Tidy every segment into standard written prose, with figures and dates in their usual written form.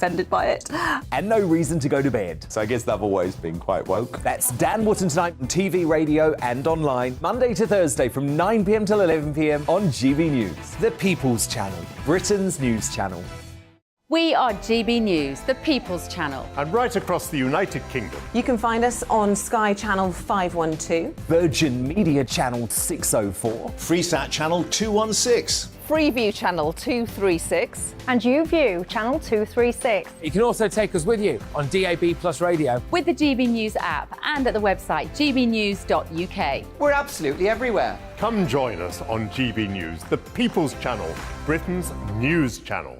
offended by it. And no reason to go to bed. So I guess they've always been quite woke. That's Dan Wootton Tonight on TV, radio and online, Monday to Thursday from 9 p.m. till 11 p.m. on GB News, the People's Channel, Britain's news channel. We are GB News, the People's Channel. And right across the United Kingdom. You can find us on Sky Channel 512. Virgin Media Channel 604. Freesat Channel 216. Freeview Channel 236. And YouView Channel 236. You can also take us with you on DAB Plus Radio. With the GB News app and at the website gbnews.uk. We're absolutely everywhere. Come join us on GB News, the People's Channel, Britain's news channel.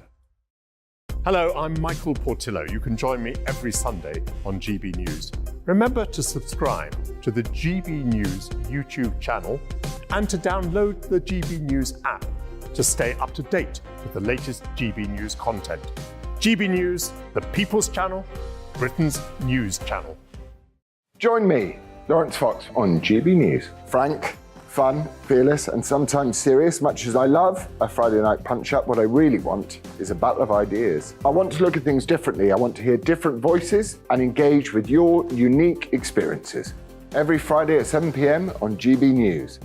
Hello, I'm Michael Portillo. You can join me every Sunday on GB News. Remember to subscribe to the GB News YouTube channel and to download the GB News app to stay up to date with the latest GB News content. GB News, the People's Channel, Britain's news channel. Join me, Lawrence Fox, on GB News. Frank, fun, fearless and sometimes serious. Much as I love a Friday night punch-up, what I really want is a battle of ideas. I want to look at things differently. I want to hear different voices and engage with your unique experiences. Every Friday at 7 p.m. on GB News.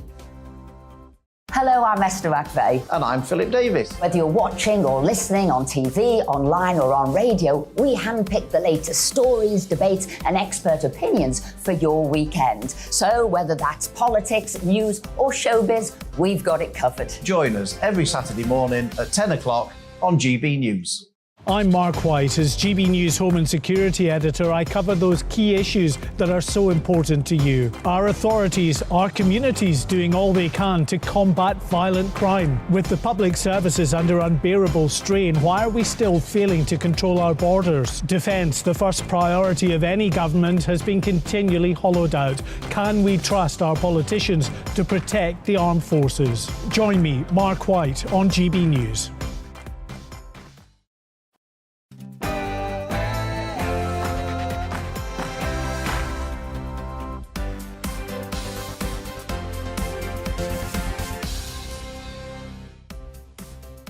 Hello, I'm Esther McVeigh. And I'm Philip Davis. Whether you're watching or listening on TV, online or on radio, we handpick the latest stories, debates and expert opinions for your weekend. So whether that's politics, news or showbiz, we've got it covered. Join us every Saturday morning at 10 o'clock on GB News. I'm Mark White. As GB News Home and Security Editor, I cover those key issues that are so important to you. Our authorities, our communities doing all they can to combat violent crime. With the public services under unbearable strain, why are we still failing to control our borders? Defence, the first priority of any government, has been continually hollowed out. Can we trust our politicians to protect the armed forces? Join me, Mark White, on GB News.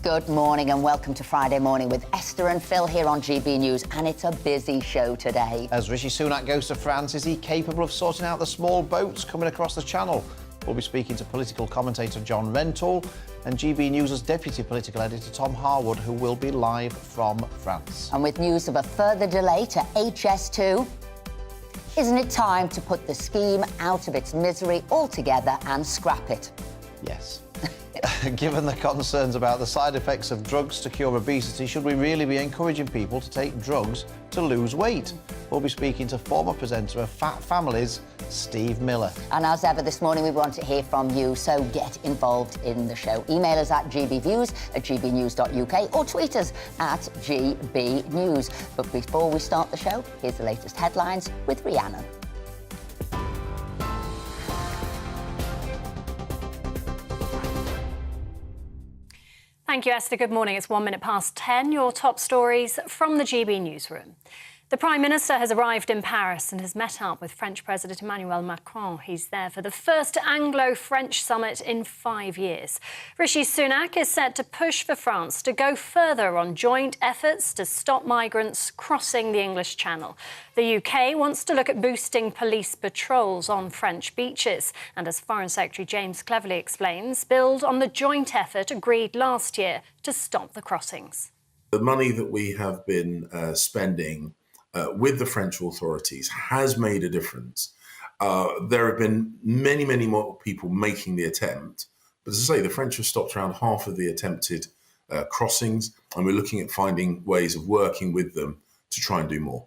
Good morning and welcome to Friday Morning with Esther and Phil here on GB News, and it's a busy show today. As Rishi Sunak goes to France, is he capable of sorting out the small boats coming across the channel? We'll be speaking to political commentator John Rentoul and GB News' deputy political editor Tom Harwood, who will be live from France. And with news of a further delay to HS2, isn't it time to put the scheme out of its misery altogether and scrap it? Yes. Given the concerns about the side effects of drugs to cure obesity, should we really be encouraging people to take drugs to lose weight? We'll be speaking to former presenter of Fat Families, Steve Miller. And as ever this morning, we want to hear from you, so get involved in the show. Email us at gbviews@gbnews.uk or tweet us at gbnews. But before we start the show, here's the latest headlines with Rihanna. Thank you, Esther. Good morning. It's 1 minute past 10. Your top stories from the GB newsroom. The Prime Minister has arrived in Paris and has met up with French President Emmanuel Macron. He's there for the first Anglo-French summit in 5 years. Rishi Sunak is set to push for France to go further on joint efforts to stop migrants crossing the English Channel. The UK wants to look at boosting police patrols on French beaches and, as Foreign Secretary James Cleverly explains, build on the joint effort agreed last year to stop the crossings. The money that we have been spending with the French authorities has made a difference. There have been many, many more people making the attempt. But as I say, the French have stopped around half of the attempted crossings, and we're looking at finding ways of working with them to try and do more.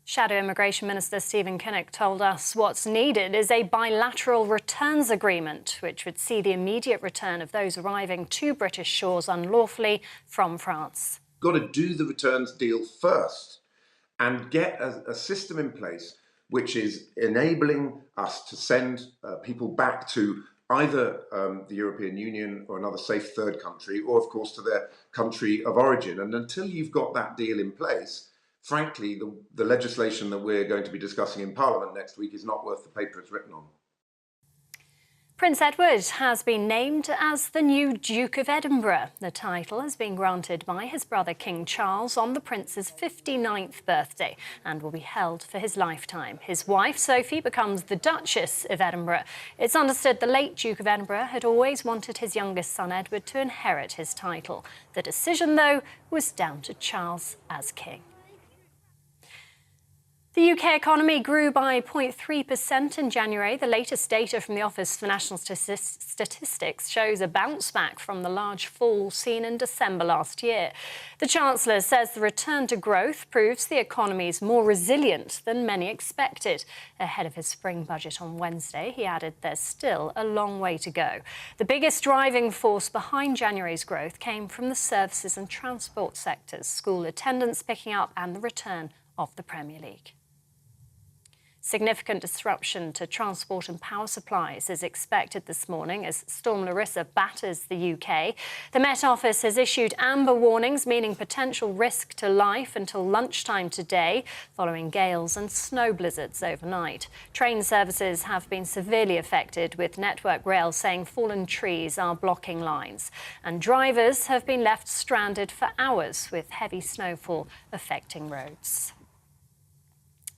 Shadow Immigration Minister Stephen Kinnock told us what's needed is a bilateral returns agreement, which would see the immediate return of those arriving to British shores unlawfully from France. Got to do the returns deal first and get a system in place which is enabling us to send people back to either the European Union or another safe third country, or of course to their country of origin. And until you've got that deal in place, frankly, the legislation that we're going to be discussing in Parliament next week is not worth the paper it's written on. Prince Edward has been named as the new Duke of Edinburgh. The title has been granted by his brother King Charles on the Prince's 59th birthday and will be held for his lifetime. His wife, Sophie, becomes the Duchess of Edinburgh. It's understood the late Duke of Edinburgh had always wanted his youngest son Edward to inherit his title. The decision, though, was down to Charles as king. The UK economy grew by 0.3% in January. The latest data from the Office for National Statistics shows a bounce back from the large fall seen in December last year. The Chancellor says the return to growth proves the economy is more resilient than many expected. Ahead of his spring budget on Wednesday, he added there's still a long way to go. The biggest driving force behind January's growth came from the services and transport sectors, school attendance picking up and the return of the Premier League. Significant disruption to transport and power supplies is expected this morning as Storm Larissa batters the UK. The Met Office has issued amber warnings, meaning potential risk to life until lunchtime today, following gales and snow blizzards overnight. Train services have been severely affected, with Network Rail saying fallen trees are blocking lines. And drivers have been left stranded for hours, with heavy snowfall affecting roads.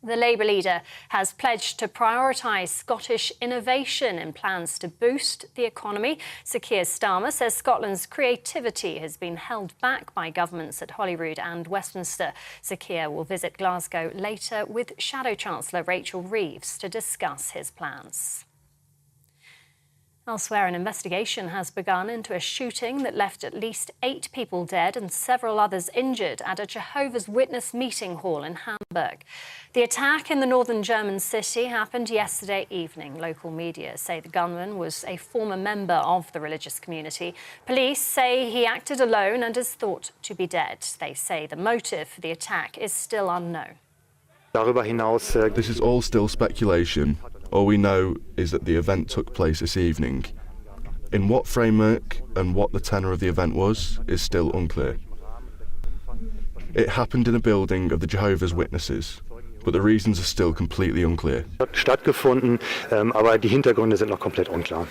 The Labour leader has pledged to prioritise Scottish innovation in plans to boost the economy. Sir Keir Starmer says Scotland's creativity has been held back by governments at Holyrood and Westminster. Sir Keir will visit Glasgow later with Shadow Chancellor Rachel Reeves to discuss his plans. Elsewhere, an investigation has begun into a shooting that left at least 8 people dead and several others injured at a Jehovah's Witness meeting hall in Hamburg. The attack in the northern German city happened yesterday evening. Local media say the gunman was a former member of the religious community. Police say he acted alone and is thought to be dead. They say the motive for the attack is still unknown. This is all still speculation. All we know is that the event took place this evening. In what framework and what the tenor of the event was is still unclear. It happened in a building of the Jehovah's Witnesses, but the reasons are still completely unclear. Stattgefunden, aber die Hintergründe sind noch komplett unklar.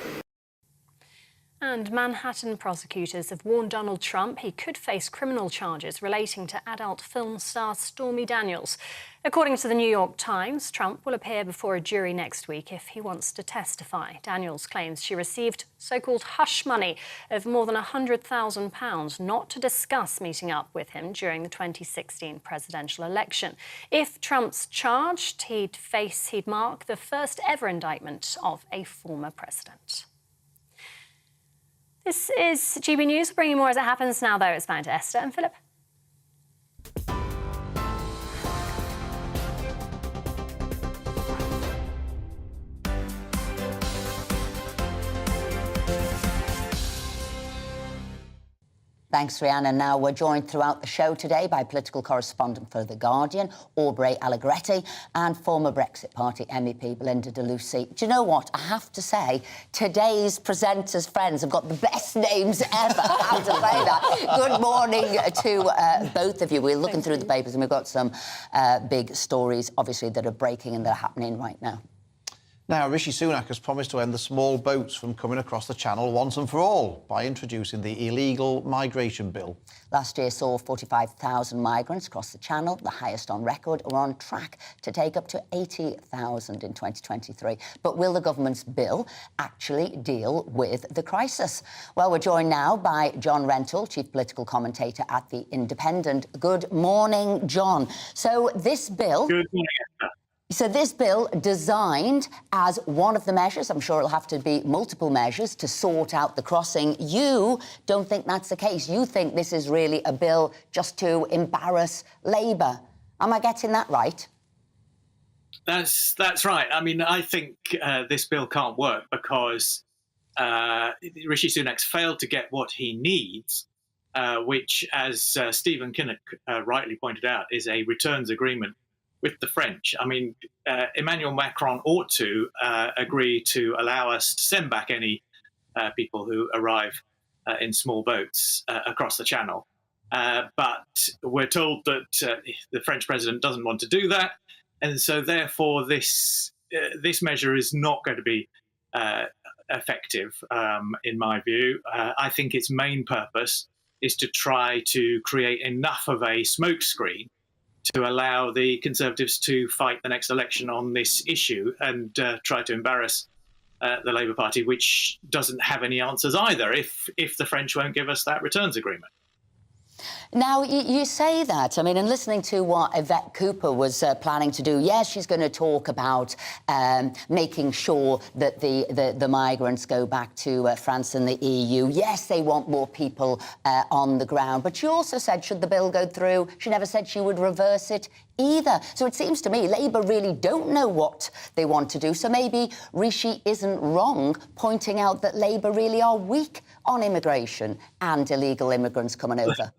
And Manhattan prosecutors have warned Donald Trump he could face criminal charges relating to adult film star Stormy Daniels. According to the New York Times, Trump will appear before a jury next week if he wants to testify. Daniels claims she received so-called hush money of more than £100,000 not to discuss meeting up with him during the 2016 presidential election. If Trump's charged, he'd mark the first ever indictment of a former president. This is GB News. We'll bring you more as it happens now, though. It's back to Esther and Philip. Thanks, Rhiannon. Now, we're joined throughout the show today by political correspondent for The Guardian, Aubrey Allegretti, and former Brexit Party MEP Belinda de Lucy. Do you know what? I have to say, today's presenters' friends have got the best names ever. I have to say that. Good morning to both of you. We're looking through the papers and we've got some big stories, obviously, that are breaking and that are happening right now. Now, Rishi Sunak has promised to end the small boats from coming across the Channel once and for all by introducing the illegal migration bill. Last year saw 45,000 migrants cross the Channel, the highest on record. We're on track to take up to 80,000 in 2023. But will the government's bill actually deal with the crisis? Well, we're joined now by John Rentoul, chief political commentator at The Independent. Good morning, John. So this bill... Good morning, Esther. So this bill designed as one of the measures, I'm sure it'll have to be multiple measures, to sort out the crossing. You don't think that's the case. You think this is really a bill just to embarrass Labour. Am I getting that right? That's right. I mean, I think this bill can't work because Rishi Sunak's failed to get what he needs, which, as Stephen Kinnock rightly pointed out, is a returns agreement with the French. I mean, Emmanuel Macron ought to agree to allow us to send back any people who arrive in small boats across the Channel. But we're told that the French president doesn't want to do that. And so therefore this measure is not going to be effective, in my view. I think its main purpose is to try to create enough of a smokescreen to allow the Conservatives to fight the next election on this issue and try to embarrass the Labour Party, which doesn't have any answers either if the French won't give us that returns agreement. Now, you say that, I mean, and listening to what Yvette Cooper was planning to do, yes, she's going to talk about making sure that the migrants go back to France and the EU. Yes, they want more people on the ground. But she also said, should the bill go through, she never said she would reverse it either. So it seems to me Labour really don't know what they want to do. So maybe Rishi isn't wrong pointing out that Labour really are weak on immigration and illegal immigrants coming over.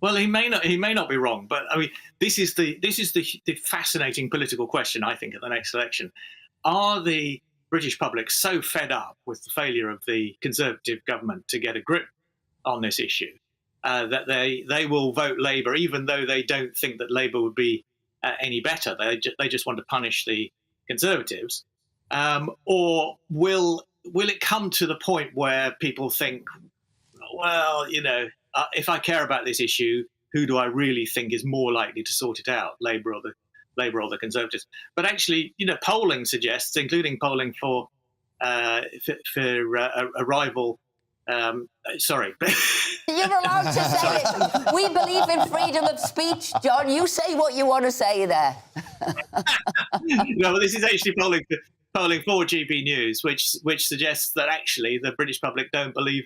Well, he may not be wrong, but I mean, this is the fascinating political question, I think, at the next election. Are the British public so fed up with the failure of the Conservative government to get a grip on this issue that they will vote Labour, even though they don't think that Labour would be any better? They just want to punish the Conservatives, or will it come to the point where people think, well, you know, if I care about this issue, who do I really think is more likely to sort it out, Labour or the Conservatives? But actually, you know, polling suggests, including polling for a rival. Sorry. You're allowed to say it. We believe in freedom of speech, John. You say what you want to say there. No, this is actually polling for GB News, which suggests that actually the British public don't believe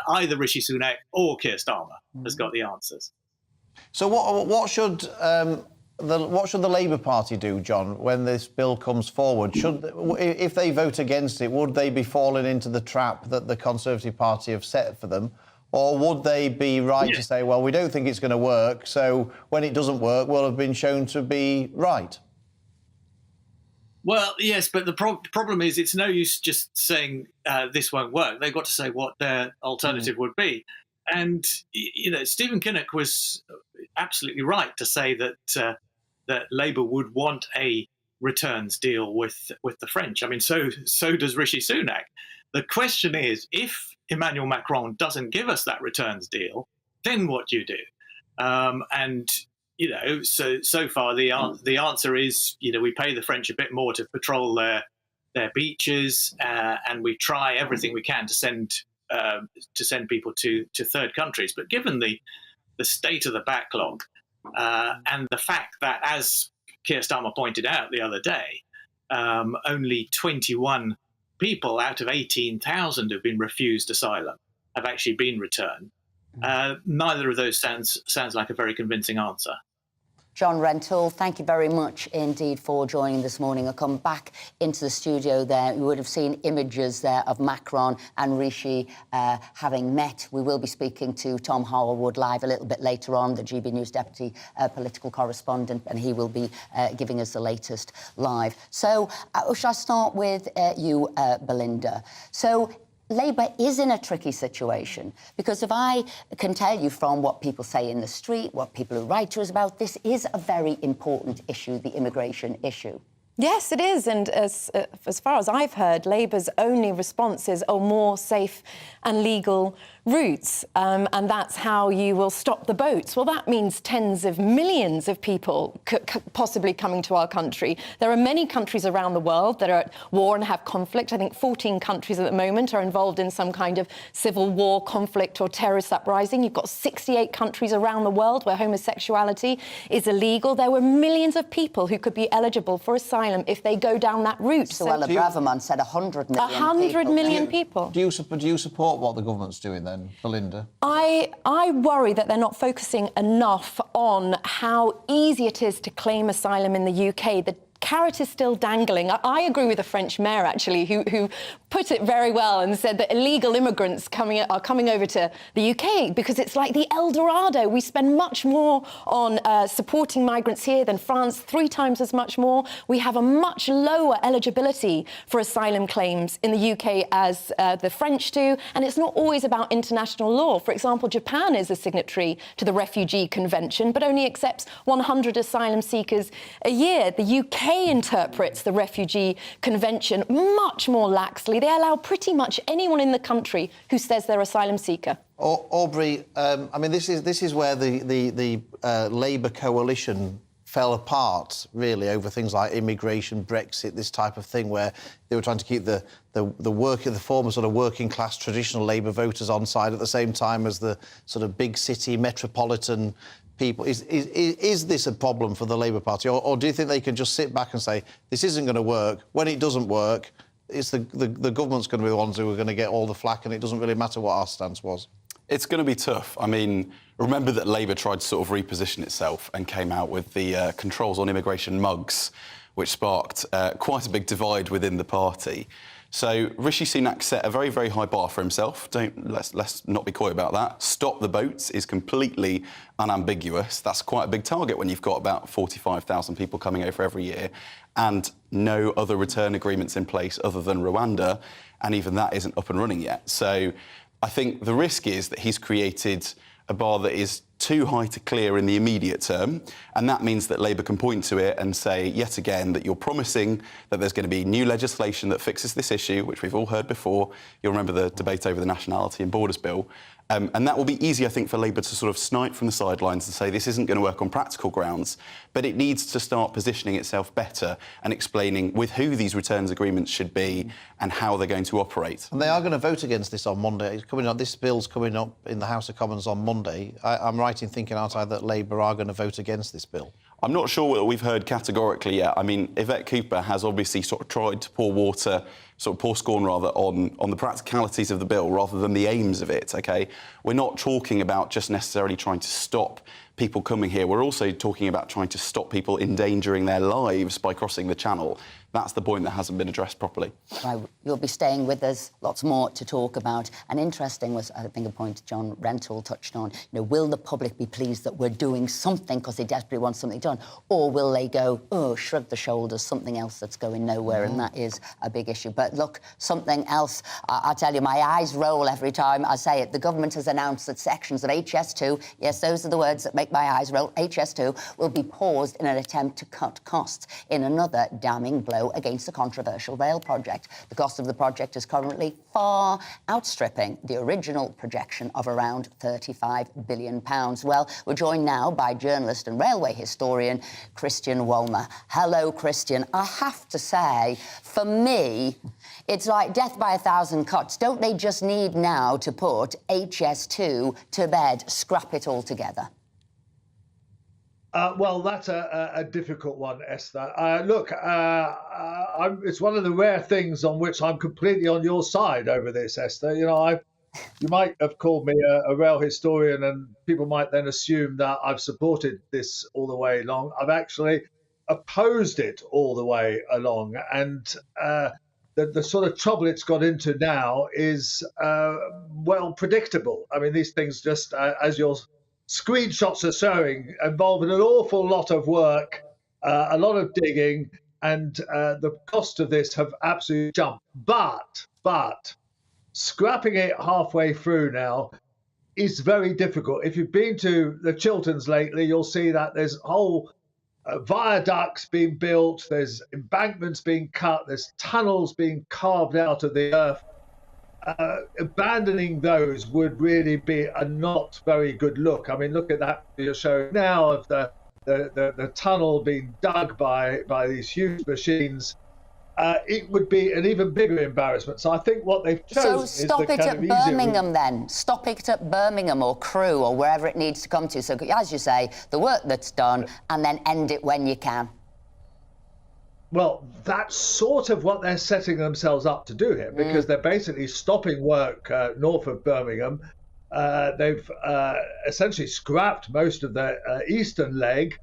either Rishi Sunak or Keir Starmer has got the answers. So what should the Labour Party do, John, when this bill comes forward? If they vote against it, would they be falling into the trap that the Conservative Party have set for them? Or would they be right to say, well, we don't think it's going to work, so when it doesn't work, we'll have been shown to be right? Well, yes, but the problem is it's no use just saying this won't work. They've got to say what their alternative would be. And, you know, Stephen Kinnock was absolutely right to say that that Labour would want a returns deal with the French. I mean, so does Rishi Sunak. The question is, if Emmanuel Macron doesn't give us that returns deal, then what do you do? And you know, so far the answer is, you know, we pay the French a bit more to patrol their beaches, and we try everything we can to send people to third countries. But given the state of the backlog and the fact that, as Keir Starmer pointed out the other day, only 21 people out of 18,000 who've been refused asylum have actually been returned. Neither of those sounds like a very convincing answer. John Rentoul, thank you very much indeed for joining this morning. I'll come back into the studio there. You would have seen images there of Macron and Rishi having met. We will be speaking to Tom Harwood live a little bit later on, the GB News deputy political correspondent, and he will be giving us the latest live. So shall I start with you, Belinda? So Labour is in a tricky situation because if I can tell you from what people say in the street, what people who write to us about, this is a very important issue, the immigration issue. Yes, it is. And as far as I've heard, Labour's only response is, more safe and legal routes. And that's how you will stop the boats. Well, that means tens of millions of people possibly coming to our country. There are many countries around the world that are at war and have conflict. I think 14 countries at the moment are involved in some kind of civil war, conflict or terrorist uprising. You've got 68 countries around the world where homosexuality is illegal. There were millions of people who could be eligible for asylum if they go down that route. Suella Braverman said 100 million 100 million people. Do you support what the government's doing then, Belinda? I worry that they're not focusing enough on how easy it is to claim asylum in the UK. The carrot is still dangling. I agree with the French mayor, actually, who put it very well and said that illegal immigrants are coming over to the UK because it's like the El Dorado. We spend much more on supporting migrants here than France, 3 times as much more. We have a much lower eligibility for asylum claims in the UK as the French do, and it's not always about international law. For example, Japan is a signatory to the Refugee Convention, but only accepts 100 asylum seekers a year. The UK UK interprets the Refugee Convention much more laxly. They allow pretty much anyone in the country who says they're asylum seeker. Aubrey, I mean, this is where the Labour coalition fell apart, really, over things like immigration, Brexit, this type of thing, where they were trying to keep the former sort of working-class traditional Labour voters on side at the same time as the sort of big city metropolitan people. Is this a problem for the Labour Party, or do you think they can just sit back and say, this isn't going to work? When it doesn't work, it's the government's going to be the ones who are going to get all the flack, and it doesn't really matter what our stance was? It's going to be tough. I mean, remember that Labour tried to sort of reposition itself and came out with the controls on immigration mugs, which sparked quite a big divide within the party. So Rishi Sunak set a very, very high bar for himself. Let's not be coy about that. Stop the boats is completely unambiguous. That's quite a big target when you've got about 45,000 people coming over every year and no other return agreements in place other than Rwanda, and even that isn't up and running yet. So I think the risk is that he's created a bar that is too high to clear in the immediate term, and that means that Labour can point to it and say, yet again, that you're promising that there's going to be new legislation that fixes this issue, which we've all heard before. You'll remember the debate over the Nationality and Borders Bill. And that will be easy, I think, for Labour to sort of snipe from the sidelines and say this isn't going to work on practical grounds, but it needs to start positioning itself better and explaining with who these returns agreements should be and how they're going to operate. And they are going to vote against this on Monday. It's coming up. This bill's coming up in the House of Commons on Monday. I'm right in thinking, aren't I, that Labour are going to vote against this bill? I'm not sure what we've heard categorically yet. I mean, Yvette Cooper has obviously sort of tried to pour scorn rather on the practicalities of the bill rather than the aims of it, OK? We're not talking about just necessarily trying to stop people coming here. We're also talking about trying to stop people endangering their lives by crossing the channel. That's the point that hasn't been addressed properly. Right, you'll be staying with us. Lots more to talk about. And interesting was, I think, a point John Rentoul touched on. You know, will the public be pleased that we're doing something because they desperately want something done? Or will they go, oh, shrug the shoulders, something else that's going nowhere? And that is a big issue. But look, something else, I tell you, my eyes roll every time I say it. The government has announced that sections of HS2, yes, those are the words that make my eyes roll, HS2, will be paused in an attempt to cut costs in another damning blow against the controversial rail project. The cost of the project is currently far outstripping the original projection of around £35 billion. Well, we're joined now by journalist and railway historian Christian Wolmer. Hello, Christian. I have to say, for me, it's like death by a thousand cuts. Don't they just need now to put HS2 to bed, scrap it all together? Well, that's a difficult one, Esther. Look, it's one of the rare things on which I'm completely on your side over this, Esther. You know, you might have called me a rail historian, and people might then assume that I've supported this all the way along. I've actually opposed it all the way along, and the sort of trouble it's got into now is well predictable. I mean, these things just, as your screenshots are showing, involving an awful lot of work, a lot of digging, and the cost of this have absolutely jumped. But scrapping it halfway through now is very difficult. If you've been to the Chilterns lately, you'll see that there's whole viaducts being built, there's embankments being cut, there's tunnels being carved out of the earth. Abandoning those would really be a not very good look. I mean, look at that you're showing now of the tunnel being dug by these huge machines. It would be an even bigger embarrassment. So I think what they've chosen is stop it at Birmingham then. Stop it at Birmingham or Crewe or wherever it needs to come to. So as you say, the work that's done, and then end it when you can. Well, that's sort of what they're setting themselves up to do here, because they're basically stopping work north of Birmingham. They've essentially scrapped most of the eastern leg.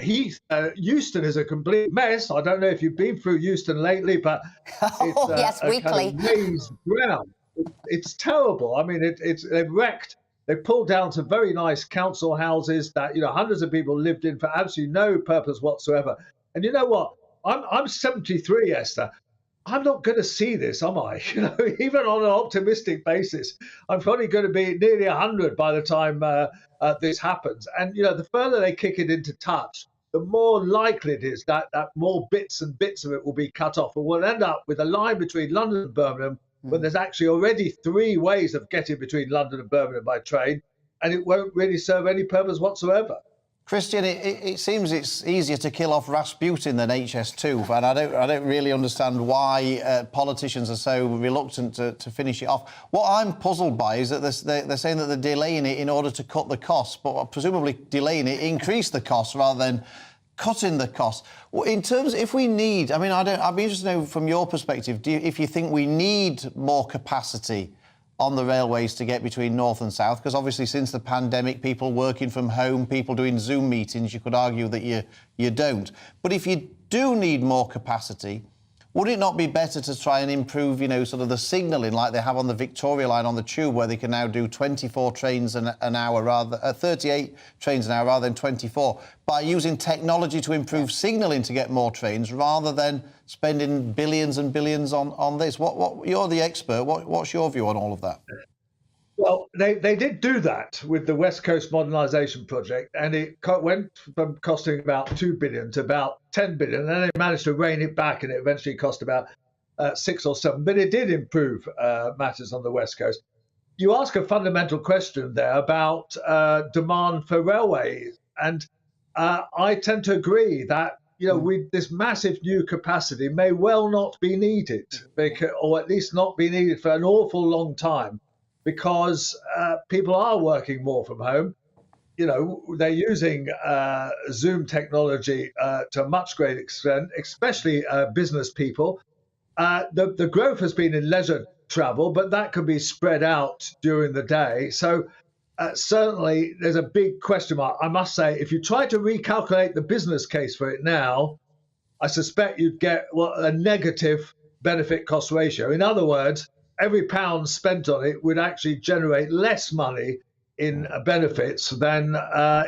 Euston is a complete mess. I don't know if you've been through Euston lately, but it's yes, weekly. Kind of raised ground. It's terrible. I mean, they've wrecked. They've pulled down some very nice council houses that, you know, hundreds of people lived in for absolutely no purpose whatsoever. And you know what? I'm 73, Esther. I'm not going to see this, am I? You know, even on an optimistic basis, I'm probably going to be nearly 100 by the time this happens. And, you know, the further they kick it into touch, the more likely it is that more bits and bits of it will be cut off, and we'll end up with a line between London and Birmingham when there's actually already 3 ways of getting between London and Birmingham by train, and it won't really serve any purpose whatsoever. Christian, it seems it's easier to kill off Rasputin than HS2, and I don't really understand why politicians are so reluctant to finish it off. What I'm puzzled by is that they're saying that they're delaying it in order to cut the costs, but presumably delaying it increase the costs rather than cutting the costs. In terms, if we need, I mean, I'd be interested to know from your perspective, if you think we need more capacity on the railways to get between north and south, because obviously since the pandemic, people working from home, people doing Zoom meetings, you could argue that you don't. But if you do need more capacity, would it not be better to try and improve, sort of the signalling like they have on the Victoria line on the tube, where they can now do 24 trains an hour 38 trains an hour rather than 24, by using technology to improve signalling to get more trains rather than spending billions and billions on this? What you're the expert. What's your view on all of that? Well, they did do that with the West Coast Modernisation Project, and it went from costing about 2 billion to about 10 billion, and then they managed to rein it back, and it eventually cost about 6 or 7. But it did improve matters on the West Coast. You ask a fundamental question there about demand for railways, and I tend to agree that with this massive new capacity may well not be needed, or at least not be needed for an awful long time, because people are working more from home. They're using Zoom technology to a much greater extent, especially business people. The growth has been in leisure travel, but that can be spread out during the day. So certainly there's a big question mark. I must say, if you try to recalculate the business case for it now, I suspect you'd get a negative benefit cost ratio. In other words, every pound spent on it would actually generate less money in benefits than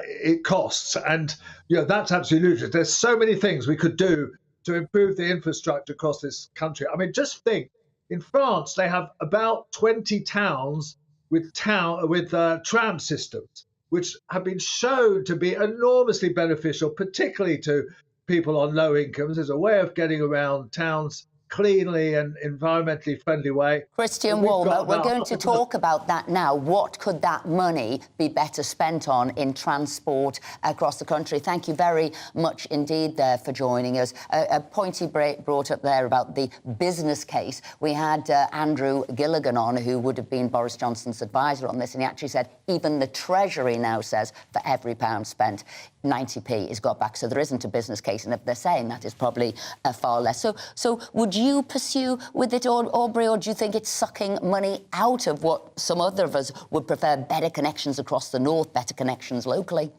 it costs. And that's absolutely ludicrous. There's so many things we could do to improve the infrastructure across this country. I mean, just think, in France, they have about 20 towns with tram systems, which have been shown to be enormously beneficial, particularly to people on low incomes, as a way of getting around towns cleanly and environmentally friendly way. Christian Walmer, we're going to talk about that now. What could that money be better spent on in transport across the country? Thank you very much indeed there for joining us. A point he brought up there about the business case. We had Andrew Gilligan on, who would have been Boris Johnson's advisor on this, and he actually said even the Treasury now says for every pound spent, 90p is got back. So there isn't a business case, and if they're saying that, is probably far less. So would you pursue with it, Aubrey, or do you think it's sucking money out of what some other of us would prefer, better connections across the north, better connections locally?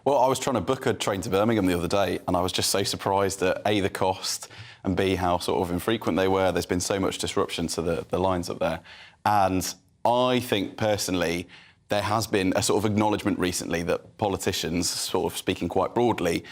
Well, I was trying to book a train to Birmingham the other day, and I was just so surprised at A, the cost, and B, how sort of infrequent they were. There's been so much disruption to the lines up there. And I think, personally, there has been a sort of acknowledgement recently that politicians, sort of speaking quite broadly,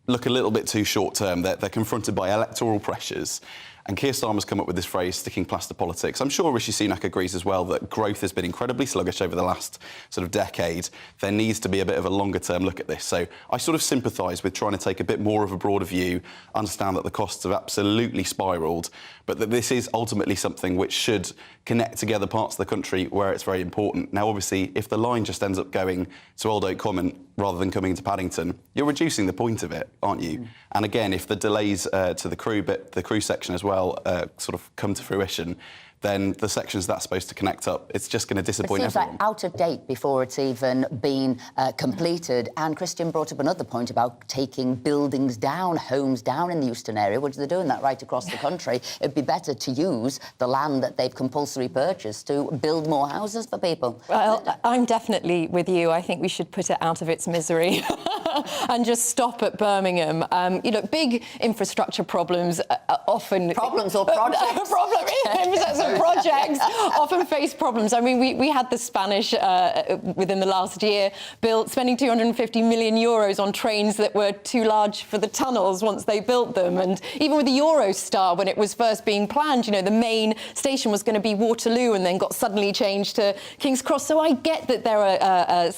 look a little bit too short-term. They're confronted by electoral pressures. And Keir Starmer's come up with this phrase, sticking plaster politics. I'm sure Rishi Sunak agrees as well that growth has been incredibly sluggish over the last sort of decade. There needs to be a bit of a longer-term look at this. So I sort of sympathise with trying to take a bit more of a broader view, understand that the costs have absolutely spiralled, but that this is ultimately something which should connect together parts of the country where it's very important. Now, obviously, if the line just ends up going to Old Oak Common rather than coming into Paddington, you're reducing the point of it, aren't you? Mm. And again, if the delays to the crew section as well sort of come to fruition, then the sections that's supposed to connect up, it's just going to disappoint everyone. It seems like out of date before it's even been completed. And Christian brought up another point about taking buildings down, homes down in the Euston area, which they're doing that right across the country. It'd be better to use the land that they've compulsory purchased to build more houses for people. Well, I'm definitely with you. I think we should put it out of its misery and just stop at Birmingham. Big infrastructure problems often... Problems or projects? Projects often face problems. I mean, we had the Spanish within the last year spending 250 million euros on trains that were too large for the tunnels once they built them. And even with the Eurostar, when it was first being planned, the main station was going to be Waterloo and then got suddenly changed to King's Cross. So I get that there are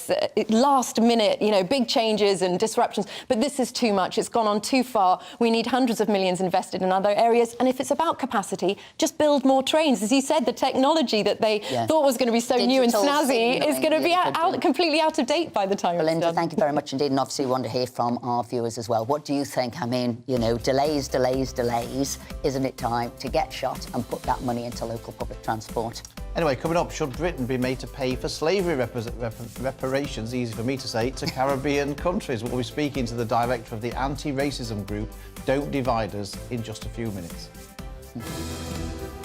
last minute, big changes and disruptions. But this is too much. It's gone on too far. We need hundreds of millions invested in other areas. And if it's about capacity, just build more trains. As you said, the technology that they thought was going to be so new and snazzy is going to be completely out of date by the time. Belinda, thank you very much indeed. And obviously we want to hear from our viewers as well. What do you think? I mean, you know, delays. Isn't it time to get shot and put that money into local public transport? Anyway, coming up, should Britain be made to pay for slavery reparations, easy for me to say, to Caribbean countries? We'll be speaking to the director of the anti-racism group, Don't Divide Us, in just a few minutes.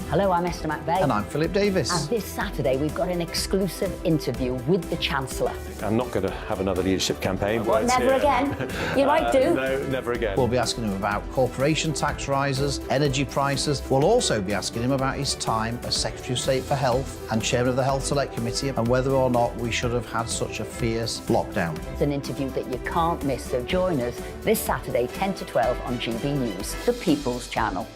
Hello, I'm Esther McVeigh. And I'm Philip Davis. And this Saturday, we've got an exclusive interview with the Chancellor. I'm not going to have another leadership campaign. Well, never again. You might do. No, never again. We'll be asking him about corporation tax rises, energy prices. We'll also be asking him about his time as Secretary of State for Health and Chairman of the Health Select Committee, and whether or not we should have had such a fierce lockdown. It's an interview that you can't miss, so join us this Saturday, 10 to 12 on GB News, the People's Channel.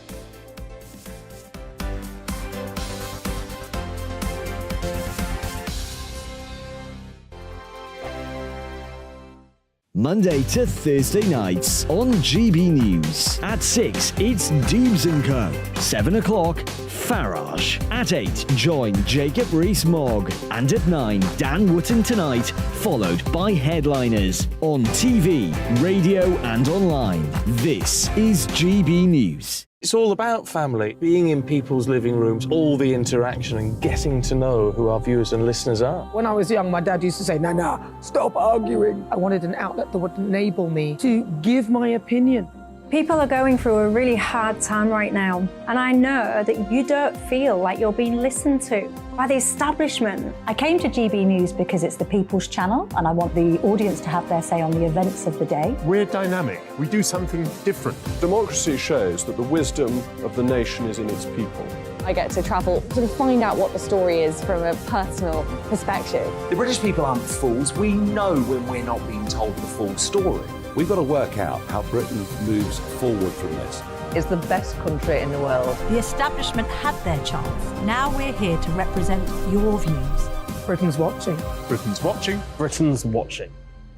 Monday to Thursday nights on GB News. At 6, it's Dubes & Co. 7 o'clock, Farage. At 8, join Jacob Rees-Mogg. And at 9, Dan Wootton Tonight, followed by Headliners. On TV, radio and online. This is GB News. It's all about family, being in people's living rooms, all the interaction and getting to know who our viewers and listeners are. When I was young, my dad used to say, Nana, stop arguing. I wanted an outlet that would enable me to give my opinion. People are going through a really hard time right now, and I know that you don't feel like you're being listened to by the establishment. I came to GB News because it's the People's Channel, and I want the audience to have their say on the events of the day. We're dynamic. We do something different. Democracy shows that the wisdom of the nation is in its people. I get to travel, sort of find out what the story is from a personal perspective. The British people aren't fools. We know when we're not being told the full story. We've got to work out how Britain moves forward from this. It's the best country in the world. The establishment had their chance. Now we're here to represent your views. Britain's watching. Britain's watching. Britain's watching.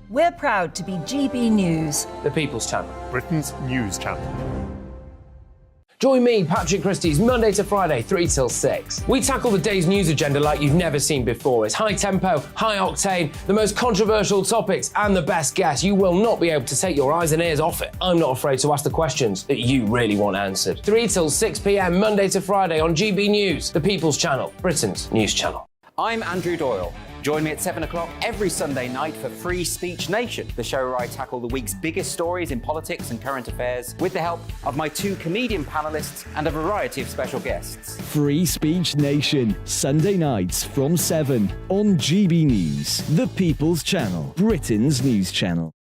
We're proud to be GB News, The People's Channel. Britain's news channel. Join me, Patrick Christie's, Monday to Friday, 3 till 6. We tackle the day's news agenda like you've never seen before. It's high tempo, high octane, the most controversial topics, and the best guests. You will not be able to take your eyes and ears off it. I'm not afraid to ask the questions that you really want answered. 3 till 6 p.m, Monday to Friday on GB News, the People's Channel, Britain's news channel. I'm Andrew Doyle. Join me at 7 o'clock every Sunday night for Free Speech Nation, the show where I tackle the week's biggest stories in politics and current affairs with the help of my 2 comedian panellists and a variety of special guests. Free Speech Nation, Sunday nights from 7 on GB News, the People's Channel, Britain's news channel.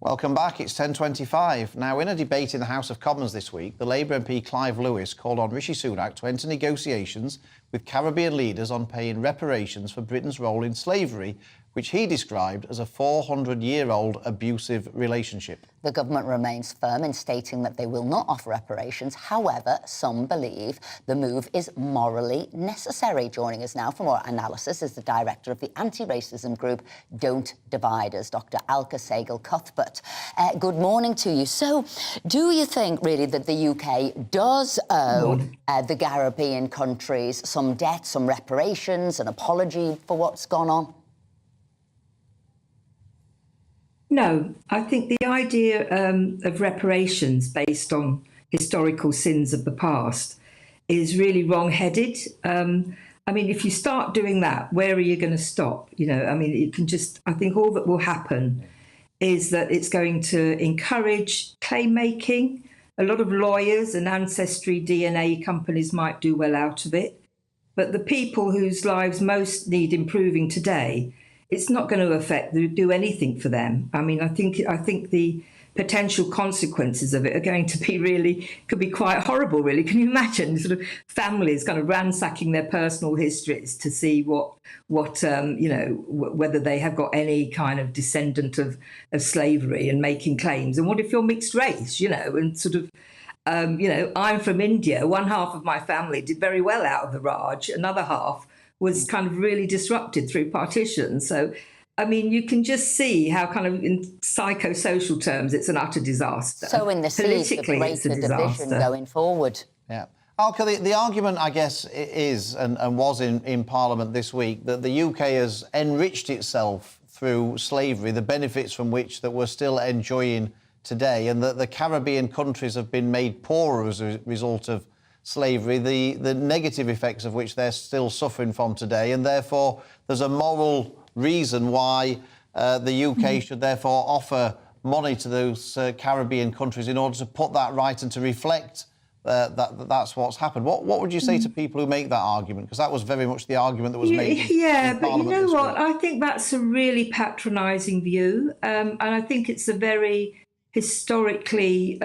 Welcome back, it's 10:25. Now, in a debate in the House of Commons this week, the Labour MP Clive Lewis called on Rishi Sunak to enter negotiations with Caribbean leaders on paying reparations for Britain's role in slavery, which he described as a 400-year-old abusive relationship. The government remains firm in stating that they will not offer reparations. However, some believe the move is morally necessary. Joining us now for more analysis is the director of the anti-racism group Don't Divide Us, Dr. Alka Sehgal-Cuthbert. Good morning to you. So, do you think really that the UK does owe the Caribbean countries some debt, some reparations, an apology for what's gone on? No, I think the idea of reparations based on historical sins of the past is really wrong-headed. I mean, if you start doing that, where are you going to stop? You know, I mean, it can just, I think all that will happen is that it's going to encourage claim making. A lot of lawyers and ancestry DNA companies might do well out of it. But the people whose lives most need improving today, it's not going to do anything for them. I mean, I think the potential consequences of it are going to be could be quite horrible, really. Can you imagine sort of families kind of ransacking their personal histories to see whether they have got any kind of descendant of slavery and making claims? And what if you're mixed race, and sort of, I'm from India. One half of my family did very well out of the Raj. Another half was kind of really disrupted through partition. So, I mean, you can just see how kind of in psychosocial terms, it's an utter disaster. So in the seas of greater division going forward. Yeah. Alka, the argument, I guess, is and was in Parliament this week that the UK has enriched itself through slavery, the benefits from which that we're still enjoying today, and that the Caribbean countries have been made poorer as a result of slavery, the negative effects of which they're still suffering from today, and therefore there's a moral reason why the UK should therefore offer money to those Caribbean countries in order to put that right and to reflect that's what's happened. What would you say to people who make that argument? Because that was very much the argument that was made. Yeah, but you know what? I think that's a really patronising view, and I think it's a very historically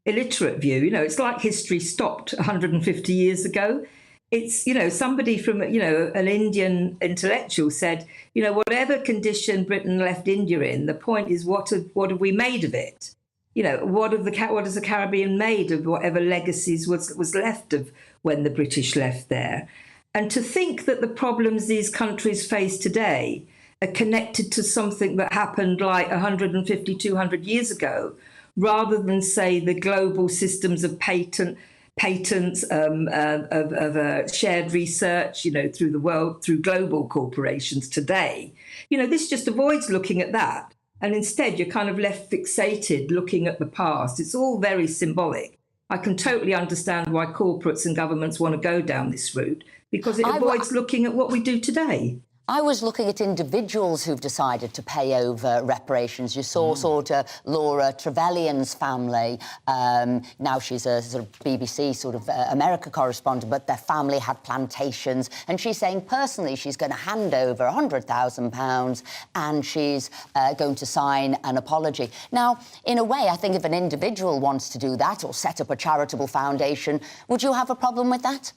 illiterate view. You know, it's like history stopped 150 years ago. It's, you know, somebody from, you know, an Indian intellectual said, you know, whatever condition Britain left India in, the point is what have we made of it? You know, what has the Caribbean made of whatever legacies was left of when the British left there? And to think that the problems these countries face today are connected to something that happened like 150, 200 years ago, rather than, say, the global systems of patents, of shared research, you know, through the world, through global corporations today. You know, this just avoids looking at that. And instead, you're kind of left fixated looking at the past. It's all very symbolic. I can totally understand why corporates and governments want to go down this route, because it avoids looking at what we do today. I was looking at individuals who've decided to pay over reparations. You saw sort of Laura Trevelyan's family. Now she's a sort of BBC sort of America correspondent, but their family had plantations. And she's saying personally she's going to hand over £100,000 and she's going to sign an apology. Now, in a way, I think if an individual wants to do that or set up a charitable foundation, would you have a problem with that?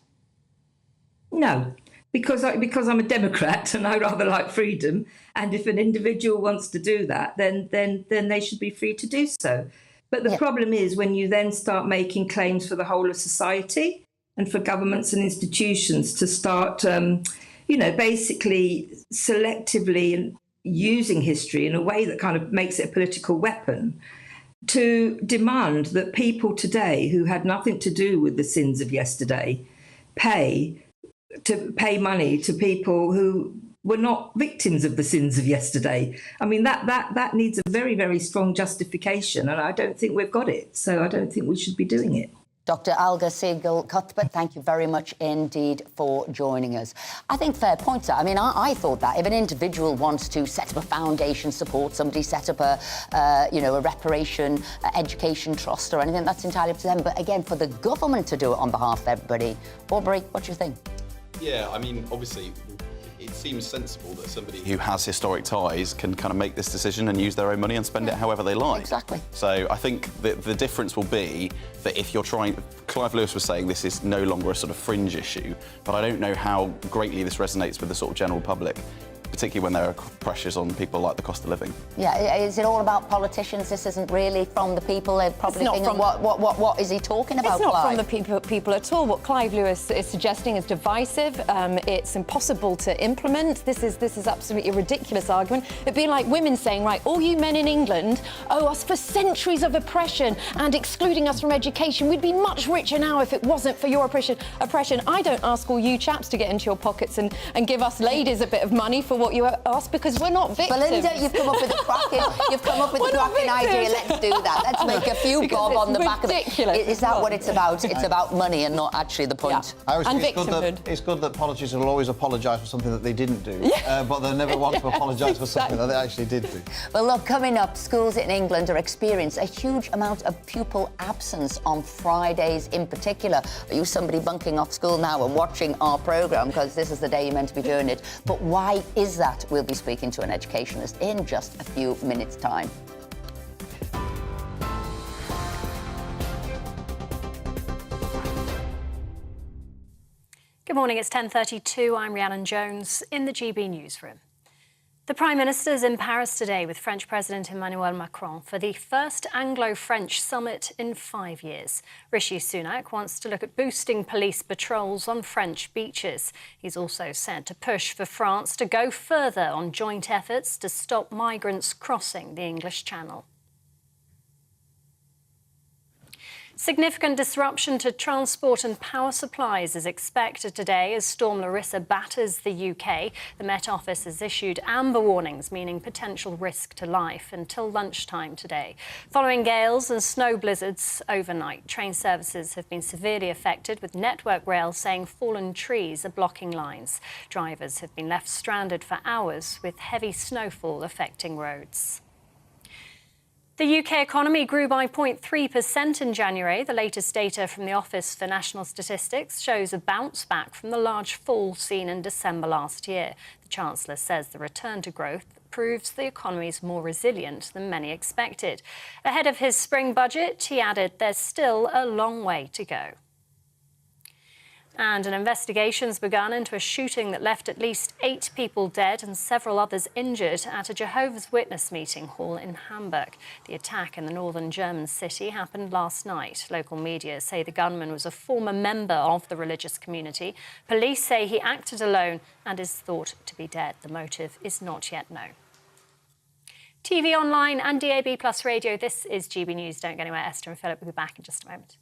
No. Because I'm a Democrat and I rather like freedom, and if an individual wants to do that, then they should be free to do so. But the problem is when you then start making claims for the whole of society and for governments and institutions to start, you know, basically selectively using history in a way that kind of makes it a political weapon to demand that people today who had nothing to do with the sins of yesterday pay money to people who were not victims of the sins of yesterday. I mean, that needs a very, very strong justification, and I don't think we've got it. So I don't think we should be doing it. Dr. Alga Siegel-Cuthbert, thank you very much indeed for joining us. I think fair point, sir. I mean, I thought that if an individual wants to set up a foundation, support somebody, set up a reparation education trust or anything, that's entirely up to them. But again, for the government to do it on behalf of everybody, Aubrey, what do you think? Yeah, I mean, obviously, it seems sensible that somebody who has historic ties can kind of make this decision and use their own money and spend it however they like. Exactly. So I think that the difference will be that if you're trying... Clive Lewis was saying this is no longer a sort of fringe issue, but I don't know how greatly this resonates with the sort of general public, particularly when there are pressures on people like the cost of living. Yeah, is it all about politicians? This isn't really from the people. They're probably thinking, what is he talking about, It's not Clive? from the people at all. What Clive Lewis is suggesting is divisive. It's impossible to implement. This is absolutely a ridiculous argument. It'd be like women saying, right, all you men in England owe us for centuries of oppression and excluding us from education. We'd be much richer now if it wasn't for your oppression. I don't ask all you chaps to get into your pockets and give us ladies a bit of money for what you ask, because we're not victims. Belinda, you've come up with a cracking idea. Let's do that. Let's make a few bob on the back of it. Is that what it's about? It's about money and not actually the point. I always think it's good that politicians will always apologise for something that they didn't do, but they never want to apologise for something that they actually did do. Well, look, coming up, schools in England are experiencing a huge amount of pupil absence on Fridays in particular. Are you somebody bunking off school now and watching our programme, because this is the day you're meant to be doing it? But why is that? We'll be speaking to an educationist in just a few minutes' time. Good morning, it's 10:32. I'm Rhiannon Jones in the GB newsroom. The Prime Minister is in Paris today with French President Emmanuel Macron for the first Anglo-French summit in 5 years. Rishi Sunak wants to look at boosting police patrols on French beaches. He's also set to push for France to go further on joint efforts to stop migrants crossing the English Channel. Significant disruption to transport and power supplies is expected today as Storm Larissa batters the UK. The Met Office has issued amber warnings, meaning potential risk to life, until lunchtime today. Following gales and snow blizzards overnight, train services have been severely affected, with Network Rail saying fallen trees are blocking lines. Drivers have been left stranded for hours, with heavy snowfall affecting roads. The UK economy grew by 0.3% in January. The latest data from the Office for National Statistics shows a bounce back from the large fall seen in December last year. The Chancellor says the return to growth proves the economy is more resilient than many expected. Ahead of his spring budget, he added there's still a long way to go. And an investigation's begun into a shooting that left at least 8 people dead and several others injured at a Jehovah's Witness meeting hall in Hamburg. The attack in the northern German city happened last night. Local media say the gunman was a former member of the religious community. Police say he acted alone and is thought to be dead. The motive is not yet known. TV, online and DAB+ radio, this is GB News. Don't go anywhere. Esther and Philip will be back in just a moment.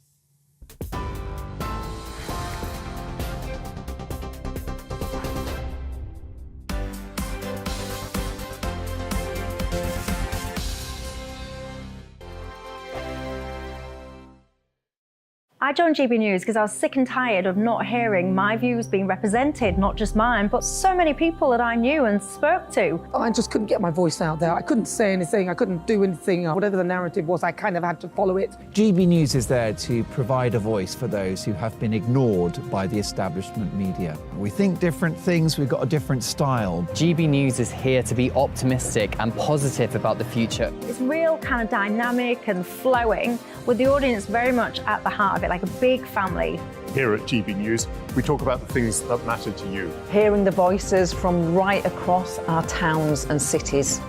I joined GB News because I was sick and tired of not hearing my views being represented, not just mine, but so many people that I knew and spoke to. I just couldn't get my voice out there. I couldn't say anything. I couldn't do anything. Whatever the narrative was, I kind of had to follow it. GB News is there to provide a voice for those who have been ignored by the establishment media. We think different things. We've got a different style. GB News is here to be optimistic and positive about the future. It's real kind of dynamic and flowing, with the audience very much at the heart of it, like a big family. Here at GB News, we talk about the things that matter to you. Hearing the voices from right across our towns and cities,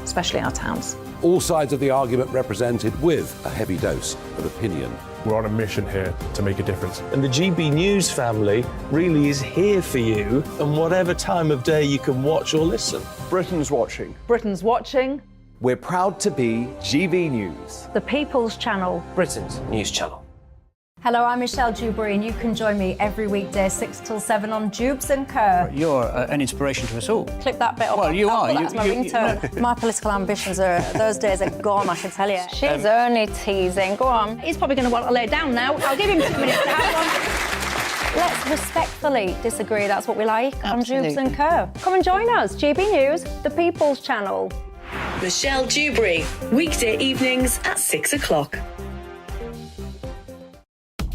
especially our towns. All sides of the argument represented with a heavy dose of opinion. We're on a mission here to make a difference. And the GB News family really is here for you, and whatever time of day you can watch or listen. Britain's watching. Britain's watching. We're proud to be GB News. The People's Channel. Britain's news channel. Hello, I'm Michelle Dewberry, and you can join me every weekday 6 till 7 on Jubes and Co. You're an inspiration to us all. Clip that bit up. Well, you are. That's my ringtone. My political ambitions those days are gone, I can tell you. She's only teasing. Go on. He's probably going to want to lay down now. I'll give him 2 minutes to have one. Let's respectfully disagree. That's what we like. Absolutely. On Jubes and Co. Come and join us. GB News, the People's Channel. Michelle Dewberry, weekday evenings at 6 o'clock.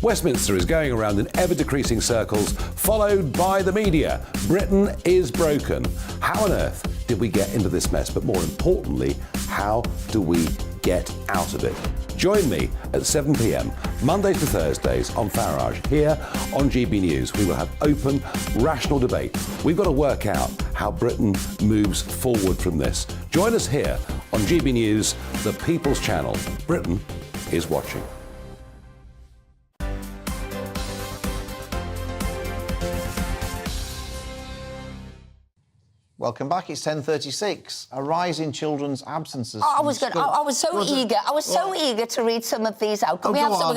Westminster is going around in ever-decreasing circles, followed by the media. Britain is broken. How on earth did we get into this mess? But more importantly, how do we get out of it? Join me at 7 p.m, Mondays to Thursdays on Farage, here on GB News. We will have open, rational debate. We've got to work out how Britain moves forward from this. Join us here on GB News, the People's Channel. Britain is watching. Welcome back. It's 10:36. A rise in children's absences. I was so eager to read some of these out. Can we have some?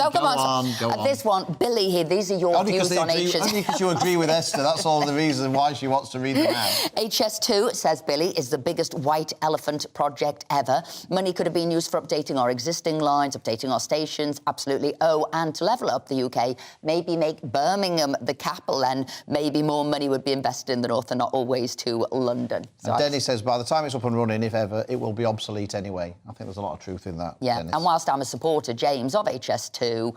Go on. This one, Billy here. These are your views on HS2. Only because you agree with Esther. That's all the reason why she wants to read them out. HS2, says Billy, is the biggest white elephant project ever. Money could have been used for updating our existing lines, updating our stations, absolutely. Oh, and to level up the UK, maybe make Birmingham the capital, and maybe more money would be invested in the north and not always to London. So and Denny says by the time it's up and running, if ever, it will be obsolete anyway. I think there's a lot of truth in that. Yeah, Dennis. And whilst I'm a supporter, James, of HS2,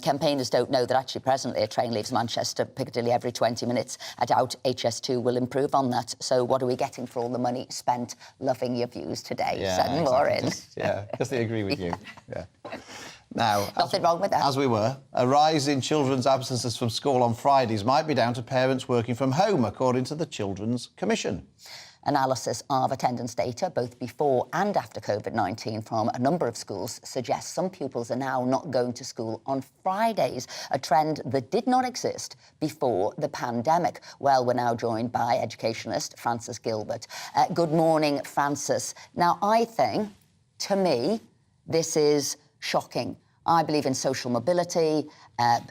campaigners don't know that actually presently a train leaves Manchester, Piccadilly every 20 minutes. I doubt HS2 will improve on that. So what are we getting for all the money spent? Loving your views today. Yeah, Send more in. Because they agree with you. Yeah. Now, nothing wrong with that. As we were, a rise in children's absences from school on Fridays might be down to parents working from home, according to the Children's Commission. Analysis of attendance data, both before and after COVID-19, from a number of schools suggests some pupils are now not going to school on Fridays, a trend that did not exist before the pandemic. Well, we're now joined by educationalist Frances Gilbert. Good morning, Frances. Now, I think, to me, this is shocking. I believe in social mobility,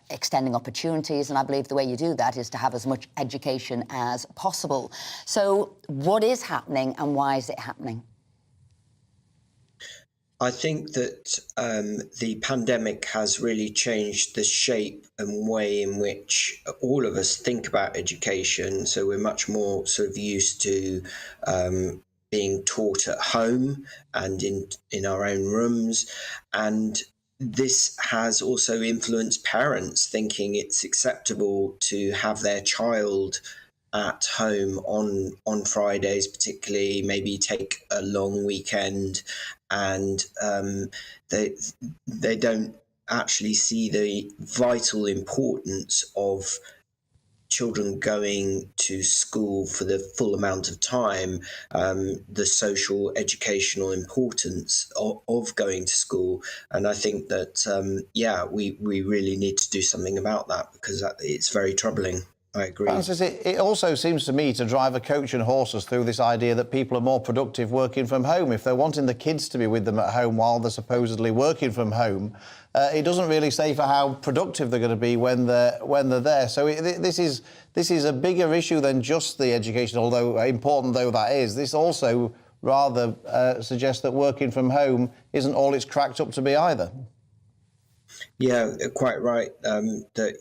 extending opportunities, and I believe the way you do that is to have as much education as possible. So what is happening and why is it happening? I think that the pandemic has really changed the shape and way in which all of us think about education. So we're much more sort of used to being taught at home and in our own rooms. And this has also influenced parents thinking it's acceptable to have their child at home on Fridays, particularly, maybe take a long weekend, and they don't actually see the vital importance of children going to school for the full amount of time, the social educational importance of going to school. And I think that, we really need to do something about that, because it's very troubling. I agree. Frances, it also seems to me to drive a coach and horses through this idea that people are more productive working from home. If they're wanting the kids to be with them at home while they're supposedly working from home, it doesn't really say for how productive they're going to be when they're there. So this is a bigger issue than just the education, although important though that is. This also rather suggests that working from home isn't all it's cracked up to be either. Yeah, quite right. That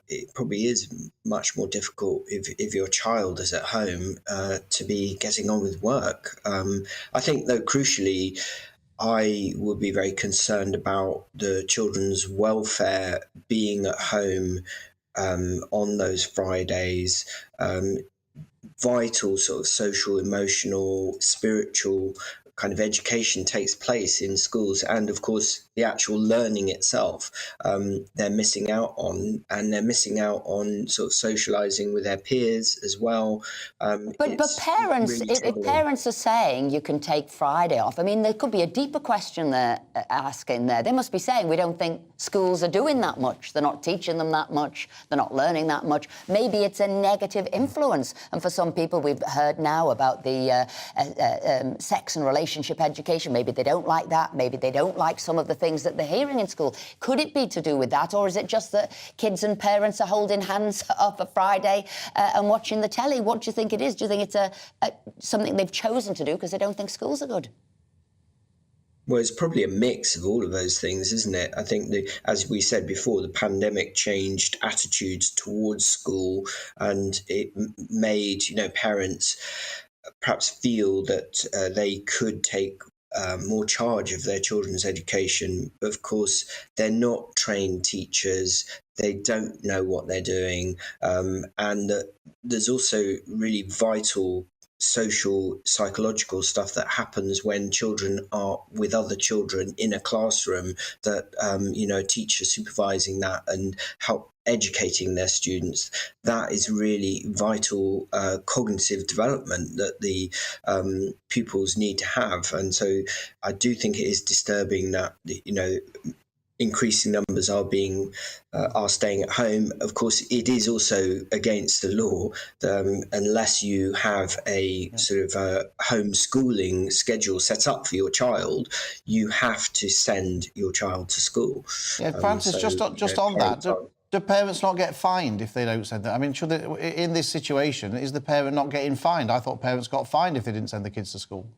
it probably is much more difficult if your child is at home to be getting on with work. I think, though, crucially, I would be very concerned about the children's welfare being at home on those Fridays. Vital sort of social, emotional, spiritual kind of education takes place in schools, and of course the actual learning itself they're missing out on, and they're missing out on sort of socializing with their peers as well. But parents, really if parents are saying you can take Friday off, I mean, there could be a deeper question they're asking there. They must be saying we don't think schools are doing that much. They're not teaching them that much. They're not learning that much. Maybe it's a negative influence. And for some people, we've heard now about the sex and relationship education. Maybe they don't like that. Maybe they don't like some of the things that they're hearing in school. Could it be to do with that? Or is it just that kids and parents are holding hands up a Friday and watching the telly? What do you think it is? Do you think it's something they've chosen to do because they don't think schools are good? Well, it's probably a mix of all of those things, isn't it? I think, as we said before, the pandemic changed attitudes towards school, and it made, parents perhaps feel that they could take more charge of their children's education. Of course, they're not trained teachers. They don't know what they're doing. And there's also really vital social, psychological stuff that happens when children are with other children in a classroom, that, teachers supervising that and help educating their students. That is really vital cognitive development that the pupils need to have. And so I do think it is disturbing that, increasing numbers are staying at home. Of course, it is also against the law unless you have a sort of homeschooling schedule set up for your child. You have to send your child to school. Yeah, Francis, just on that. Do parents not get fined if they don't send them? I mean, should they, in this situation, is the parent not getting fined? I thought parents got fined if they didn't send the kids to school.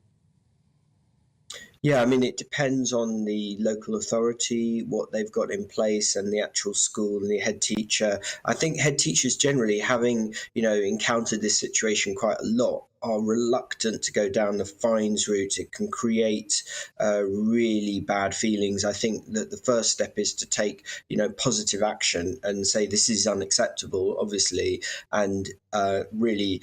Yeah, I mean, it depends on the local authority, what they've got in place, and the actual school and the head teacher. I think head teachers generally, having, encountered this situation quite a lot, are reluctant to go down the fines route. It can create really bad feelings. I think that the first step is to take, positive action and say this is unacceptable, obviously, and really,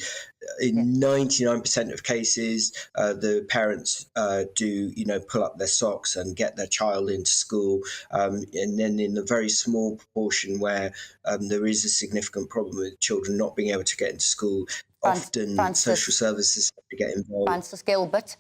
in 99% of cases, the parents do, pull up their socks and get their child into school. And then in the very small proportion where there is a significant problem with children not being able to get into school, often social services have to get involved. Francis Gilbert.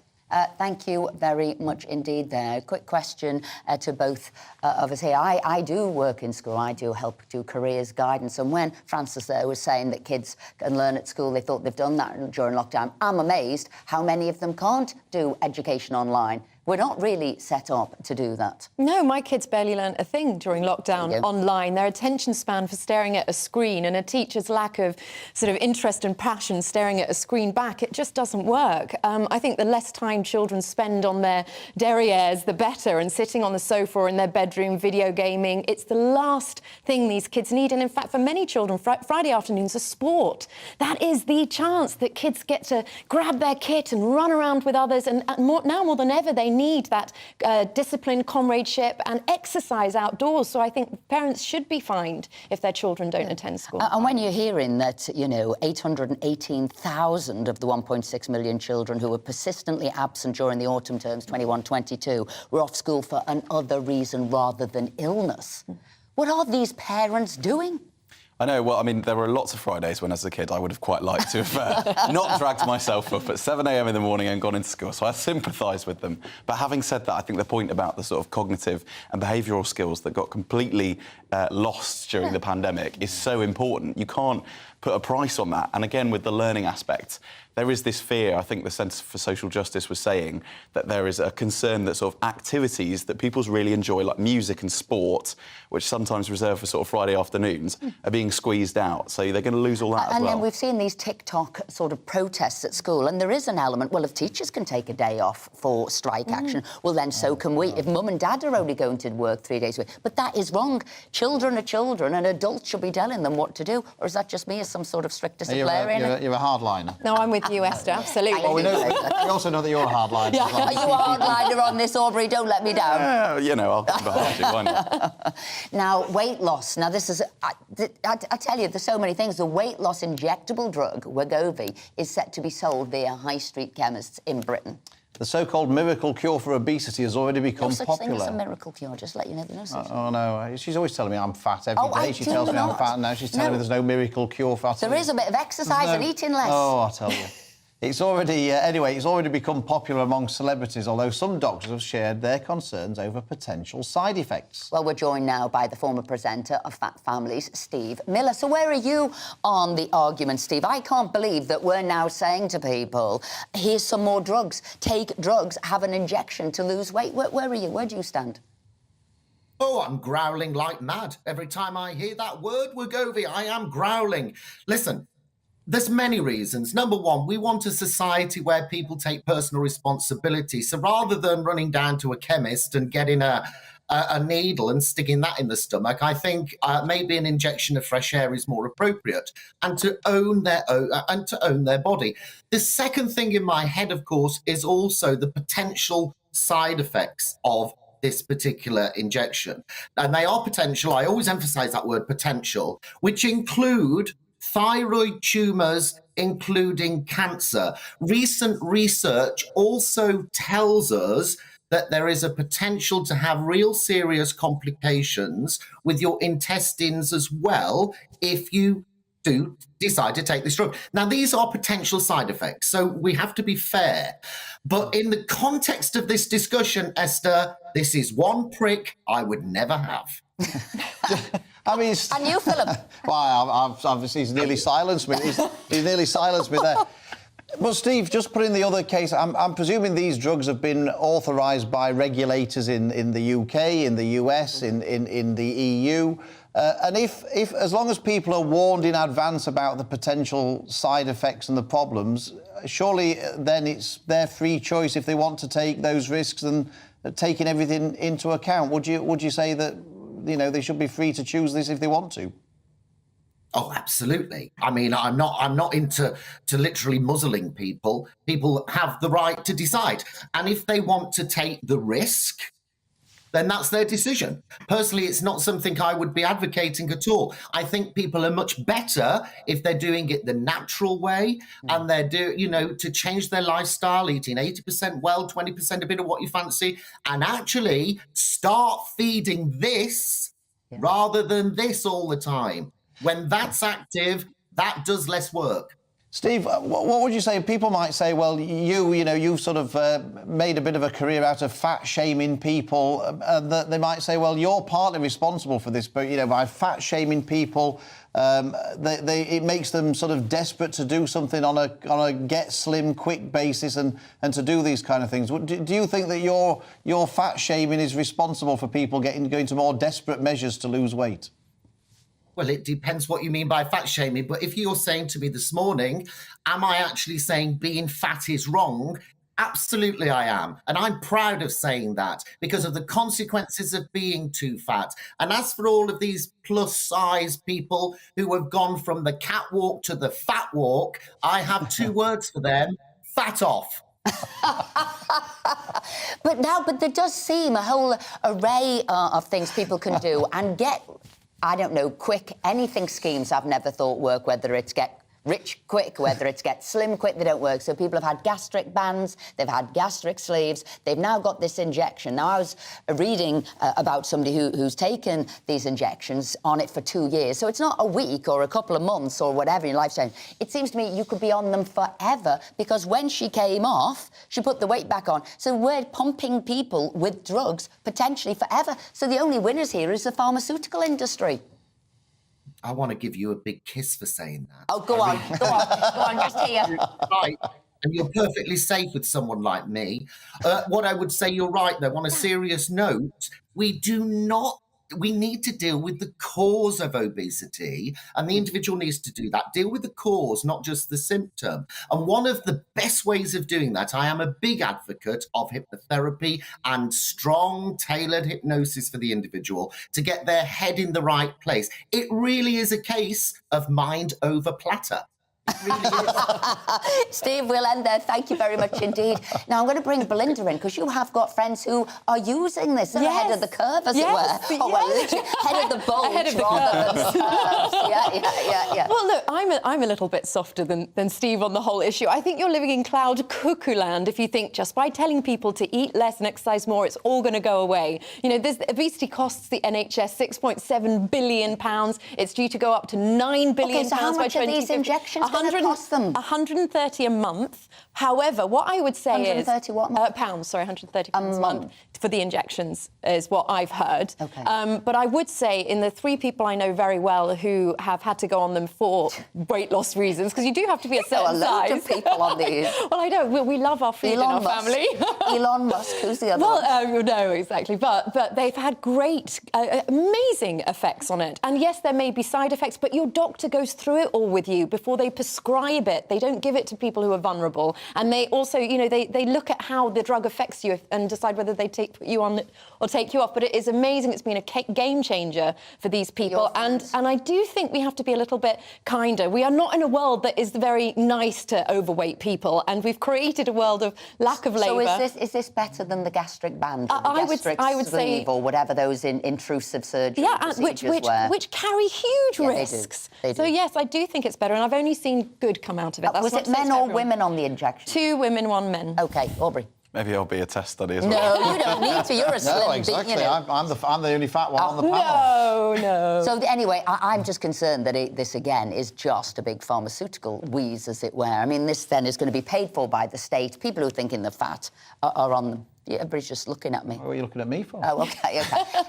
Thank you very much indeed there. Quick question to both of us here. I do work in school. I do help do careers guidance. And when Francis there was saying that kids can learn at school, they thought they've done that during lockdown, I'm amazed how many of them can't do education online. We're not really set up to do that. No, my kids barely learnt a thing during lockdown online. Their attention span for staring at a screen and a teacher's lack of sort of interest and passion staring at a screen back, it just doesn't work. I think the less time children spend on their derrieres, the better, and sitting on the sofa or in their bedroom video gaming. It's the last thing these kids need. And in fact, for many children, Friday afternoons are sport. That is the chance that kids get to grab their kit and run around with others. And now more than ever, they need that discipline, comradeship and exercise outdoors. So I think parents should be fined if their children don't attend school. And when you're hearing that, 818,000 of the 1.6 million children who were persistently absent during the autumn terms 21-22 were off school for another reason rather than illness, what are these parents doing? I know, well, I mean, there were lots of Fridays when, as a kid, I would have quite liked to have not dragged myself up at 7 a.m. in the morning and gone into school, so I sympathise with them. But having said that, I think the point about the sort of cognitive and behavioural skills that got completely lost during the pandemic is so important. You can't put a price on that. And again, with the learning aspect, there is this fear, I think the Centre for Social Justice was saying, that there is a concern that sort of activities that people really enjoy, like music and sport, which sometimes reserved for sort of Friday afternoons, are being squeezed out. So they're going to lose all that as well. And then we've seen these TikTok sort of protests at school, and there is an element, well, if teachers can take a day off for strike action, well, then so can we. If mum and dad are only going to work 3 days a week. But that is wrong. Children are children, and adults should be telling them what to do. Or is that just me as some sort of strict disciplinarian? You're a hardliner. No, I'm with you, Esther, absolutely. Well, we also know that you're a hardliner. Yeah. Are you a hardliner on this, Aubrey? Don't let me down. I'll come behind you, why not? Now, weight loss. Now, this is... I tell you, there's so many things. The weight loss injectable drug, Wegovy, is set to be sold via high street chemists in Britain. The so-called miracle cure for obesity has already become no such popular. thing as a miracle cure, just let you know. No such oh, no. She's always telling me I'm fat every day. She tells me I'm fat, and now she's telling me there's no miracle cure for... There is a bit of exercise and eating less. Oh, I tell you. It's already, anyway, it's already become popular among celebrities, although some doctors have shared their concerns over potential side effects. Well, we're joined now by the former presenter of Fat Families, Steve Miller. So where are you on the argument, Steve? I can't believe that we're now saying to people, here's some more drugs, take drugs, have an injection to lose weight. Where are you? Where do you stand? Oh, I'm growling like mad. Every time I hear that word, Wegovy, I am growling. Listen, there's many reasons. Number one, we want a society where people take personal responsibility. So rather than running down to a chemist and getting a needle and sticking that in the stomach, I think maybe an injection of fresh air is more appropriate, and to own their body. The second thing in my head, of course, is also the potential side effects of this particular injection. And they are potential. I always emphasize that word potential, which include thyroid tumours, including cancer. Recent research also tells us that there is a potential to have real serious complications with your intestines as well if you do decide to take this drug. Now, these are potential side effects, so we have to be fair. But in the context of this discussion, Esther, this is one prick I would never have. I mean, and you, Philip? Well, obviously he's nearly silenced me. He's nearly silenced me there. But Steve, just put in the other case, I'm presuming these drugs have been authorised by regulators in the UK, in the US, in the EU. And if as long as people are warned in advance about the potential side effects and the problems, surely then it's their free choice if they want to take those risks and taking everything into account. Would you say that they should be free to choose this if they want to? Oh, absolutely. I mean, I'm not into literally muzzling people. People have the right to decide. And if they want to take the risk, then that's their decision. Personally, it's not something I would be advocating at all. I think people are much better if they're doing it the natural way and they're to change their lifestyle, eating 80% well, 20% a bit of what you fancy, and actually start feeding this rather than this all the time. When that's active, that does less work. Steve, what would you say? People might say, well, you've sort of made a bit of a career out of fat-shaming people. They might say, well, you're partly responsible for this, but, by fat-shaming people, it makes them sort of desperate to do something on a get slim quick basis and to do these kind of things. Do you think that your fat-shaming is responsible for people going to more desperate measures to lose weight? Well, it depends what you mean by fat shaming. But if you're saying to me this morning, am I actually saying being fat is wrong? Absolutely, I am. And I'm proud of saying that because of the consequences of being too fat. And as for all of these plus size people who have gone from the catwalk to the fat walk, I have two words for them: fat off. But there does seem a whole array of things people can do and get, I don't know, quick anything schemes I've never thought work, whether it's get rich quick, whether it's get slim quick, they don't work. So people have had gastric bands, they've had gastric sleeves, they've now got this injection. Now, I was reading about somebody who's taken these injections on it for 2 years. So it's not a week or a couple of months or whatever in your lifetime. It seems to me you could be on them forever, because when she came off, she put the weight back on. So we're pumping people with drugs potentially forever. So the only winners here is the pharmaceutical industry. I want to give you a big kiss for saying that. Oh, go on, just here. Right. And you're perfectly safe with someone like me. What I would say, you're right, though, on a serious note, we need to deal with the cause of obesity, and the individual needs to do that. Deal with the cause, not just the symptom. And one of the best ways of doing that, I am a big advocate of hypnotherapy and strong, tailored hypnosis for the individual to get their head in the right place. It really is a case of mind over platter. Really Steve, we'll end there. Thank you very much indeed. Now, I'm going to bring Belinda in, because you have got friends who are using this at the head of the curve, as it were. Oh, well, literally, head of the bulge Head of the rather than curves. Yeah. Well, look, I'm a little bit softer than Steve on the whole issue. I think you're living in cloud cuckoo land if you think just by telling people to eat less and exercise more, it's all going to go away. Obesity costs the NHS £6.7 billion. It's due to go up to £9 billion Okay, so how much by are these injections going to cost them? 130 a month. However, what I would say 130 what? pounds, sorry, 130 pounds a month for the injections is what I've heard. Okay. But I would say, in the 3 people I know very well who have had to go on them for weight loss reasons, because you do have to be a certain size. There are loads of people on these. Well, I know. We love our food in our family. Elon Musk, who's the other one? No, exactly. But they've had great, amazing effects on it. And yes, there may be side effects, but your doctor goes through it all with you before they prescribe it. They don't give it to people who are vulnerable. And they also, they look at how the drug affects you and decide whether they put you on or take you off. But it is amazing. It's been a game changer for these people. And I do think we have to be a little bit kinder. We are not in a world that is very nice to overweight people. And we've created a world of lack of labour. So is this better than the gastric band? Or I would say, or whatever those intrusive surgery procedures were? Which carry huge risks. They do. So yes, I do think it's better, and I've only seen good come out of it. Was it men or women on the injection? 2 women, 1 man. OK, Aubrey. Maybe I'll be a test study as well. No, you don't need to. You're a slim... No, exactly. I'm the only fat one on the panel. No. So anyway, I'm just concerned that this, again, is just a big pharmaceutical wheeze, as it were. I mean, this then is going to be paid for by the state. People who are thinking they're fat are on them. Yeah, everybody's just looking at me. What are you looking at me for? Oh, OK.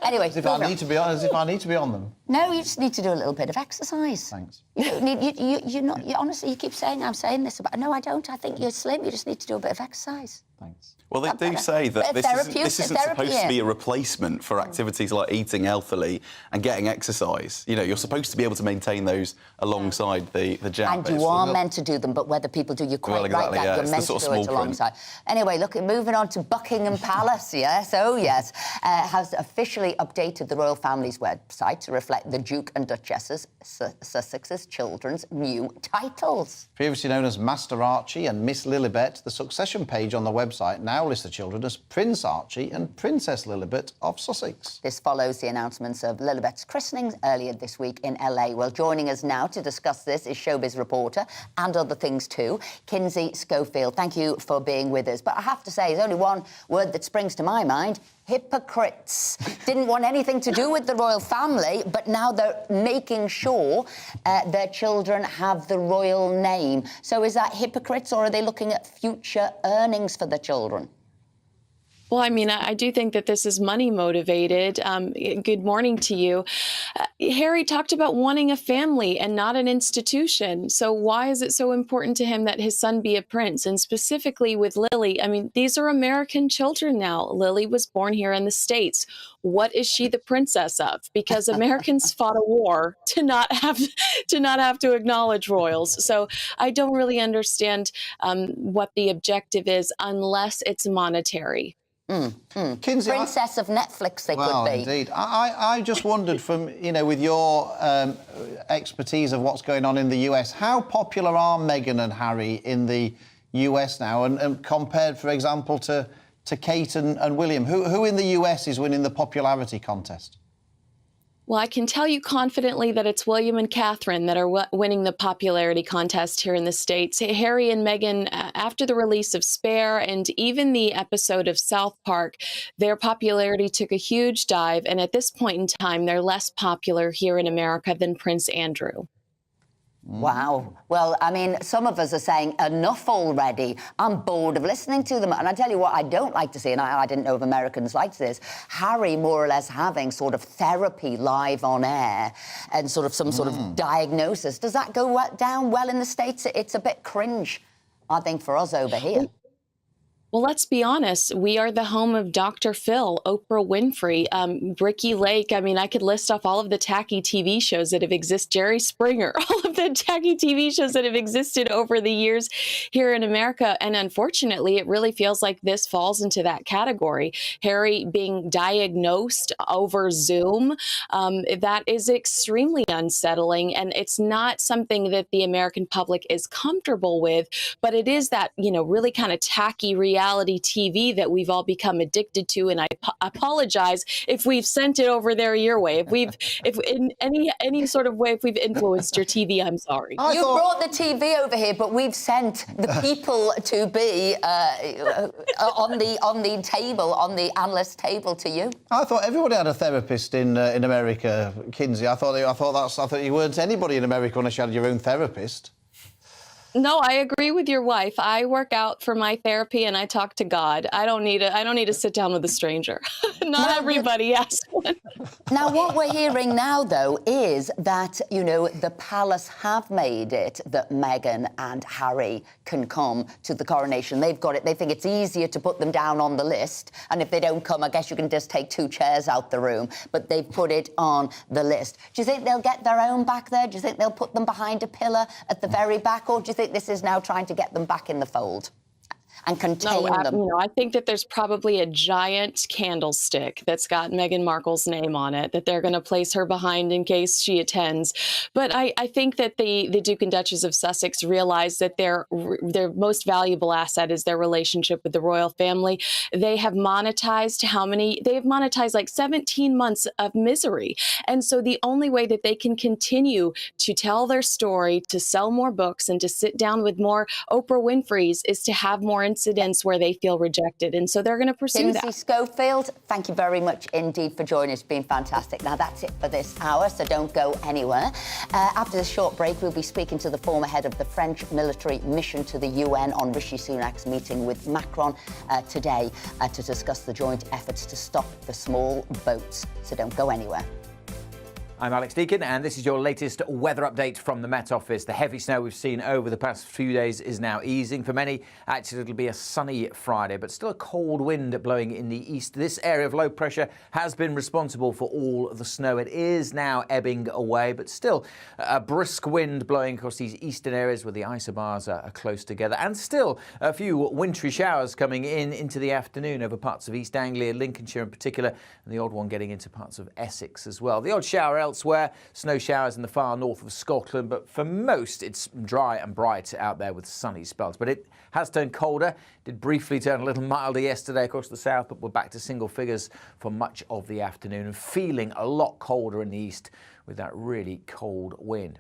Anyway... As if I need to be on them. No, you just need to do a little bit of exercise. Thanks. Honestly, you keep saying I'm saying this about... No, I don't. I think you're slim. You just need to do a bit of exercise. Thanks. Well, they do say that this isn't supposed to be a replacement for activities like eating healthily and getting exercise. You're supposed to be able to maintain those alongside the jab. And you are meant to do them, but whether people do, you're quite right that you're meant to do it alongside. Anyway, look, moving on to Buckingham Palace, yes, has officially updated the royal family's website to reflect the Duke and Duchess's Sussex's children's new titles. Previously known as Master Archie and Miss Lilibet, the succession page on the website now lists the children as Prince Archie and Princess Lilibet of Sussex. This follows the announcements of Lilibet's christenings earlier this week in LA. Well, joining us now to discuss this is showbiz reporter and other things too, Kinsey Schofield. Thank you for being with us. But I have to say, there's only one word that springs to my mind: hypocrites. Didn't want anything to do with the royal family, but now they're making sure their children have the royal name. So is that hypocrites, or are they looking at future earnings for the children? Well, I mean, I do think that this is money motivated. Good morning to you. Harry talked about wanting a family and not an institution. So why is it so important to him that his son be a prince? And specifically with Lily, I mean, these are American children now. Lily was born here in the States. What is she the princess of? Because Americans fought a war to not have to acknowledge royals. So I don't really understand what the objective is unless it's monetary. Kinsey, Princess of Netflix, they well, could be. Indeed. I just wondered, from with your expertise of what's going on in the US, how popular are Meghan and Harry in the US now, and compared, for example, to Kate and William? Who in the US is winning the popularity contest? Well, I can tell you confidently that it's William and Catherine that are winning the popularity contest here in the States. Harry and Meghan, after the release of Spare and even the episode of South Park, their popularity took a huge dive. And at this point in time, they're less popular here in America than Prince Andrew. Wow. Well, I mean, some of us are saying enough already. I'm bored of listening to them. And I tell you what I don't like to see, and I didn't know if Americans liked this, Harry more or less having sort of therapy live on air and sort of some sort of diagnosis. Does that go down well in the States? It's a bit cringe, I think, for us over here. Well, let's be honest. We are the home of Dr. Phil, Oprah Winfrey, Ricki Lake. I mean, I could list off all of the tacky TV shows that have existed, Jerry Springer, all of the tacky TV shows that have existed over the years here in America. And unfortunately, it really feels like this falls into that category. Harry being diagnosed over Zoom, that is extremely unsettling. And it's not something that the American public is comfortable with, but it is that, really kind of tacky reality TV that we've all become addicted to, and I apologize if we've sent it over there your way. If in any sort of way, if we've influenced your TV, I'm sorry. You brought the TV over here, but we've sent the people to be on the table, on the analyst table to you. I thought everybody had a therapist in America, Kinsey. I thought you weren't anybody in America unless you had your own therapist. No, I agree with your wife. I work out for my therapy and I talk to God. I don't need to sit down with a stranger. Not everybody has one. Now, what we're hearing now, though, is that, the palace have made it that Meghan and Harry can come to the coronation. They've got it. They think it's easier to put them down on the list. And if they don't come, I guess you can just take 2 chairs out the room. But they've put it on the list. Do you think they'll get their own back there? Do you think they'll put them behind a pillar at the very back? Or do you think this is now trying to get them back in the fold and contain them? I think that there's probably a giant candlestick that's got Meghan Markle's name on it that they're going to place her behind in case she attends. But I think that the Duke and Duchess of Sussex realize that their most valuable asset is their relationship with the royal family. They have monetized like 17 months of misery. And so the only way that they can continue to tell their story, to sell more books, and to sit down with more Oprah Winfreys is to have more incidents where they feel rejected. And so they're going to pursue that. Kinsey Schofield, thank you very much indeed for joining us. It's been fantastic. Now, that's it for this hour, so don't go anywhere. After this short break, we'll be speaking to the former head of the French military mission to the UN on Rishi Sunak's meeting with Macron today to discuss the joint efforts to stop the small boats. So don't go anywhere. I'm Alex Deakin, and this is your latest weather update from the Met Office. The heavy snow we've seen over the past few days is now easing. For many, actually, it'll be a sunny Friday, but still a cold wind blowing in the east. This area of low pressure has been responsible for all the snow. It is now ebbing away, but still a brisk wind blowing across these eastern areas where the isobars are close together. And still a few wintry showers coming into the afternoon over parts of East Anglia, Lincolnshire in particular, and the odd one getting into parts of Essex as well. The odd shower elsewhere, snow showers in the far north of Scotland, but for most it's dry and bright out there with sunny spells. But it has turned colder. Did briefly turn a little milder yesterday across the south, but we're back to single figures for much of the afternoon and feeling a lot colder in the east with that really cold wind.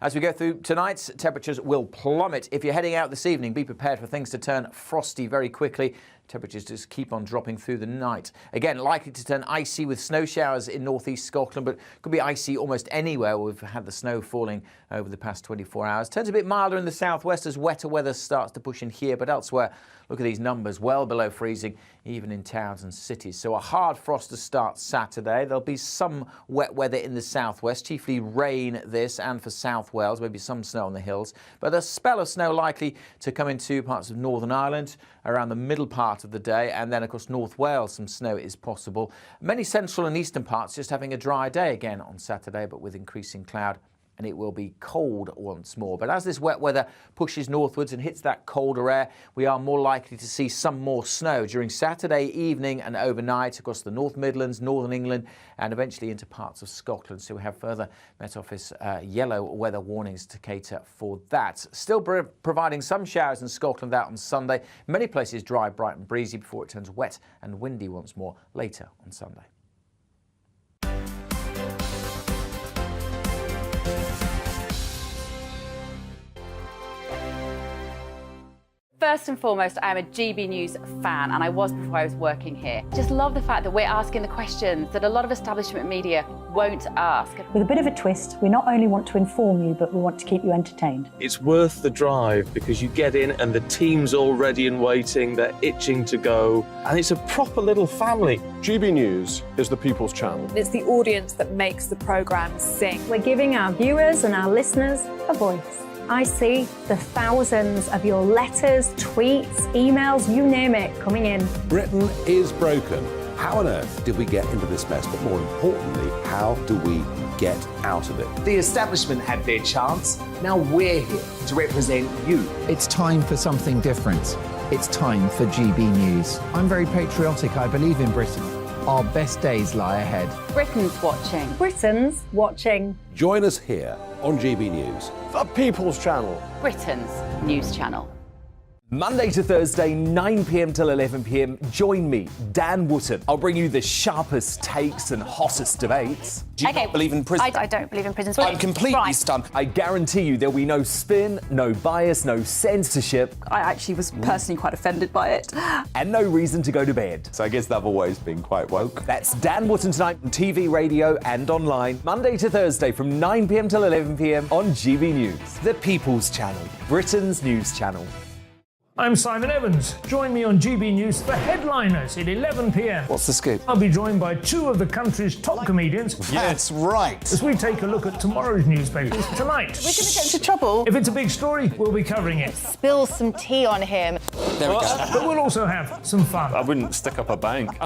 As we go through tonight, temperatures will plummet. If you're heading out this evening, be prepared for things to turn frosty very quickly. Temperatures just keep on dropping through the night. Again, likely to turn icy with snow showers in northeast Scotland, but could be icy almost anywhere. We've had the snow falling over the past 24 hours. Turns a bit milder in the southwest as wetter weather starts to push in here, but elsewhere, look at these numbers, well below freezing, even in towns and cities. So a hard frost to start Saturday. There'll be some wet weather in the southwest, chiefly rain this and for South Wales, maybe some snow on the hills. But a spell of snow likely to come into parts of Northern Ireland around the middle part of the day, and then, of course, North Wales, some snow is possible. Many central and eastern parts just having a dry day again on Saturday, but with increasing cloud. And it will be cold once more. But as this wet weather pushes northwards and hits that colder air, we are more likely to see some more snow during Saturday evening and overnight across the North Midlands, Northern England, and eventually into parts of Scotland. So we have further Met Office yellow weather warnings to cater for that. Still providing some showers in Scotland out on Sunday. Many places dry, bright and breezy before it turns wet and windy once more later on Sunday. First and foremost, I am a GB News fan, and I was before I was working here. Just love the fact that we're asking the questions that a lot of establishment media won't ask. With a bit of a twist, we not only want to inform you, but we want to keep you entertained. It's worth the drive because you get in and the team's all ready and waiting, they're itching to go, and it's a proper little family. GB News is the People's Channel. It's the audience that makes the programme sing. We're giving our viewers and our listeners a voice. I see the thousands of your letters, tweets, emails, you name it, coming in. Britain is broken. How on earth did we get into this mess? But more importantly, how do we get out of it? The establishment had their chance. Now we're here to represent you. It's time for something different. It's time for GB News. I'm very patriotic. I believe in Britain. Our best days lie ahead. Britain's watching. Britain's watching. Join us here on GB News. The People's Channel. Britain's news channel. Monday to Thursday, 9 p.m. till 11 p.m. Join me, Dan Wootton. I'll bring you the sharpest takes and hottest debates. Do you not believe in prisons? I don't believe in prisons. I'm completely stunned. I guarantee you there'll be no spin, no bias, no censorship. I actually was personally quite offended by it. And no reason to go to bed. So I guess they've always been quite woke. That's Dan Wootton tonight on TV, radio and online. Monday to Thursday from 9 p.m. till 11 p.m. on GB News. The People's Channel, Britain's news channel. I'm Simon Evans. Join me on GB News for Headliners at 11 p.m. What's the scoop? I'll be joined by two of the country's top comedians. That's right. As we take a look at tomorrow's newspapers tonight. We're going to get into trouble. If it's a big story, we'll be covering it. Spill some tea on him. There we go. But we'll also have some fun. I wouldn't stick up a bank.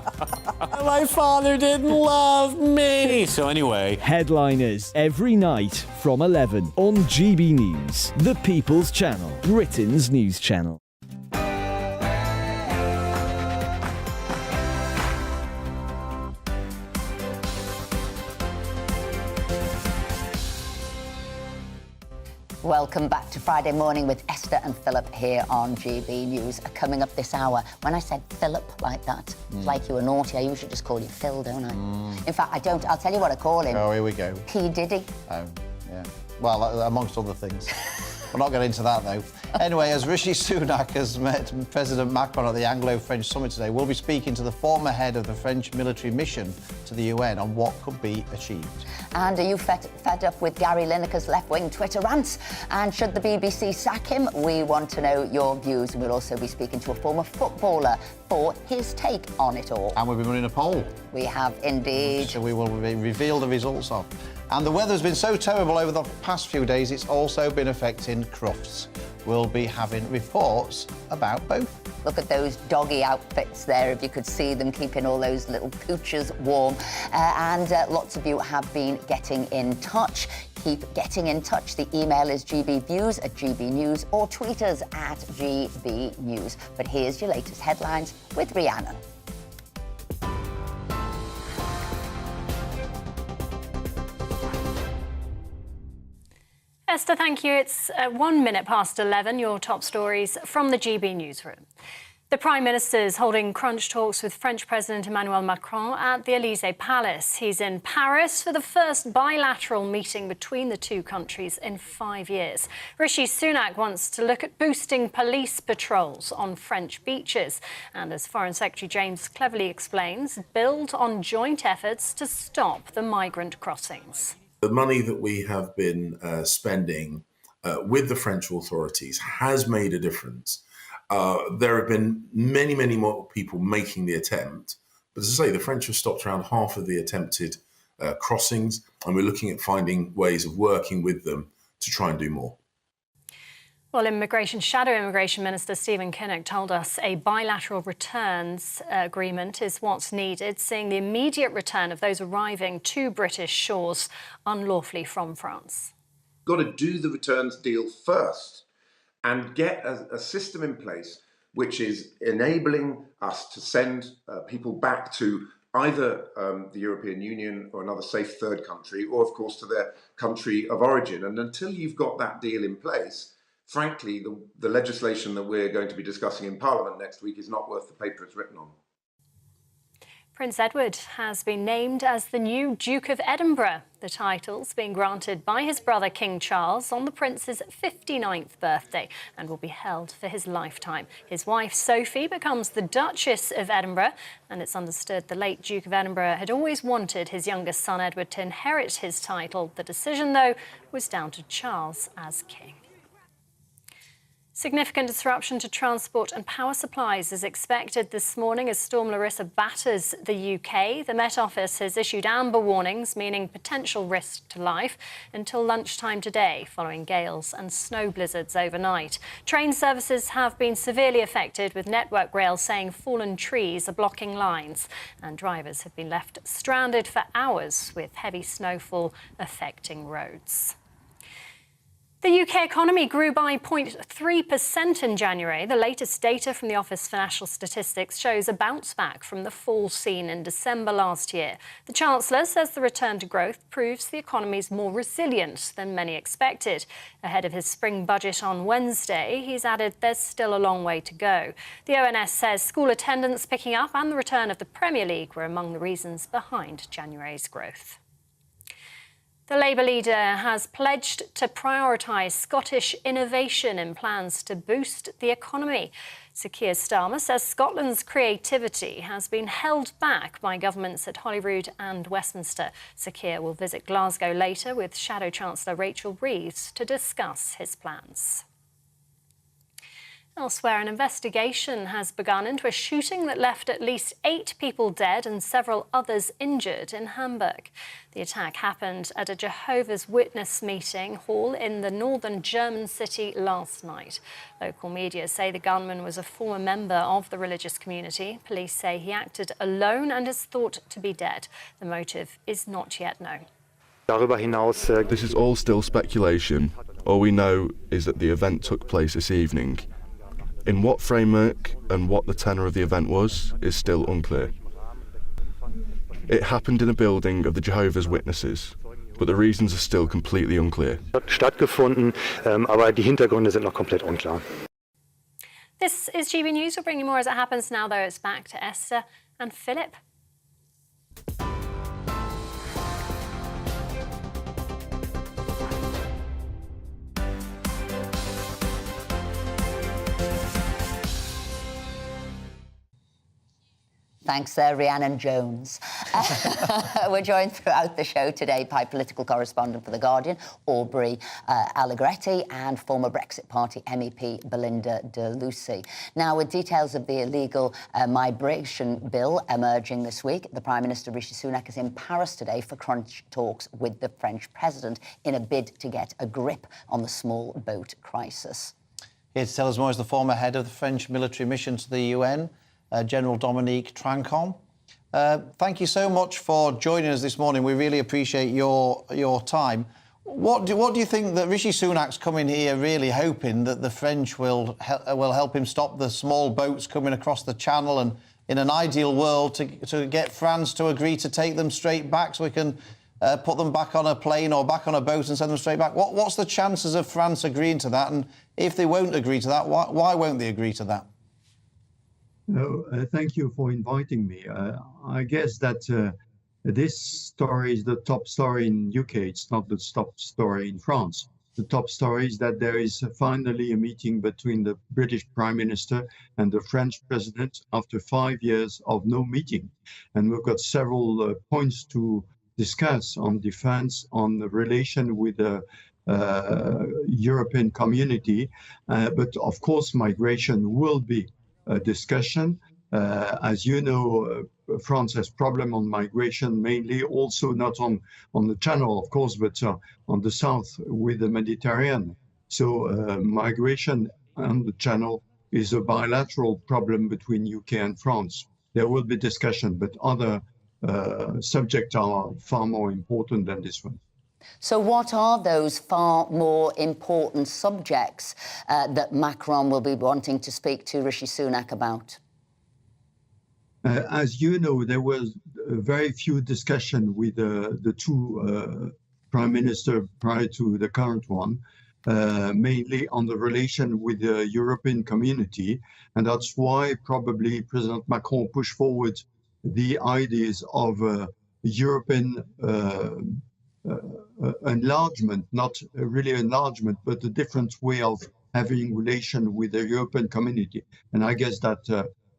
My father didn't love me. So anyway. Headliners every night from 11 on GB News, the People's Channel, Britain's news channel. Welcome back to Friday Morning with Esther and Philip here on GB News. Coming up this hour, when I said Philip like that, it's like you were naughty. I usually just call you Phil, don't I? In fact, I don't. I'll tell you what I call him. Oh, here we go. P. Diddy. Oh, yeah. Well, amongst other things. We'll not get into that, though. Anyway, as Rishi Sunak has met President Macron at the Anglo-French summit today, we'll be speaking to the former head of the French military mission to the UN on what could be achieved. And are you fed up with Gary Lineker's left-wing Twitter rants? And should the BBC sack him? We want to know your views. We'll also be speaking to a former footballer for his take on it all. And we'll be running a poll. We have indeed. So we will reveal the results of. And the weather's been so terrible over the past few days, it's also been affecting Crufts. We'll be having reports about both. Look at those doggy outfits there, if you could see them, keeping all those little pooches warm. And lots of you have been getting in touch. Keep getting in touch. The email is gbviews@gbnews or tweet us at gbnews. But here's your latest headlines with Rhiannon. Esther, thank you. It's 1 minute past 11, your top stories from the GB newsroom. The Prime Minister is holding crunch talks with French President Emmanuel Macron at the Élysée Palace. He's in Paris for the first bilateral meeting between the two countries in 5 years. Rishi Sunak wants to look at boosting police patrols on French beaches and, as Foreign Secretary James cleverly explains, build on joint efforts to stop the migrant crossings. The money that we have been spending with the French authorities has made a difference. There have been many, many more people making the attempt. But as I say, the French have stopped around half of the attempted crossings, and we're looking at finding ways of working with them to try and do more. Well, Shadow Immigration Minister Stephen Kinnock told us a bilateral returns agreement is what's needed, seeing the immediate return of those arriving to British shores unlawfully from France. Got to do the returns deal first and get a system in place which is enabling us to send people back to either the European Union or another safe third country, or of course to their country of origin. And until you've got that deal in place, frankly, the legislation that we're going to be discussing in Parliament next week is not worth the paper it's written on. Prince Edward has been named as the new Duke of Edinburgh. The title's being granted by his brother King Charles on the Prince's 59th birthday and will be held for his lifetime. His wife Sophie becomes the Duchess of Edinburgh, and it's understood the late Duke of Edinburgh had always wanted his youngest son Edward to inherit his title. The decision, though, was down to Charles as king. Significant disruption to transport and power supplies is expected this morning as Storm Larissa batters the UK. The Met Office has issued amber warnings, meaning potential risk to life, until lunchtime today, following gales and snow blizzards overnight. Train services have been severely affected, with Network Rail saying fallen trees are blocking lines, and drivers have been left stranded for hours with heavy snowfall affecting roads. The UK economy grew by 0.3% in January. The latest data from the Office for National Statistics shows a bounce back from the fall seen in December last year. The Chancellor says the return to growth proves the economy is more resilient than many expected. Ahead of his spring budget on Wednesday, he's added there's still a long way to go. The ONS says school attendance picking up and the return of the Premier League were among the reasons behind January's growth. The Labour leader has pledged to prioritise Scottish innovation in plans to boost the economy. Sir Keir Starmer says Scotland's creativity has been held back by governments at Holyrood and Westminster. Sir Keir will visit Glasgow later with Shadow Chancellor Rachel Reeves to discuss his plans. Elsewhere, an investigation has begun into a shooting that left at least 8 people dead and several others injured in Hamburg. The attack happened at a Jehovah's Witness meeting hall in the northern German city last night. Local media say the gunman was a former member of the religious community. Police say he acted alone and is thought to be dead. The motive is not yet known. This is all still speculation. All we know is that the event took place this evening. In what framework and what the tenor of the event was is still unclear. It happened in a building of the Jehovah's Witnesses, but the reasons are still completely unclear. Stattgefunden, aber die Hintergründe sind noch komplett unklar. This is GB News. We'll bring you more as it happens now, though. It's back to Esther and Philip. Thanks there, Rhiannon Jones. We're joined throughout the show today by political correspondent for The Guardian, Aubrey Allegretti, and former Brexit Party MEP Belinda de Lucy. Now, with details of the illegal migration bill emerging this week, the Prime Minister Rishi Sunak is in Paris today for crunch talks with the French President in a bid to get a grip on the small boat crisis. Here to tell us more is the former head of the French military mission to the UN, General Dominique Trancon. Thank you so much for joining us this morning. We really appreciate your time. What do you think that Rishi Sunak's coming here really hoping that the French will help him stop the small boats coming across the channel, and in an ideal world to get France to agree to take them straight back so we can put them back on a plane or back on a boat and send them straight back? What's the chances of France agreeing to that? And if they won't agree to that, why won't they agree to that? No, thank you for inviting me. I guess that this story is the top story in UK. It's not the top story in France. The top story is that there is finally a meeting between the British Prime Minister and the French President after 5 years of no meeting. And we've got several points to discuss on defense, on the relation with the European community. But of course, migration will be a discussion. As you know, France has problem on migration, mainly also not on the Channel, of course, but on the south with the Mediterranean. So migration on the Channel is a bilateral problem between UK and France. There will be discussion, but other subjects are far more important than this one. So what are those far more important subjects that Macron will be wanting to speak to Rishi Sunak about? As you know, there was very few discussion with the two prime ministers prior to the current one, mainly on the relation with the European community. And that's why probably President Macron pushed forward the ideas of European enlargement, not really enlargement, but a different way of having relation with the European community. And I guess that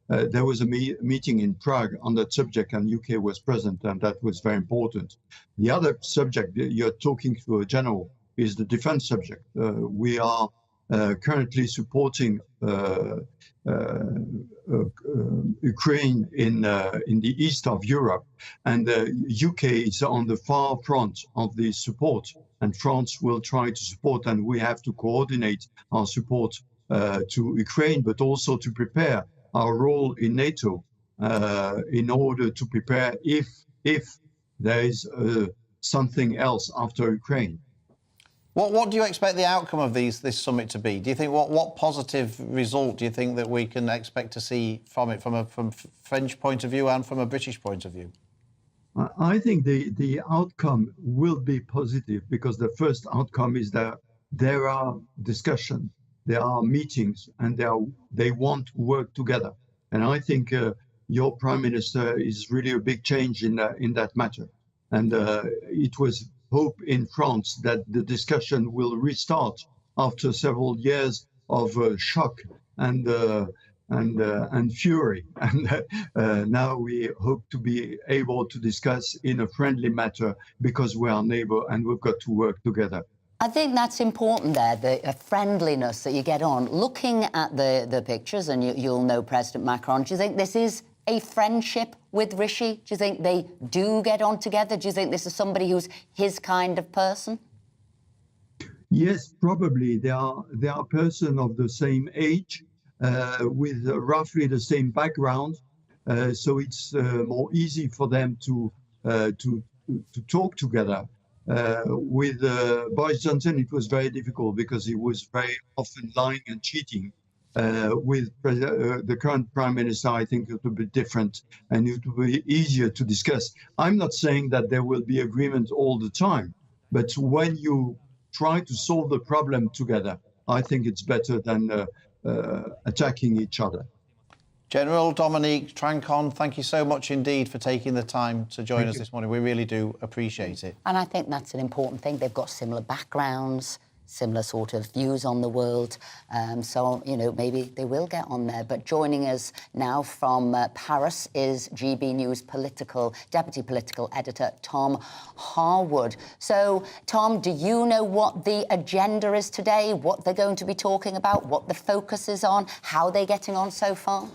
there was a meeting in Prague on that subject, and UK was present, and that was very important. The other subject you're talking to a general is the defense subject. We are currently supporting Ukraine in the east of Europe, and the UK is on the far front of the support, and France will try to support, and we have to coordinate our support to Ukraine, but also to prepare our role in NATO in order to prepare if there is something else after Ukraine. What do you expect the outcome of this summit to be? Do you think what positive result do you think that we can expect to see from it, from a French point of view and from a British point of view? I think the outcome will be positive, because the first outcome is that there are discussion, there are meetings, and they want to work together. And I think your Prime Minister is really a big change in that matter. And it was hope in France that the discussion will restart after several years of shock and fury. And now we hope to be able to discuss in a friendly matter, because we are neighbor and we've got to work together. I think that's important there, the friendliness that you get on. Looking at the pictures, and you'll know President Macron, do you think this is a friendship with Rishi? Do you think they do get on together? Do you think this is somebody who's his kind of person? Yes, probably. They are a person of the same age, with roughly the same background. So it's more easy for them to talk together. With Boris Johnson, it was very difficult, because he was very often lying and cheating. With the current Prime Minister, I think it will be different, and it will be easier to discuss. I'm not saying that there will be agreement all the time, but when you try to solve the problem together, I think it's better than attacking each other. General Dominique Trancon, thank you so much indeed for taking the time to join us this morning. We really do appreciate it. And I think that's an important thing. They've got similar backgrounds, similar sort of views on the world. So, you know, maybe they will get on there. But joining us now from Paris is GBNews Deputy Political Editor Tom Harwood. So, Tom, do you know what the agenda is today, what they're going to be talking about, what the focus is on, how they're getting on so far?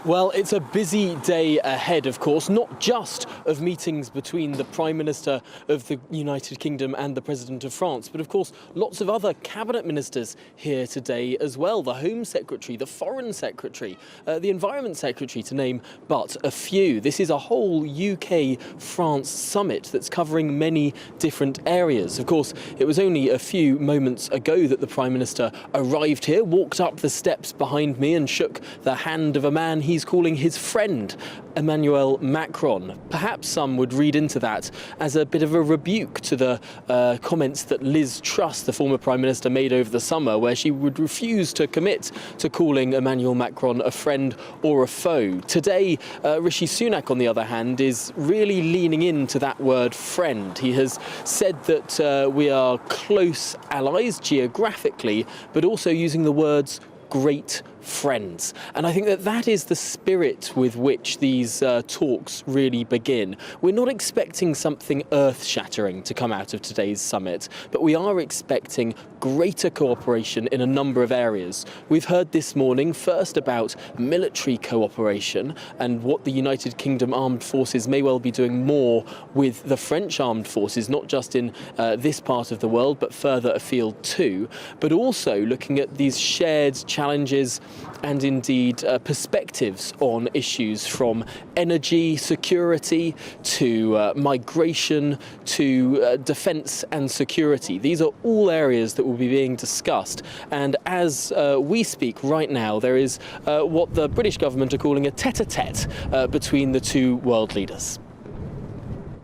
Well, it's a busy day ahead, of course, not just of meetings between the Prime Minister of the United Kingdom and the President of France, but of course lots of other cabinet ministers here today as well. The Home Secretary, the Foreign Secretary, the Environment Secretary, to name but a few. This is a whole UK-France summit that's covering many different areas. Of course, it was only a few moments ago that the Prime Minister arrived here, walked up the steps behind me and shook the hand of a man he he's calling his friend Emmanuel Macron. Perhaps some would read into that as a bit of a rebuke to the comments that Liz Truss, the former Prime Minister, made over the summer, where she would refuse to commit to calling Emmanuel Macron a friend or a foe. Today, Rishi Sunak, on the other hand, is really leaning into that word friend. He has said that we are close allies geographically, but also using the words great friends. And I think that that is the spirit with which these talks really begin. We're not expecting something earth-shattering to come out of today's summit, but we are expecting greater cooperation in a number of areas. We've heard this morning first about military cooperation and what the United Kingdom Armed Forces may well be doing more with the French Armed Forces, not just in this part of the world, but further afield too, but also looking at these shared challenges and indeed perspectives on issues from energy security to migration to defence and security. These are all areas that will be being discussed. And as we speak right now, there is what the British government are calling a tete-a-tete between the two world leaders.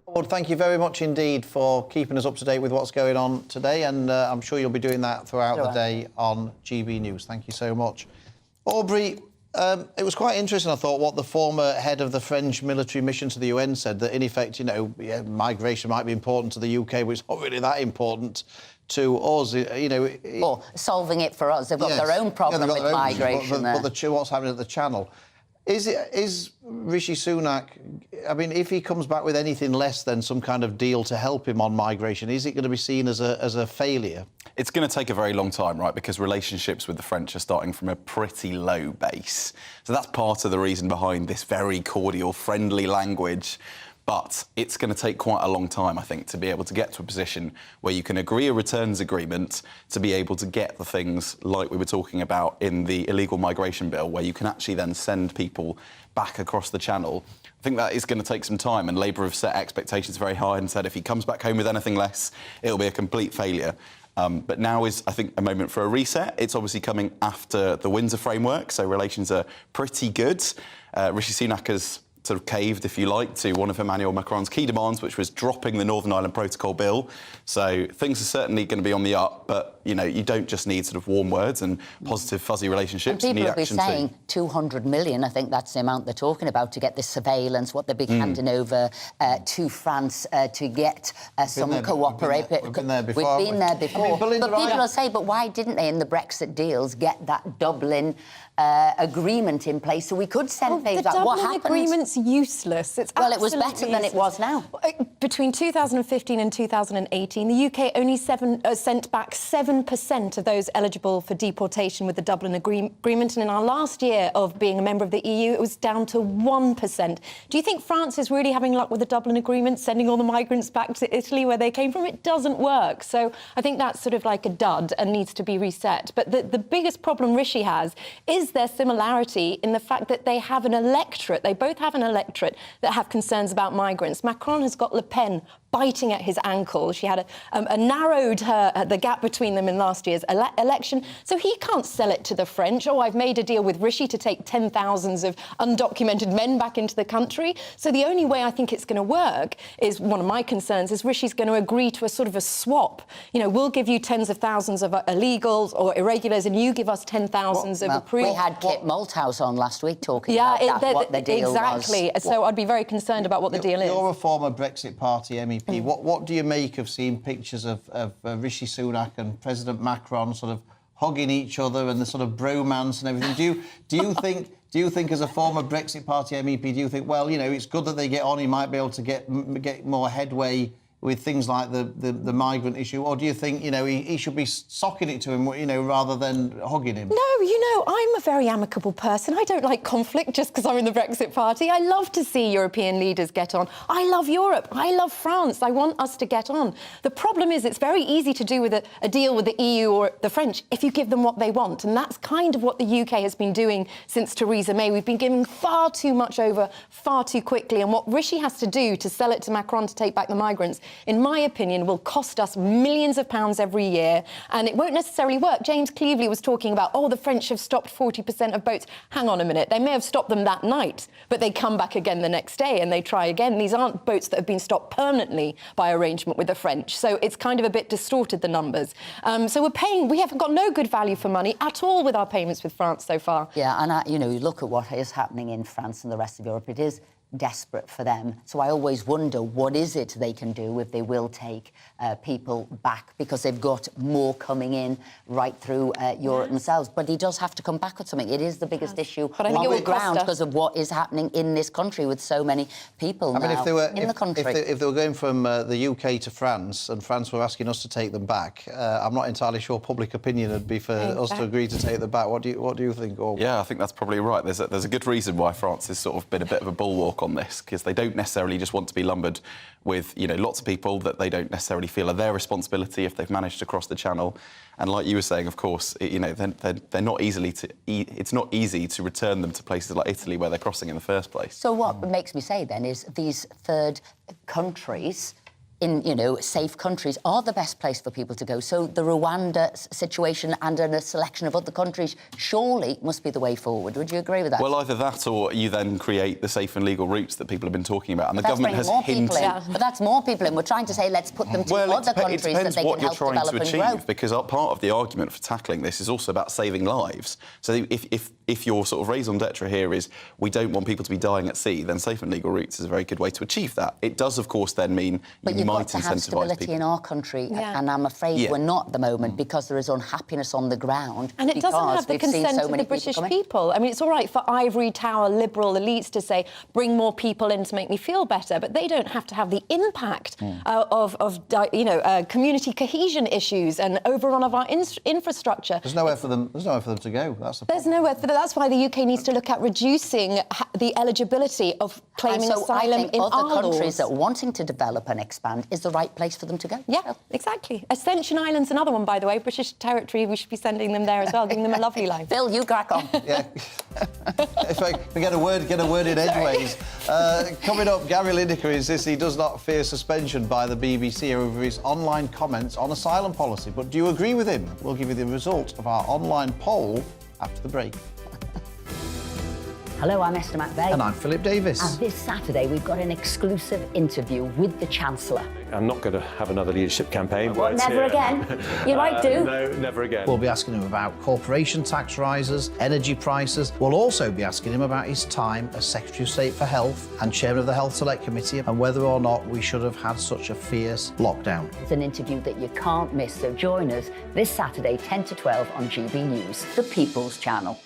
Well, thank you very much indeed for keeping us up to date with what's going on today, and I'm sure you'll be doing that throughout the day on GB News. Thank you so much. Aubrey, it was quite interesting, I thought, what the former head of the French military mission to the UN said, that in effect, you know, migration might be important to the UK, but it's not really that important to us, you know. Or solving it for us. They've got their own problem with migration there. But what's happening at the Channel. Is Rishi Sunak, I mean, if he comes back with anything less than some kind of deal to help him on migration, is it going to be seen as a failure? It's going to take a very long time, right, because relationships with the French are starting from a pretty low base. So that's part of the reason behind this very cordial, friendly language. But it's going to take quite a long time, I think, to be able to get to a position where you can agree a returns agreement to be able to get the things like we were talking about in the illegal migration bill, where you can actually then send people back across the Channel. I think that is going to take some time, and Labour have set expectations very high and said if he comes back home with anything less, it'll be a complete failure. But now is, I think, a moment for a reset. It's obviously coming after the Windsor framework, so relations are pretty good. Rishi Sunak has sort of caved, if you like, to one of Emmanuel Macron's key demands, which was dropping the Northern Ireland Protocol bill. So things are certainly going to be on the up, but, you know, you don't just need sort of warm words and positive, fuzzy relationships. And people will be saying 200 million, I think that's the amount they're talking about, to get this surveillance, what they'll be handing over to France to get some cooperation. We've been there before. We've been there before. I mean, but people will say, but why didn't they, in the Brexit deals, get that Dublin agreement in place so we could send things out? What happened? The Dublin agreement's useless. It's well, it was better than it was now. Between 2015 and 2018, the UK only sent back 7% of those eligible for deportation with the Dublin agreement, and in our last year of being a member of the EU, it was down to 1%. Do you think France is really having luck with the Dublin agreement, sending all the migrants back to Italy where they came from? It doesn't work. So I think that's sort of like a dud and needs to be reset. But the biggest problem Rishi has is their similarity in the fact that they have an electorate. They both have an electorate that have concerns about migrants. Macron has got Le Pen biting at his ankle. She had narrowed the gap between them in last year's election. So he can't sell it to the French. Oh, I've made a deal with Rishi to take 10,000s of undocumented men back into the country. So the only way I think it's going to work is, one of my concerns, is Rishi's going to agree to a sort of a swap. You know, we'll give you tens of thousands of illegals or irregulars and you give us 10,000s of approved. We had Kit Malthouse on last week talking about what the deal was. Exactly. So I'd be very concerned about what the deal is. You're a former Brexit Party MEP. What do you make of seeing pictures of Rishi Sunak and President Macron sort of hugging each other and the sort of bromance and everything? Do you think as a former Brexit Party MEP, do you think, well, you know, it's good that they get on, he might be able to get more headway with things like the migrant issue, or do you think, you know, he should be socking it to him, you know, rather than hugging him? No, you know, I'm a very amicable person. I don't like conflict just because I'm in the Brexit Party. I love to see European leaders get on. I love Europe. I love France. I want us to get on. The problem is it's very easy to do with a deal with the EU or the French if you give them what they want, and that's kind of what the UK has been doing since Theresa May. We've been giving far too much over far too quickly, and what Rishi has to do to sell it to Macron to take back the migrants in my opinion, will cost us millions of pounds every year, and it won't necessarily work. James Cleverly was talking about, the French have stopped 40% of boats. Hang on a minute, they may have stopped them that night, but they come back again the next day and they try again. These aren't boats that have been stopped permanently by arrangement with the French, so it's kind of a bit distorted, the numbers. So we haven't got no good value for money at all with our payments with France so far. Yeah, and you look at what is happening in France and the rest of Europe, it is desperate for them. So I always wonder, what is it they can do if they will take people back, because they've got more coming in right through Europe themselves. But he does have to come back with something. It is the biggest issue on the ground because of what is happening in this country with so many people now in the country. If they were going from the UK to France and France were asking us to take them back, I'm not entirely sure public opinion would be for us to agree to take them back. What do you think? Yeah, I think that's probably right. There's a good reason why France has sort of been a bit of a bulwark on this, because they don't necessarily just want to be lumbered with lots of people that they don't necessarily feel are their responsibility if they've managed to cross the channel. And like you were saying, of course, they're not it's not easy to return them to places like Italy where they're crossing in the first place. So what makes me say then is these third countries in, safe countries are the best place for people to go. So the Rwanda situation and a selection of other countries surely must be the way forward. Would you agree with that? Well, either that or you then create the safe and legal routes that people have been talking about. And the government has hinted... But that's more people in. We're trying to say let's put them to other countries that they can help develop and grow. Because part of the argument for tackling this is also about saving lives. So if your sort of raison d'etre here is we don't want people to be dying at sea, then safe and legal routes is a very good way to achieve that. It does, of course, then mean you might to have stability in our country, and I'm afraid we're not at the moment because there is unhappiness on the ground. And it doesn't have the consent of the British people. I mean, it's all right for ivory tower liberal elites to say, bring more people in to make me feel better, but they don't have to have the impact of community cohesion issues and overrun of our infrastructure. There's nowhere for them to go. There's nowhere for them. That's why the UK needs to look at reducing the eligibility of claiming asylum in other countries that are wanting to develop and expand is the right place for them to go. Yeah, exactly. Ascension Island's another one, by the way, British territory. We should be sending them there as well, giving them a lovely life. Bill, you crack on. Yeah. If I can get a word in edgeways. Coming up, Gary Lineker insists he does not fear suspension by the BBC over his online comments on asylum policy. But do you agree with him? We'll give you the result of our online poll after the break. Hello, I'm Esther McVeigh. And I'm Philip Davis. And this Saturday, we've got an exclusive interview with the Chancellor. I'm not going to have another leadership campaign. Well, never again. You might do. No, never again. We'll be asking him about corporation tax rises, energy prices. We'll also be asking him about his time as Secretary of State for Health and Chairman of the Health Select Committee, and whether or not we should have had such a fierce lockdown. It's an interview that you can't miss, so join us this Saturday, 10 to 12 on GB News, the People's Channel.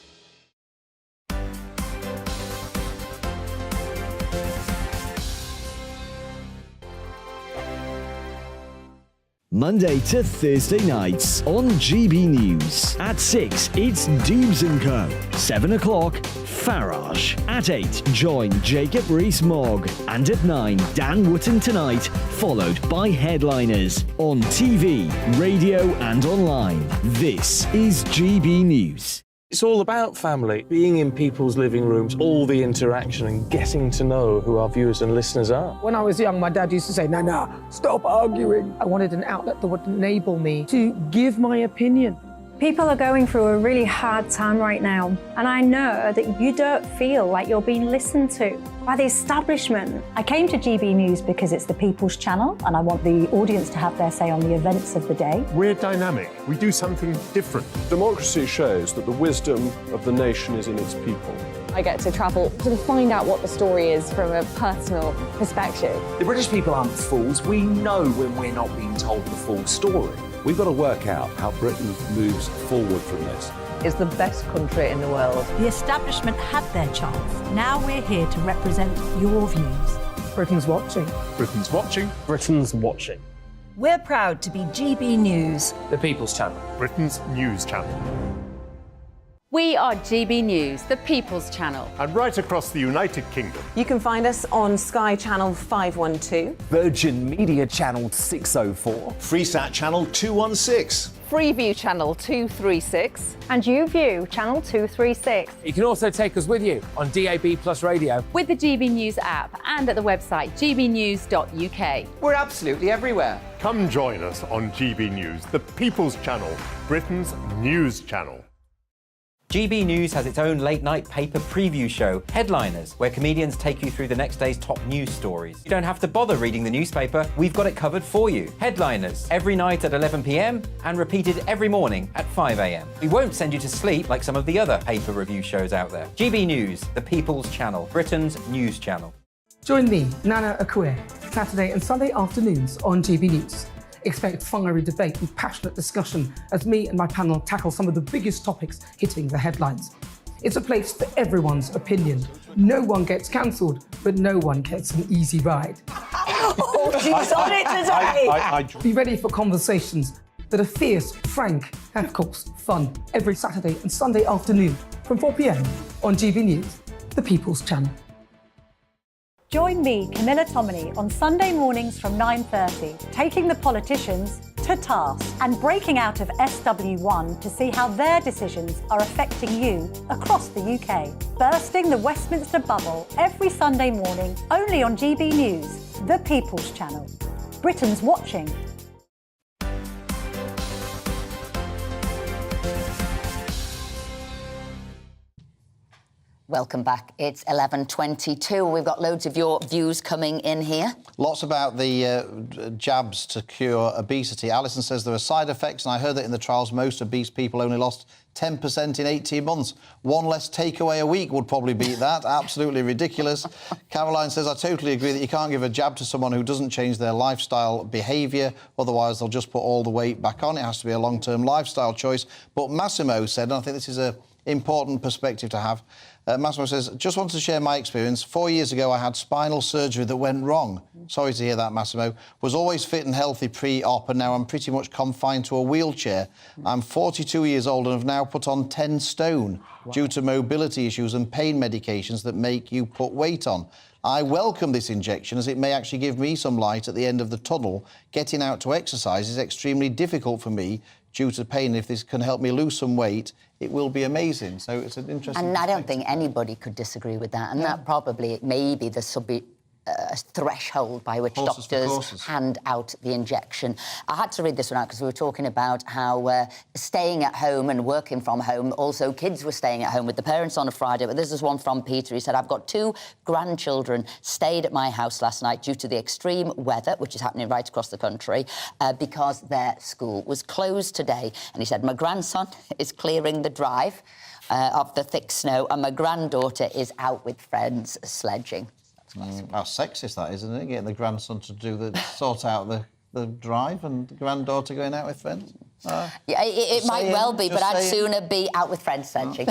Monday to Thursday nights on GB News. At 6, it's Dubes & Co. 7 o'clock, Farage. At 8, join Jacob Rees-Mogg. And at 9, Dan Wootton Tonight, followed by Headliners. On TV, radio and online. This is GB News. It's all about family, being in people's living rooms, all the interaction and getting to know who our viewers and listeners are. When I was young, my dad used to say, no, stop arguing. I wanted an outlet that would enable me to give my opinion. People are going through a really hard time right now, and I know that you don't feel like you're being listened to by the establishment. I came to GB News because it's the People's Channel, and I want the audience to have their say on the events of the day. We're dynamic. We do something different. Democracy shows that the wisdom of the nation is in its people. I get to travel to find out what the story is from a personal perspective. The British people aren't fools. We know when we're not being told the full story. We've got to work out how Britain moves forward from this. It's the best country in the world. The establishment had their chance. Now we're here to represent your views. Britain's watching. Britain's watching. Britain's watching. We're proud to be GB News. The People's Channel. Britain's news channel. We are GB News, the People's Channel. And right across the United Kingdom. You can find us on Sky Channel 512, Virgin Media Channel 604, Freesat Channel 216, Freeview Channel 236, and YouView Channel 236. You can also take us with you on DAB+ radio, with the GB News app and at the website gbnews.uk. We're absolutely everywhere. Come join us on GB News, the People's Channel, Britain's news channel. GB News has its own late-night paper preview show, Headliners, where comedians take you through the next day's top news stories. You don't have to bother reading the newspaper, we've got it covered for you. Headliners, every night at 11 p.m. and repeated every morning at 5 a.m. We won't send you to sleep like some of the other paper review shows out there. GB News, the People's Channel, Britain's news channel. Join me, Nana Akue, Saturday and Sunday afternoons on GB News. Expect fiery debate and passionate discussion as me and my panel tackle some of the biggest topics hitting the headlines. It's a place for everyone's opinion. No one gets cancelled, but no one gets an easy ride. Oh, she's on it today! Be ready for conversations that are fierce, frank, and of course, fun. Every Saturday and Sunday afternoon from 4 p.m. on GB News, the People's Channel. Join me, Camilla Tominey, on Sunday mornings from 9:30, taking the politicians to task and breaking out of SW1 to see how their decisions are affecting you across the UK. Bursting the Westminster bubble every Sunday morning, only on GB News, the People's Channel. Britain's watching. Welcome back. It's 11:22. We've got loads of your views coming in here. Lots about the jabs to cure obesity. Alison says there are side effects, and I heard that in the trials most obese people only lost 10% in 18 months. One less takeaway a week would probably beat that. Absolutely ridiculous. Caroline says, I totally agree that you can't give a jab to someone who doesn't change their lifestyle behaviour, otherwise they'll just put all the weight back on. It has to be a long-term lifestyle choice. But Massimo said, and I think this is an important perspective to have, Massimo says, just wanted to share my experience. 4 years ago, I had spinal surgery that went wrong. Sorry to hear that, Massimo. Was always fit and healthy pre-op, and now I'm pretty much confined to a wheelchair. I'm 42 years old and have now put on 10 stone due to mobility issues and pain medications that make you put weight on. I welcome this injection as it may actually give me some light at the end of the tunnel. Getting out to exercise is extremely difficult for me due to pain. If this can help me lose some weight, it will be amazing. So it's an interesting... And I don't think anybody could disagree with that. And that probably may be the threshold by which doctors hand out the injection. I had to read this one out because we were talking about how staying at home and working from home, also kids were staying at home with the parents on a Friday. But this is one from Peter. He said, I've got 2 grandchildren stayed at my house last night due to the extreme weather, which is happening right across the country, because their school was closed today. And he said, my grandson is clearing the drive of the thick snow and my granddaughter is out with friends sledging. How sexist that is, isn't it? Getting the grandson to sort out the drive and the granddaughter going out with friends. Yeah, it might well be, but I'd sooner be out with friends sledging.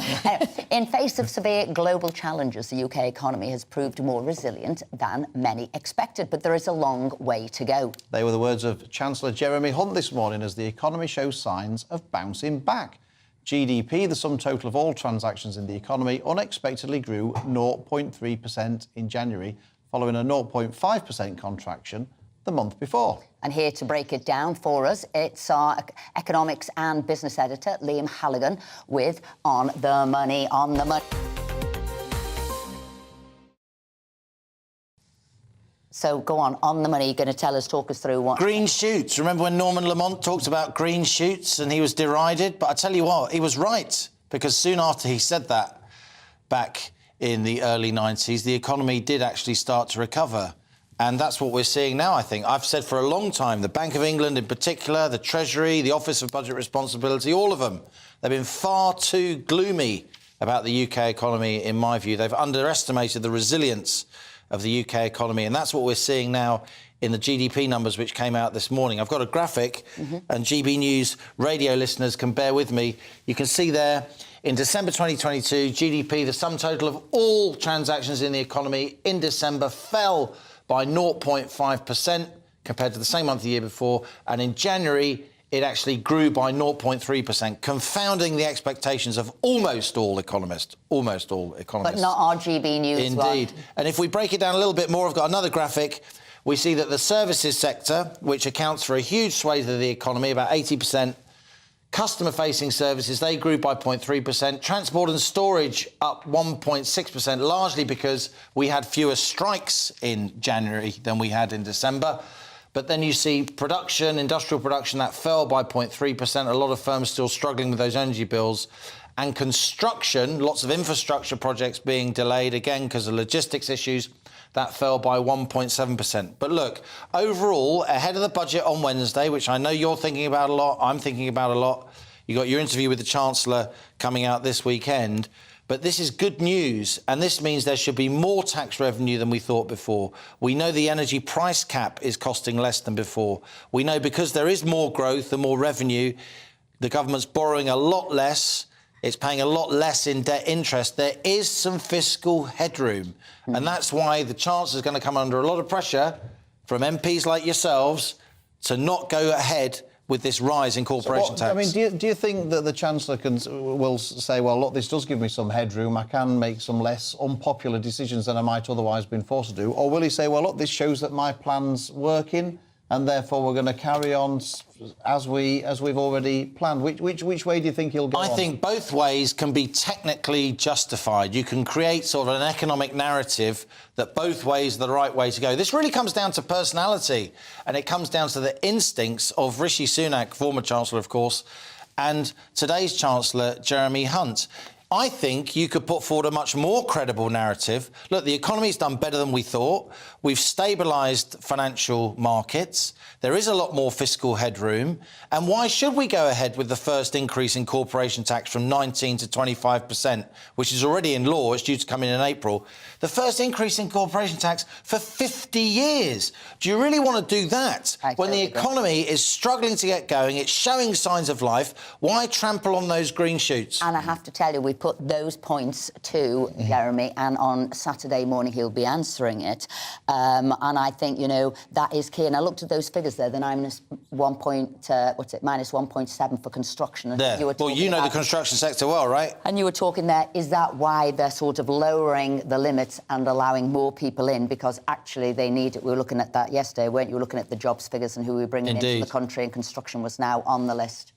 In face of severe global challenges, the UK economy has proved more resilient than many expected, but there is a long way to go. They were the words of Chancellor Jeremy Hunt this morning as the economy shows signs of bouncing back. GDP, the sum total of all transactions in the economy, unexpectedly grew 0.3% in January, following a 0.5% contraction the month before. And here to break it down for us, it's our economics and business editor, Liam Halligan, with On the Money, On the Money. So go on the money, you're going to talk us through what... Green shoots. Remember when Norman Lamont talked about green shoots and he was derided? But I tell you what, he was right, because soon after he said that, back in the early 90s, the economy did actually start to recover. And that's what we're seeing now, I think. I've said for a long time, the Bank of England in particular, the Treasury, the Office of Budget Responsibility, all of them, they've been far too gloomy about the UK economy, in my view. They've underestimated the resilience of the UK economy, and that's what we're seeing now in the GDP numbers which came out this morning. I've got a graphic, and GB News radio listeners can bear with me. You can see there, in December 2022, GDP, the sum total of all transactions in the economy in December fell by 0.5% compared to the same month the year before, and in January, it actually grew by 0.3%, confounding the expectations of almost all economists. Almost all economists. But not our GB News Indeed. one. And if we break it down a little bit more, I've got another graphic. We see that the services sector, which accounts for a huge swathe of the economy, about 80%, customer-facing services, they grew by 0.3%. Transport and storage up 1.6%, largely because we had fewer strikes in January than we had in December. But then you see production, industrial production, that fell by 0.3%. A lot of firms still struggling with those energy bills. And construction, lots of infrastructure projects being delayed, again, because of logistics issues, that fell by 1.7%. But look, overall, ahead of the budget on Wednesday, which I know you're thinking about a lot, I'm thinking about a lot. You got your interview with the Chancellor coming out this weekend. But this is good news, and this means there should be more tax revenue than we thought before. We know the energy price cap is costing less than before. We know because there is more growth and more revenue, the government's borrowing a lot less, it's paying a lot less in debt interest. There is some fiscal headroom, and that's why the Chancellor is going to come under a lot of pressure from MPs like yourselves to not go ahead with this rise in corporation tax. I mean, do you think that the Chancellor will say, well, look, this does give me some headroom, I can make some less unpopular decisions than I might otherwise have been forced to do? Or will he say, well, look, this shows that my plan's working and therefore we're going to carry on as we've already planned? Which way do you think he'll go? I think both ways can be technically justified. You can create sort of an economic narrative that both ways are the right way to go. This really comes down to personality, and it comes down to the instincts of Rishi Sunak, former Chancellor, of course, and today's Chancellor, Jeremy Hunt. I think you could put forward a much more credible narrative. Look, the economy's done better than we thought. We've stabilised financial markets. There is a lot more fiscal headroom. And why should we go ahead with the first increase in corporation tax from 19 to 25%, which is already in law? It's due to come in April. The first increase in corporation tax for 50 years. Do you really want to do that when the economy is struggling to get going? It's showing signs of life. Why trample on those green shoots? And I have to tell you, we put those points to Jeremy, and on Saturday morning he'll be answering it. And I think, you know, that is key. And I looked at those figures there, the minus 1.7 for construction. There. Well, you know the construction sector well, right? And you were talking there, is that why they're sort of lowering the limits and allowing more people in? Because actually they need it. We were looking at that yesterday, weren't you? We were looking at the jobs figures and who we were bringing into the country, and construction was now on the list.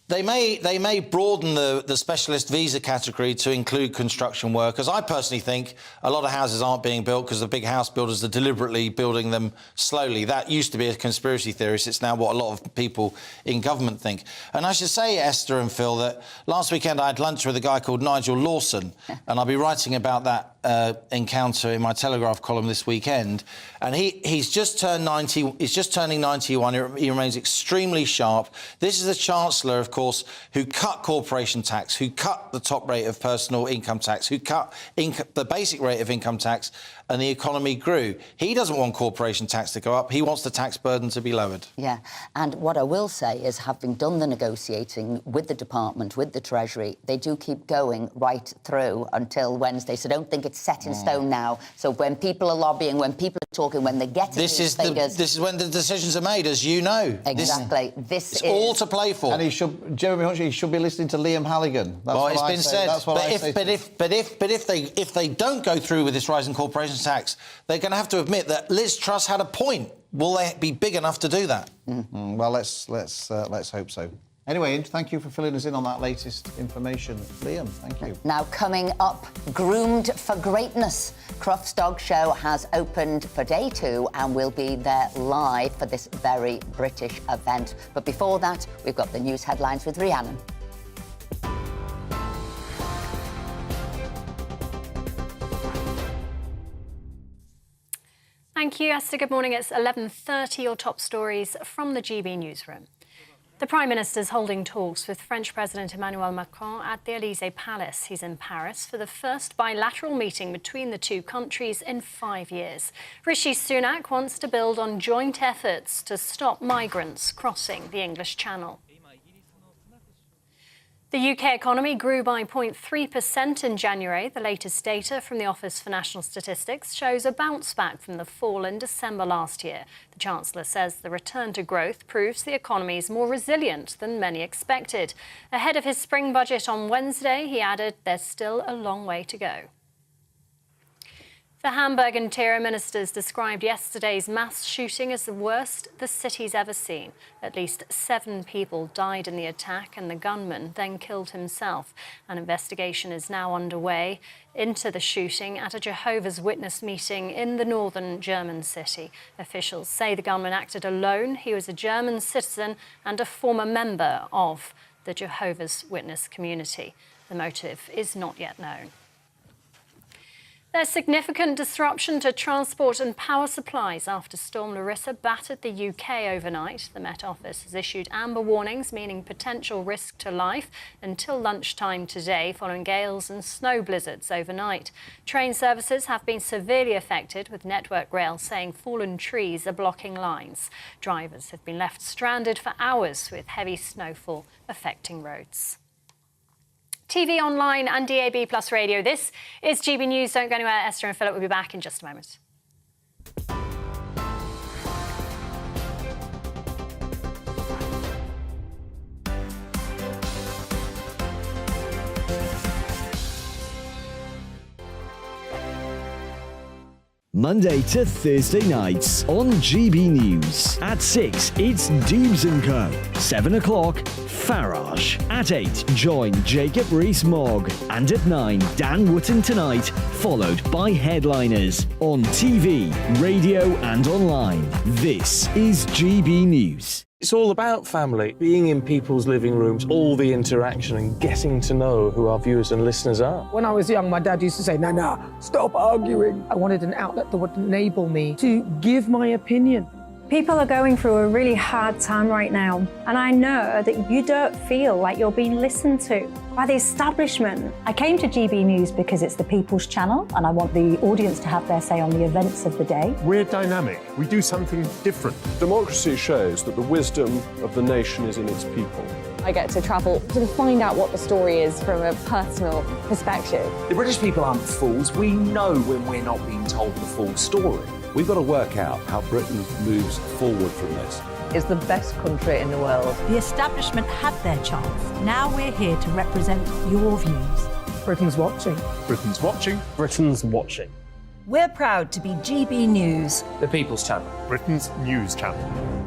They may broaden the specialist visa category to include construction workers. I personally think a lot of houses aren't being built because the big house builders are deliberately building them slowly. That used to be a conspiracy theorist. It's now what a lot of people in government think. And I should say, Esther and Phil, that last weekend I had lunch with a guy called Nigel Lawson, and I'll be writing about that encounter in my Telegraph column this weekend. And he's just turned 90. He's just turning 91. He remains extremely sharp. This is a Chancellor, of course, who cut corporation tax, who cut the top rate of personal income tax, who cut the basic rate of income tax, and the economy grew. He doesn't want corporation tax to go up. He wants the tax burden to be lowered. Yeah, and what I will say is, having done the negotiating with the department, with the Treasury, they do keep going right through until Wednesday. So don't think it's set in stone now. So when people are lobbying, when people are talking, when they're getting these figures... This is when the decisions are made, as you know. Exactly. It's all to play for. And Jeremy Hunt, he should be listening to Liam Halligan. That's well, it's been said. That's what if they don't go through with this rise in corporation tax, they're going to have to admit that Liz Truss had a point. Will they be big enough to do that? Well, let's hope so. Anyway, thank you for filling us in on that latest information. Liam, thank you. Now, coming up, Groomed for Greatness. Crufts Dog Show has opened for day 2 and we'll be there live for this very British event. But before that, we've got the news headlines with Rhiannon. Thank you, Esther. Good morning. It's 11:30. Your top stories from the GB newsroom. The Prime Minister's holding talks with French President Emmanuel Macron at the Élysée Palace. He's in Paris for the first bilateral meeting between the two countries in 5 years. Rishi Sunak wants to build on joint efforts to stop migrants crossing the English Channel. The UK economy grew by 0.3% in January. The latest data from the Office for National Statistics shows a bounce back from the fall in December last year. The Chancellor says the return to growth proves the economy is more resilient than many expected. Ahead of his spring budget on Wednesday, he added there's still a long way to go. The Hamburg interior ministers described yesterday's mass shooting as the worst the city's ever seen. At least 7 people died in the attack and the gunman then killed himself. An investigation is now underway into the shooting at a Jehovah's Witness meeting in the northern German city. Officials say the gunman acted alone. He was a German citizen and a former member of the Jehovah's Witness community. The motive is not yet known. There's significant disruption to transport and power supplies after Storm Larissa battered the UK overnight. The Met Office has issued amber warnings, meaning potential risk to life, until lunchtime today, following gales and snow blizzards overnight. Train services have been severely affected, with Network Rail saying fallen trees are blocking lines. Drivers have been left stranded for hours, with heavy snowfall affecting roads. TV, online and DAB Plus radio. This is GB News. Don't go anywhere. Esther and Philip will be back in just a moment. Monday to Thursday nights on GB News. At 6, it's Dubes & Co. 7 o'clock, Farage. At 8, join Jacob Rees-Mogg. And at 9, Dan Wootton Tonight, followed by headliners. On TV, radio and online. This is GB News. It's all about family, being in people's living rooms, all the interaction and getting to know who our viewers and listeners are. When I was young, my dad used to say, Nana, stop arguing. I wanted an outlet that would enable me to give my opinion. People are going through a really hard time right now, and I know that you don't feel like you're being listened to by the establishment. I came to GB News because it's the people's channel, and I want the audience to have their say on the events of the day. We're dynamic. We do something different. Democracy shows that the wisdom of the nation is in its people. I get to travel to find out what the story is from a personal perspective. The British people aren't fools. We know when we're not being told the full story. We've got to work out how Britain moves forward from this. It's the best country in the world. The establishment had their chance. Now we're here to represent your views. Britain's watching. Britain's watching. Britain's watching. We're proud to be GB News. The People's Channel. Britain's news channel.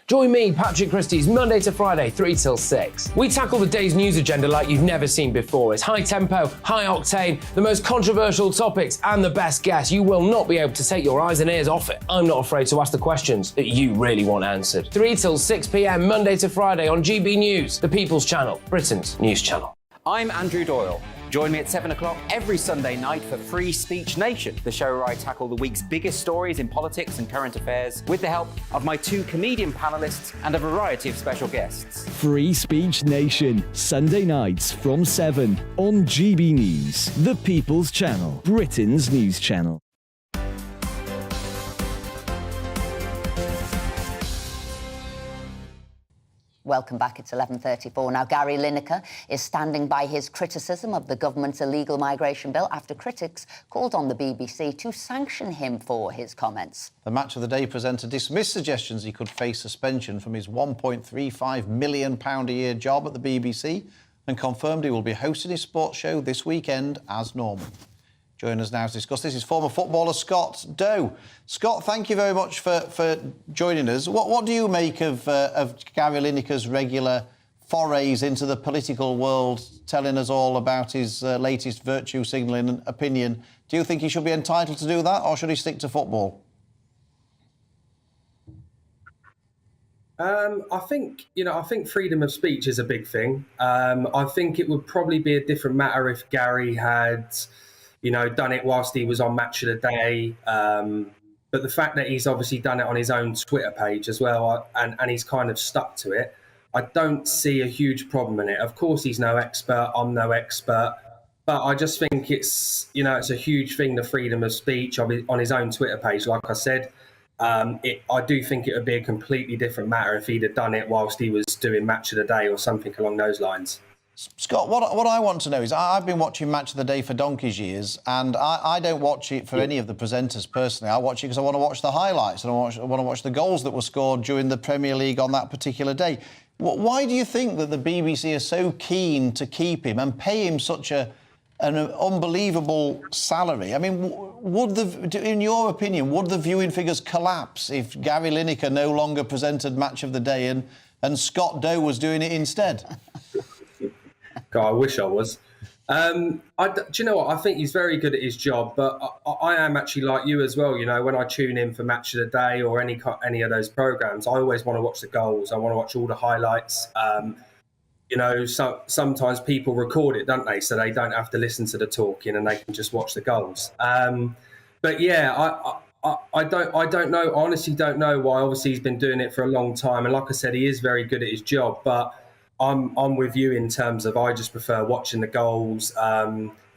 Join me, Patrick Christie's Monday to Friday, 3 till 6. We tackle the day's news agenda like you've never seen before. It's high tempo, high octane, the most controversial topics and the best guests. You will not be able to take your eyes and ears off it. I'm not afraid to ask the questions that you really want answered. 3 till 6 p.m, Monday to Friday on GB News, the People's Channel, Britain's news channel. I'm Andrew Doyle. Join me at 7 o'clock every Sunday night for Free Speech Nation, the show where I tackle the week's biggest stories in politics and current affairs with the help of my 2 comedian panellists and a variety of special guests. Free Speech Nation, Sunday nights from 7 on GB News, the People's Channel, Britain's news channel. Welcome back. It's 11:34 now. Gary Lineker is standing by his criticism of the government's illegal migration bill after critics called on the BBC to sanction him for his comments. The Match of the Day presenter dismissed suggestions he could face suspension from his £1.35 million a year job at the BBC and confirmed he will be hosting his sports show this weekend as normal. Joining us now to discuss this is former footballer Scott Doe. Scott, thank you very much for joining us. What do you make of Gary Lineker's regular forays into the political world, telling us all about his latest virtue signalling opinion? Do you think he should be entitled to do that, or should he stick to football? I think freedom of speech is a big thing. I think it would probably be a different matter if Gary had done it whilst he was on Match of the Day. But the fact that he's obviously done it on his own Twitter page as well, and he's kind of stuck to it, I don't see a huge problem in it. Of course, he's no expert. I'm no expert. But I just think it's a huge thing, the freedom of speech on his own Twitter page. Like I said, I do think it would be a completely different matter if he'd have done it whilst he was doing Match of the Day or something along those lines. Scott, what I want to know is, I've been watching Match of the Day for donkey's years, and I don't watch it for any of the presenters personally. I watch it because I want to watch the highlights and I want to watch the goals that were scored during the Premier League on that particular day. Why do you think that the BBC are so keen to keep him and pay him such an unbelievable salary? I mean, in your opinion, would the viewing figures collapse if Gary Lineker no longer presented Match of the Day and Scott Doe was doing it instead? God, I wish I was. Do you know what? I think he's very good at his job, but I am actually like you as well. You know, when I tune in for Match of the Day or any of those programs, I always want to watch the goals. I want to watch all the highlights. You know, sometimes people record it, don't they? So they don't have to listen to the talking and they can just watch the goals. But yeah, I don't know. I honestly don't know why. Obviously, he's been doing it for a long time, and like I said, he is very good at his job. But I'm with you in terms of I just prefer watching the goals,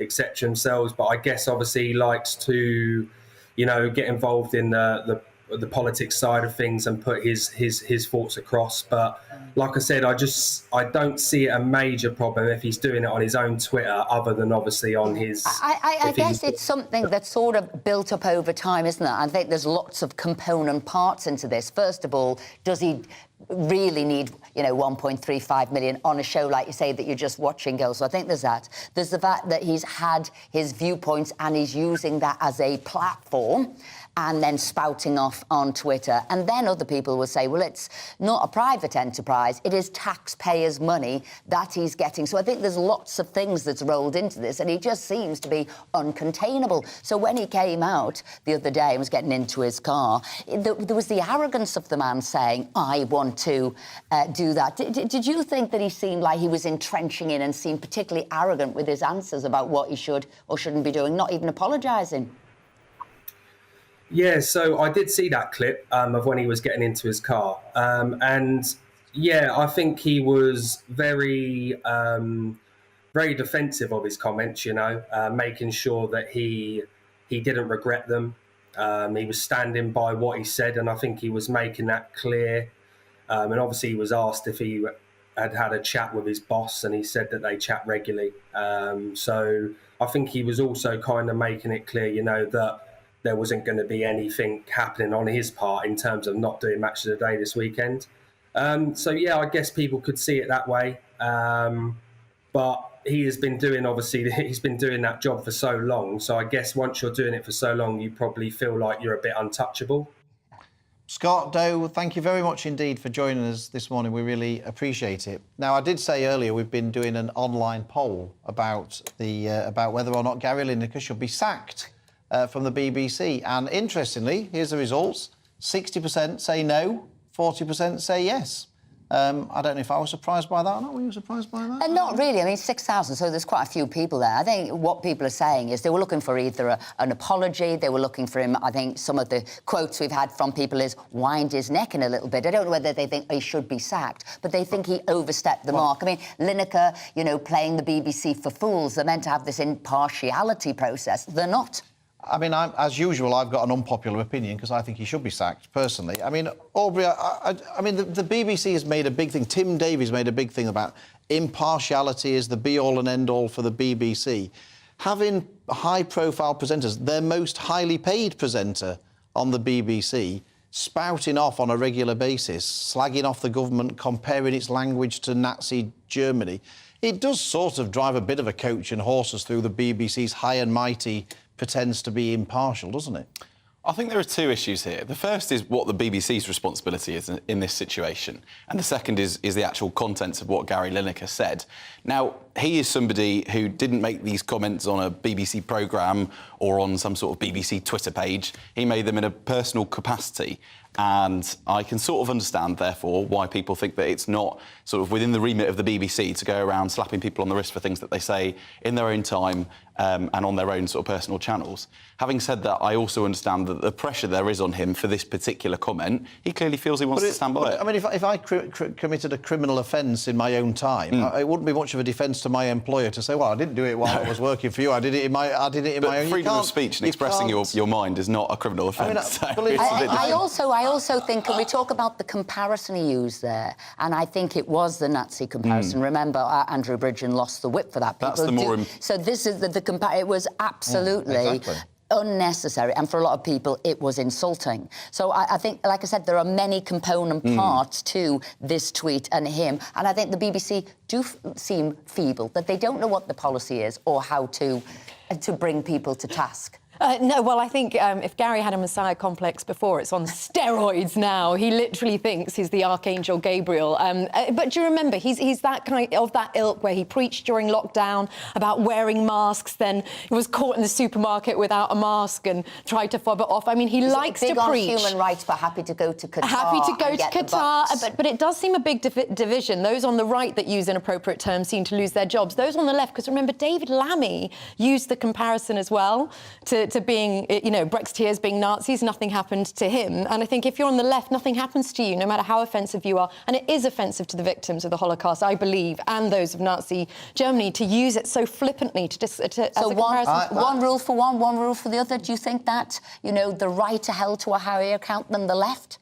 etc. themselves. But I guess obviously he likes to, you know, get involved in the politics side of things and put his thoughts across. But like I said, I don't see it a major problem if he's doing it on his own Twitter, other than obviously on his. I guess it's something that's sort of built up over time, isn't it? I think there's lots of component parts into this. First of all, does he really need, you know, 1.35 million on a show like you say that you're just watching goals? So I think there's that. There's the fact that he's had his viewpoints and he's using that as a platform and then spouting off on Twitter. And then other people will say, well, it's not a private enterprise, it is taxpayers' money that he's getting. So I think there's lots of things that's rolled into this, and he just seems to be uncontainable. So when he came out the other day and was getting into his car, there was the arrogance of the man saying, I want to do that. Did you think that he seemed like he was entrenching in and seemed particularly arrogant with his answers about what he should or shouldn't be doing, not even apologising? Yeah, so I did see that clip of when he was getting into his car. And yeah, I think he was very defensive of his comments, you know, making sure that he didn't regret them. He was standing by what he said, and I think he was making that clear. And obviously he was asked if he had a chat with his boss, and he said that they chat regularly. So I think he was also kind of making it clear, you know, that there wasn't going to be anything happening on his part in terms of not doing Match of the Day this weekend. So yeah, I guess people could see it that way. But he has been doing, obviously, he's been doing that job for so long. So I guess once you're doing it for so long, you probably feel like you're a bit untouchable. Scott Doe, thank you very much indeed for joining us this morning. We really appreciate it. Now, I did say earlier we've been doing an online poll about whether or not Gary Lineker should be sacked from the BBC. And interestingly, here's the results. 60% say no, 40% say yes. I don't know if I was surprised by that or not. Were you surprised by that? Not really. I mean, 6,000, so there's quite a few people there. I think what people are saying is they were looking for either an apology, they were looking for him. I think some of the quotes we've had from people is wind his neck in a little bit. I don't know whether they think he should be sacked, but they think he overstepped the mark. I mean, Lineker, you know, playing the BBC for fools, they're meant to have this impartiality process. They're not. I mean, as usual, I've got an unpopular opinion because I think he should be sacked, personally. I mean, Aubrey, I mean, the BBC has made a big thing. Tim Davies made a big thing about impartiality is the be-all and end-all for the BBC. Having high-profile presenters, their most highly paid presenter on the BBC, spouting off on a regular basis, slagging off the government, comparing its language to Nazi Germany, it does sort of drive a bit of a coach and horses through the BBC's high and mighty pretends to be impartial, doesn't it? I think there are two issues here. The first is what the BBC's responsibility is in this situation, and the second is the actual contents of what Gary Lineker said. Now, he is somebody who didn't make these comments on a BBC programme or on some sort of BBC Twitter page. He made them in a personal capacity, And I can sort of understand, therefore, why people think that it's not sort of within the remit of the BBC to go around slapping people on the wrist for things that they say in their own time and on their own sort of personal channels. Having said that, I also understand that the pressure there is on him for this particular comment, he clearly feels he wants to stand by it. I mean, if I committed a criminal offence in my own time, it wouldn't be much of a defence to my employer to say, well, I didn't do it while I was working for you, I did it in my own... freedom of speech and expressing your mind is not a criminal offence. I also think, can we talk about the comparison he used there? And I think it was the Nazi comparison. Remember, Andrew Bridgen lost the whip for that. That's the more... So this is the it was absolutely unnecessary, and for a lot of people it was insulting. So I think, like I said, there are many component parts to this tweet and him, and I think the BBC do seem feeble, that they don't know what the policy is or how to bring people to task. No, well, I think if Gary had a Messiah complex before, it's on steroids now. He literally thinks he's the Archangel Gabriel. But do you remember, he's that kind of that ilk where he preached during lockdown about wearing masks, then he was caught in the supermarket without a mask and tried to fob it off. I mean, he likes to preach. On human rights, but happy to go to Qatar. Happy to go to Qatar, but it does seem a big division. Those on the right that use inappropriate terms seem to lose their jobs. Those on the left, because remember, David Lammy used the comparison as well to being, you know, Brexiteers being Nazis. Nothing happened to him. And I think if you're on the left, nothing happens to you, no matter how offensive you are. And it is offensive to the victims of the Holocaust, I believe, and those of Nazi Germany, to use it so flippantly as a comparison. One rule for one, one rule for the other. Do you think that, you know, the right are held to a higher account than the left?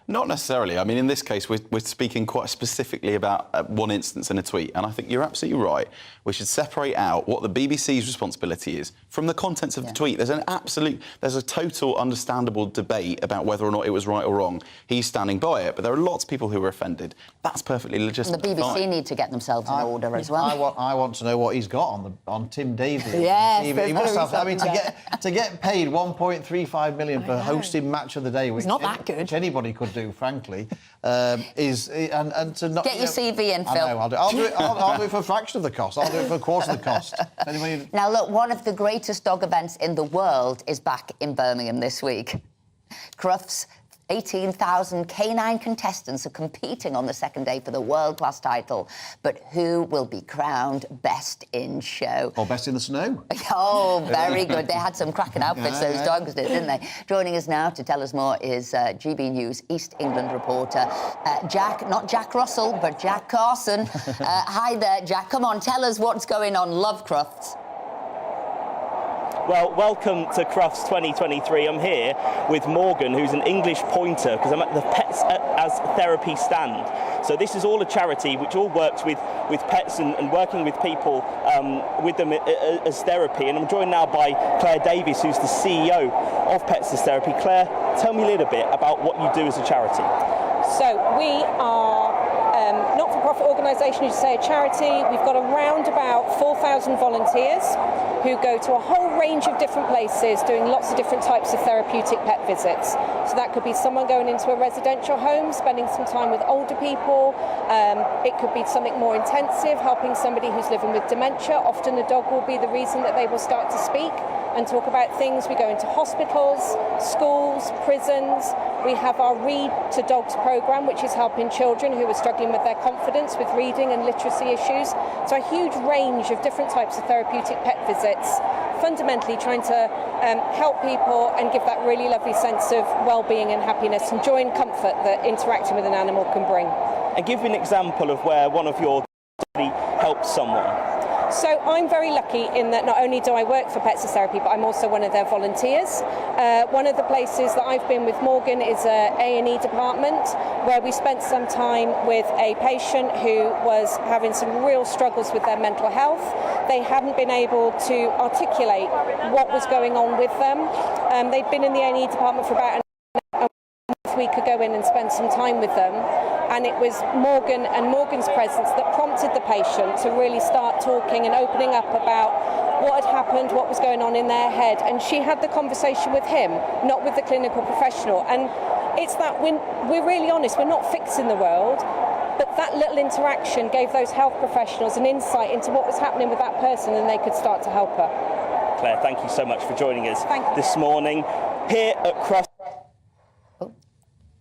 Not necessarily. I mean, in this case, we're speaking quite specifically about one instance in a tweet, and I think you're absolutely right. We should separate out what the BBC's responsibility is from the contents of the tweet. There's a total understandable debate about whether or not it was right or wrong. He's standing by it, but there are lots of people who are offended. That's perfectly legitimate. And the BBC need to get themselves in order as well. I want to know what he's got on Tim Davies. Yes, he must have. I mean, to get paid 1.35 million for hosting Match of the Day, which not that good. Which anybody could do, frankly, is and to not get your CV in, Phil. I know, I'll do it. I'll do it for a fraction of the cost. I'll do it for a quarter of the cost. Anybody... Now, look, one of the greatest dog events in the world is back in Birmingham this week. Crufts. 18,000 canine contestants are competing on the second day for the world-class title. But who will be crowned Best in Show? Or Best in the Snow. Oh, very good. They had some cracking outfits, those dogs did, didn't they? Joining us now to tell us more is GB News East England reporter not Jack Russell, but Jack Carson. Hi there, Jack. Come on, tell us what's going on. Love Crufts. Well, welcome to Crufts 2023. I'm here with Morgan, who's an English pointer, because I'm at the Pets as Therapy stand. So this is all a charity which all works with pets and working with people with them as therapy. And I'm joined now by Claire Davies, who's the CEO of Pets as Therapy. Claire, tell me a little bit about what you do as a charity. So we are not-for-profit organisation, you say a charity. We've got around about 4,000 volunteers who go to a whole range of different places doing lots of different types of therapeutic pet visits. So that could be someone going into a residential home, spending some time with older people. It could be something more intensive, helping somebody who's living with dementia. Often the dog will be the reason that they will start to speak and talk about things. We go into hospitals, schools, prisons. We have our Read to Dogs programme, which is helping children who are struggling with their confidence with reading and literacy issues. So a huge range of different types of therapeutic pet visits, fundamentally trying to help people and give that really lovely sense of well-being and happiness and joy and comfort that interacting with an animal can bring. And give me an example of where one of your helps someone. So I'm very lucky in that not only do I work for Pets as Therapy, but I'm also one of their volunteers. One of the places that I've been with Morgan is a A&E department, where we spent some time with a patient who was having some real struggles with their mental health. They hadn't been able to articulate what was going on with them. They'd been in the A&E department for about a month. We could go in and spend some time with them. And it was Morgan and Morgan's presence that prompted the patient to really start talking and opening up about what had happened, what was going on in their head. And she had the conversation with him, not with the clinical professional. And it's that we're really honest, we're not fixing the world, but that little interaction gave those health professionals an insight into what was happening with that person, and they could start to help her. Claire, thank you so much for joining us this morning here at Crufts.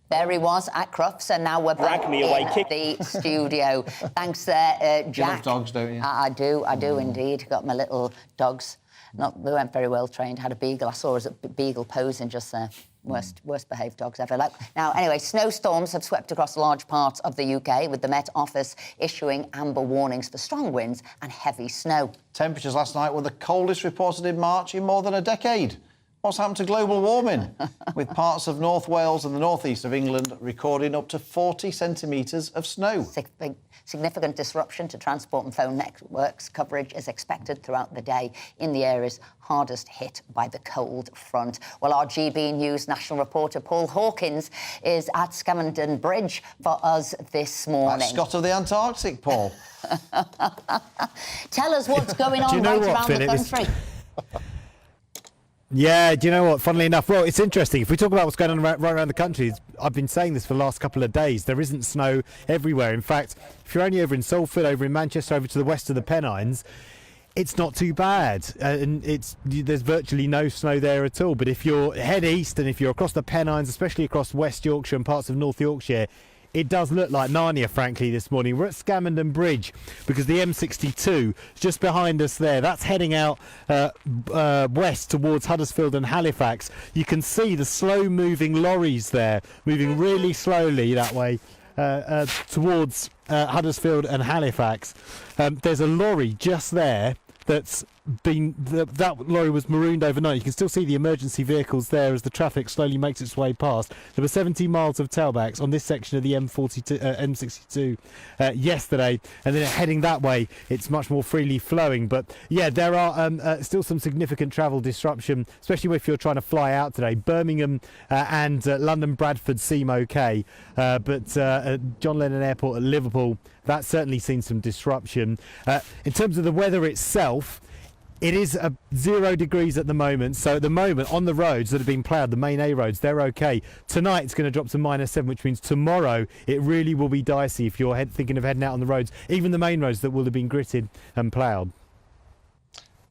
There he was at Crufts, and now we're back in the studio. Thanks there, Jack. You love dogs, don't you? I do indeed. Got my little dogs. They weren't very well trained. Had a beagle. I saw a beagle posing just there. Worst behaved dogs ever. Now, anyway, snowstorms have swept across large parts of the UK, with the Met Office issuing amber warnings for strong winds and heavy snow. Temperatures last night were the coldest reported in March in more than a decade. What's happened to global warming? With parts of North Wales and the northeast of England recording up to 40 centimetres of snow. Significant disruption to transport and phone networks. Coverage is expected throughout the day in the areas hardest hit by the cold front. Well, our GB News national reporter Paul Hawkins is at Scamandon Bridge for us this morning. That's Scott of the Antarctic, Paul. Tell us what's going on around the country. Yeah, do you know what? Funnily enough, well, it's interesting. If we talk about what's going on right around the country, I've been saying this for the last couple of days. There isn't snow everywhere. In fact, if you're only over in Salford, over in Manchester, over to the west of the Pennines, it's not too bad. And there's virtually no snow there at all. But if you're head east and if you're across the Pennines, especially across West Yorkshire and parts of North Yorkshire, it does look like Narnia, frankly, this morning. We're at Scamandon Bridge because the M62 is just behind us there. That's heading out west towards Huddersfield and Halifax. You can see the slow-moving lorries there, moving really slowly that way towards Huddersfield and Halifax. There's a lorry just there that's been... That lorry was marooned overnight. You can still see the emergency vehicles there as the traffic slowly makes its way past. There were 17 miles of tailbacks on this section of the M62 yesterday, and then heading that way, it's much more freely flowing. But yeah, there are still some significant travel disruption, especially if you're trying to fly out today. Birmingham and London Bradford seem okay, but John Lennon Airport at Liverpool, that's certainly seen some disruption. In terms of the weather itself, it is 0 degrees at the moment. So at the moment, on the roads that have been ploughed, the main A roads, they're okay. Tonight it's going to drop to -7, which means tomorrow it really will be dicey if you're thinking of heading out on the roads, even the main roads that will have been gritted and ploughed.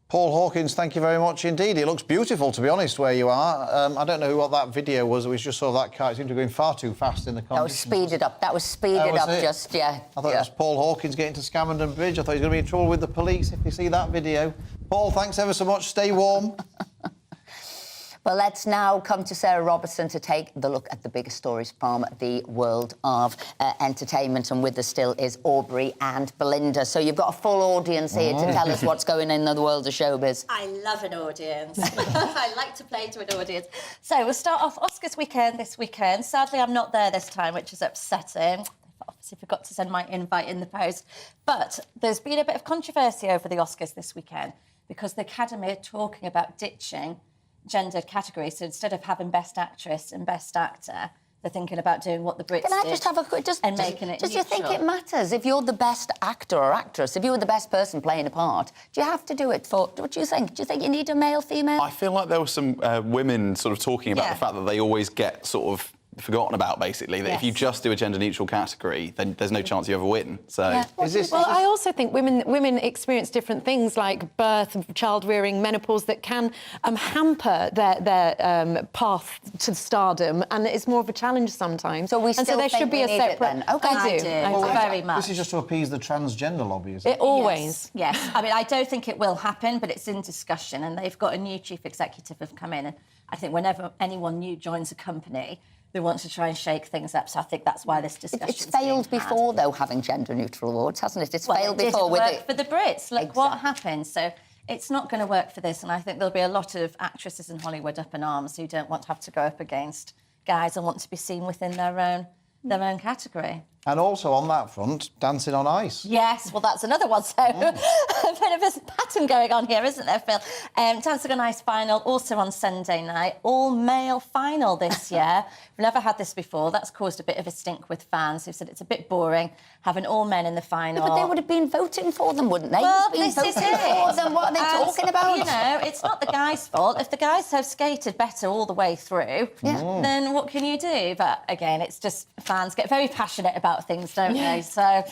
Paul Hawkins, thank you very much indeed. It looks beautiful, to be honest, where you are. I don't know what that video was. We just saw that car. It seemed to be going far too fast in the conditions. That was speeded up. That was speeded up, just, yeah. I thought it was Paul Hawkins getting to Scamandon Bridge. I thought he was going to be in trouble with the police if you see that video. Paul, thanks ever so much. Stay warm. Well, let's now come to Sarah Robertson to take the look at the biggest stories from the world of entertainment. And with us still is Aubrey and Belinda. So you've got a full audience here to tell us what's going on in the world of showbiz. I love an audience. I like to play to an audience. So we'll start off Oscars weekend this weekend. Sadly, I'm not there this time, which is upsetting. Obviously forgot to send my invite in the post. But there's been a bit of controversy over the Oscars this weekend because the Academy are talking about ditching gendered categories. So instead of having Best Actress and Best Actor, they're thinking about doing what the Brits did. Can I just have a quick... making it Does you think it matters if you're the best actor or actress, if you were the best person playing a part? Do you have to do it for... What do you think? Do you think you need a male, female? I feel like there were some women sort of talking about the fact that they always get sort of forgotten about, basically, that if you just do a gender-neutral category, then there's no chance you ever win. So, Well, I also think women experience different things like birth, child-rearing, menopause that can hamper their path to stardom, and it's more of a challenge sometimes. So there should be a separate... Okay, I do. Very much. This is just to appease the transgender lobby, isn't it? It always. Yes. I mean, I don't think it will happen, but it's in discussion, and they've got a new chief executive have come in, and I think whenever anyone new joins a company, they want to try and shake things up, so I think that's why this discussion. It's failed before, though, having gender-neutral awards, hasn't it? It's failed before with it. For the Brits, look what happened. So it's not going to work for this, and I think there'll be a lot of actresses in Hollywood up in arms who don't want to have to go up against guys and want to be seen within their own category. And also on that front, Dancing on Ice. Yes, well, that's another one. So a bit of a pattern going on here, isn't there, Phil? Dancing on Ice final, also on Sunday night. All-male final this year. We've never had this before. That's caused a bit of a stink with fans who've said it's a bit boring having all men in the final. Yeah, but they would have been voting for them, wouldn't they? Well, this is it. For them. What are they talking about? You know, it's not the guys' fault. If the guys have skated better all the way through, then what can you do? But, again, it's just fans get very passionate about about things, don't they? So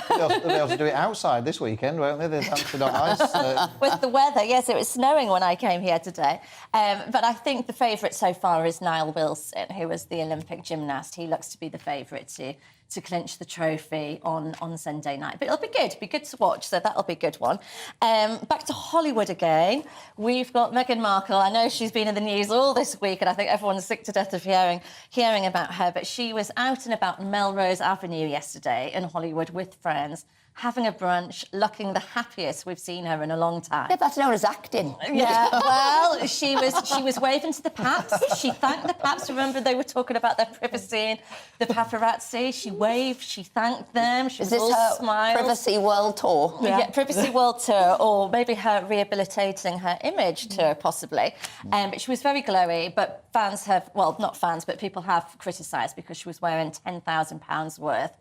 They'll be able to do it outside this weekend, won't they? They're dancing on ice. with the weather, yes, it was snowing when I came here today. But I think the favourite so far is Niall Wilson, who was the Olympic gymnast. He looks to be the favourite to clinch the trophy on Sunday night. But it'll be good to watch, so that'll be a good one. Back to Hollywood again. We've got Meghan Markle. I know she's been in the news all this week, and I think everyone's sick to death of hearing about her, but she was out and about Melrose Avenue yesterday in Hollywood with friends, having a brunch, looking the happiest we've seen her in a long time. Yeah, that's known as acting. Yeah, well, she was waving to the paps. She thanked the paps. Remember, they were talking about their privacy and the paparazzi. She waved, she thanked them. She was all smiles. Privacy World Tour? Yeah, Privacy World Tour, or maybe her rehabilitating her image tour, possibly. But she was very glowy, but fans have, well, not fans, but people have criticised because she was wearing £10,000 worth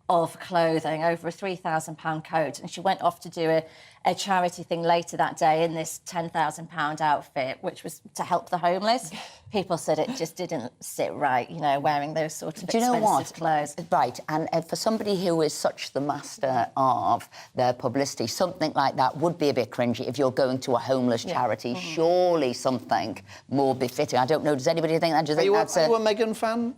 of clothing, over a £3,000 coat, and she went off to do a charity thing later that day in this £10,000 outfit, which was to help the homeless. People said it just didn't sit right, you know, wearing those sort of expensive clothes. Right, and for somebody who is such the master of their publicity, something like that would be a bit cringy if you're going to a homeless charity. Surely something more befitting. I don't know, does anybody think that? Do you think that's Are you a Meghan fan?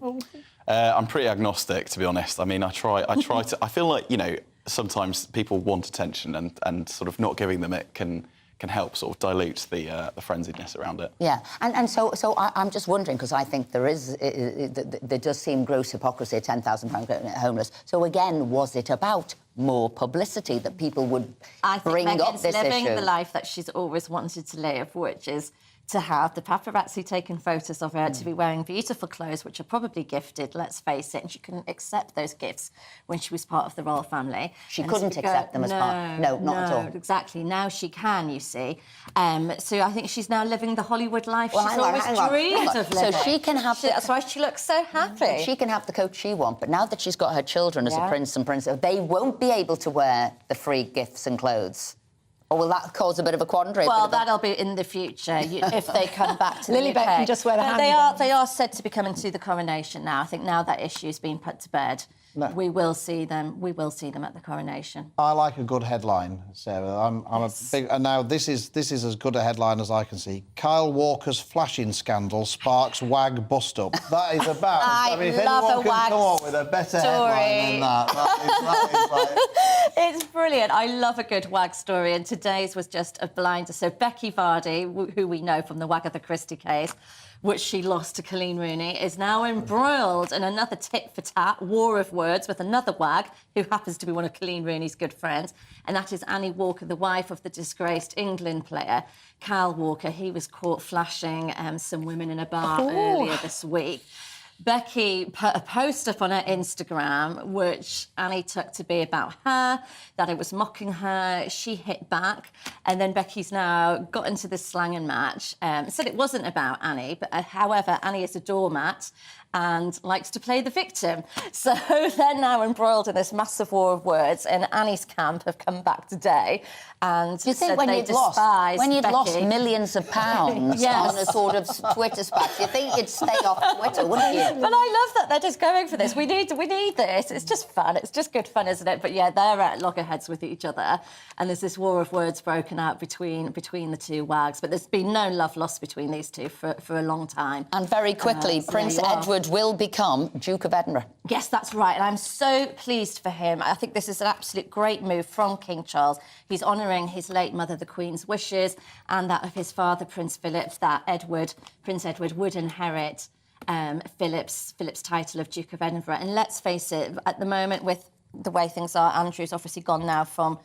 I'm pretty agnostic, to be honest. I mean, I try to... I feel like, you know, sometimes people want attention and sort of not giving them it can help sort of dilute the frenziedness around it. Yeah, and so I'm just wondering, because I think there does seem gross hypocrisy, £10,000 homeless. So again, was it about more publicity that people would bring up this issue? I think Meghan's living the life that she's always wanted to live, which is to have the paparazzi taking photos of her, to be wearing beautiful clothes, which are probably gifted, let's face it, and she couldn't accept those gifts when she was part of the royal family. She couldn't accept them as part... No, not at all. Exactly. Now she can, you see. So I think she's now living the Hollywood life she's always dreamed of living. So she can have... That's why she looks so happy. She can have the coat she wants, but now that she's got her children as a prince and princess, they won't be able to wear the free gifts and clothes. Or will that cause a bit of a quandary? Well, that'll be in the future if they come back to the UK. Lilibet can just wear the handbag. They are said to be coming to the coronation now. I think now that issue's been put to bed, we will see them. We will see them at the coronation. I like a good headline, Sarah. I'm a big... And now this is as good a headline as I can see. Kyle Walker's flashing scandal sparks WAG bust-up. That is about... I mean, if love anyone a can WAG come up with a better story. headline than that is like... It's brilliant. I love a good WAG story, and today's was just a blinder. So Becky Vardy, who we know from the Agatha Christie case, which she lost to Colleen Rooney, is now embroiled in another tit-for-tat war of words with another WAG, who happens to be one of Colleen Rooney's good friends, and that is Annie Walker, the wife of the disgraced England player, Cal Walker. He was caught flashing some women in a bar earlier this week. Becky put a post up on her Instagram, which Annie took to be about her, that it was mocking her. She hit back, and then Becky's now got into this slanging match. Said it wasn't about Annie, but however, Annie is a doormat and likes to play the victim. So they're now embroiled in this massive war of words, and Annie's camp have come back today and Do you think said when they you'd despise lost Becky. millions of pounds Yes. on a sort of Twitter spat, you think you'd stay off Twitter, wouldn't you? But I love that they're just going for this. We need this. It's just fun. It's just good fun, isn't it? But yeah, they're at loggerheads with each other, and there's this war of words broken out between the two WAGs. But there's been no love lost between these two for a long time. And very quickly, so Prince there you are. Edward will become Duke of Edinburgh. Yes, that's right, and I'm so pleased for him. I think this is an absolute great move from King Charles. He's honouring his late mother, the Queen's wishes, and that of his father, Prince Philip, that Prince Edward would inherit Philip's title of Duke of Edinburgh. And let's face it, at the moment, with the way things are, Andrew's obviously gone now from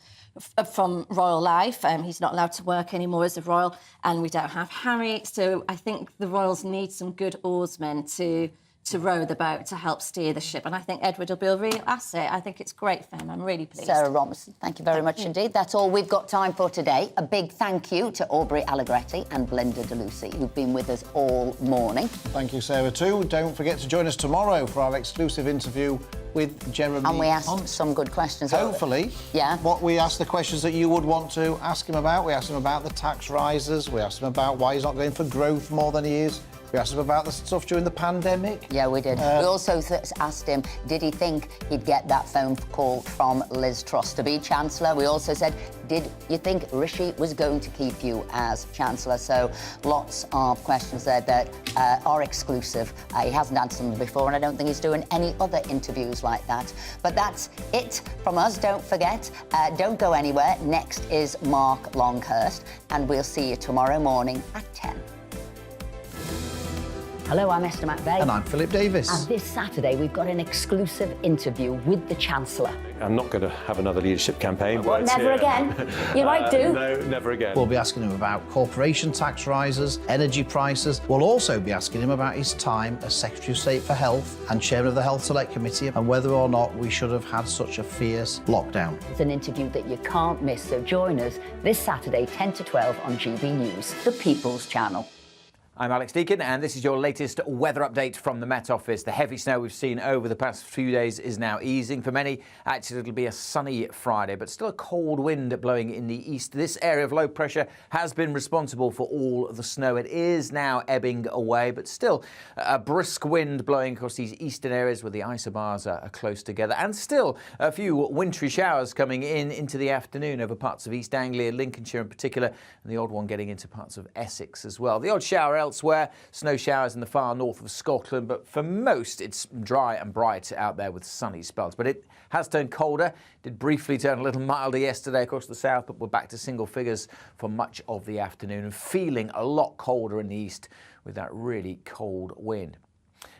royal life. He's not allowed to work anymore as a royal, and we don't have Harry. So I think the royals need some good oarsmen to row the boat, to help steer the ship. And I think Edward will be a real asset. I think it's great for him. I'm really pleased. Sarah Robinson, thank you very much indeed. That's all we've got time for today. A big thank you to Aubrey Allegretti and Belinda DeLucy, who've been with us all morning. Thank you, Sarah, too. Don't forget to join us tomorrow for our exclusive interview with Jeremy And we asked Hunt. some good questions. Hopefully. Yeah. What we asked the questions that you would want to ask him about. We asked him about the tax rises. We asked him about why he's not going for growth more than he is We asked him about the stuff during the pandemic. Yeah, we did. We also asked him, did he think he'd get that phone call from Liz Truss to be Chancellor? We also said, did you think Rishi was going to keep you as Chancellor? So lots of questions there that are exclusive. He hasn't answered them before, and I don't think he's doing any other interviews like that. But that's it from us. Don't forget, don't go anywhere. Next is Mark Longhurst, and we'll see you tomorrow morning at 10. Hello, I'm Esther McVeigh. And I'm Philip Davis. And this Saturday, we've got an exclusive interview with the Chancellor. I'm not going to have another leadership campaign. Well, never again. You might do. No, never again. We'll be asking him about corporation tax rises, energy prices. We'll also be asking him about his time as Secretary of State for Health and Chairman of the Health Select Committee, and whether or not we should have had such a fierce lockdown. It's an interview that you can't miss, so join us this Saturday, 10 to 12 on GB News, the People's Channel. I'm Alex Deakin, and this is your latest weather update from the Met Office. The heavy snow we've seen over the past few days is now easing. For many, actually, it'll be a sunny Friday, but still a cold wind blowing in the east. This area of low pressure has been responsible for all the snow. It is now ebbing away, but still a brisk wind blowing across these eastern areas where the isobars are close together. And still a few wintry showers coming into the afternoon over parts of East Anglia, Lincolnshire in particular, and the odd one getting into parts of Essex as well. The odd shower elsewhere, snow showers in the far north of Scotland, but for most it's dry and bright out there with sunny spells. But it has turned colder, did briefly turn a little milder yesterday across the south, but we're back to single figures for much of the afternoon and feeling a lot colder in the east with that really cold wind.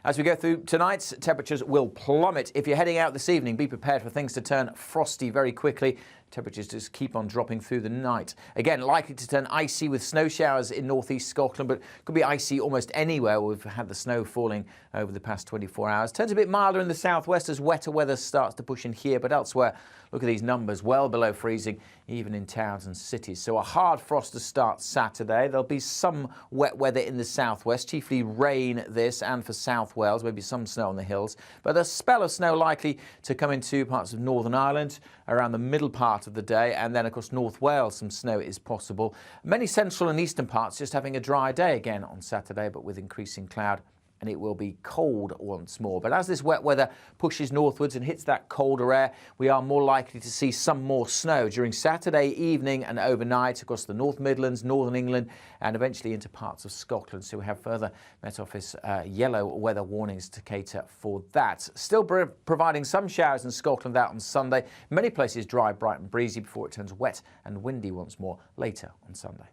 As we go through tonight, temperatures will plummet. If you're heading out this evening, be prepared for things to turn frosty very quickly. Temperatures just keep on dropping through the night. Again, likely to turn icy with snow showers in northeast Scotland, but could be icy almost anywhere we've had the snow falling over the past 24 hours. Turns a bit milder in the southwest as wetter weather starts to push in here, but elsewhere, look at these numbers, well below freezing, even in towns and cities. So a hard frost to start Saturday. There'll be some wet weather in the southwest, chiefly rain this and for South Wales, maybe some snow on the hills. But a spell of snow likely to come into parts of Northern Ireland around the middle part of the day, and then across North Wales some snow is possible. Many central and eastern parts just having a dry day again on Saturday, but with increasing cloud, and it will be cold once more. But as this wet weather pushes northwards and hits that colder air, we are more likely to see some more snow during Saturday evening and overnight across the North Midlands, Northern England, and eventually into parts of Scotland. So we have further Met Office yellow weather warnings to cater for that. Still providing some showers in Scotland out on Sunday. Many places dry, bright and breezy before it turns wet and windy once more later on Sunday.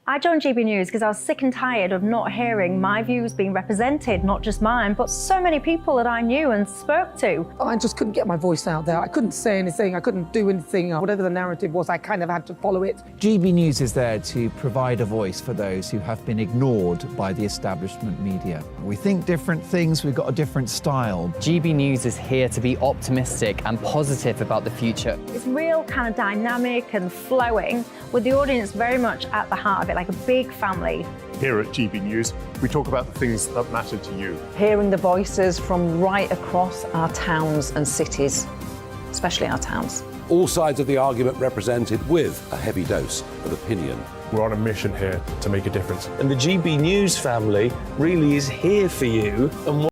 I joined GB News because I was sick and tired of not hearing my views being represented, not just mine, but so many people that I knew and spoke to. I just couldn't get my voice out there. I couldn't say anything. I couldn't do anything. Whatever the narrative was, I kind of had to follow it. GB News is there to provide a voice for those who have been ignored by the establishment media. We think different things, we've got a different style. GB News is here to be optimistic and positive about the future. It's real kind of dynamic and flowing, with the audience very much at the heart of it, like a big family. Here at GB News, we talk about the things that matter to you. Hearing the voices from right across our towns and cities, especially our towns. All sides of the argument represented with a heavy dose of opinion. We're on a mission here to make a difference. And the GB News family really is here for you. And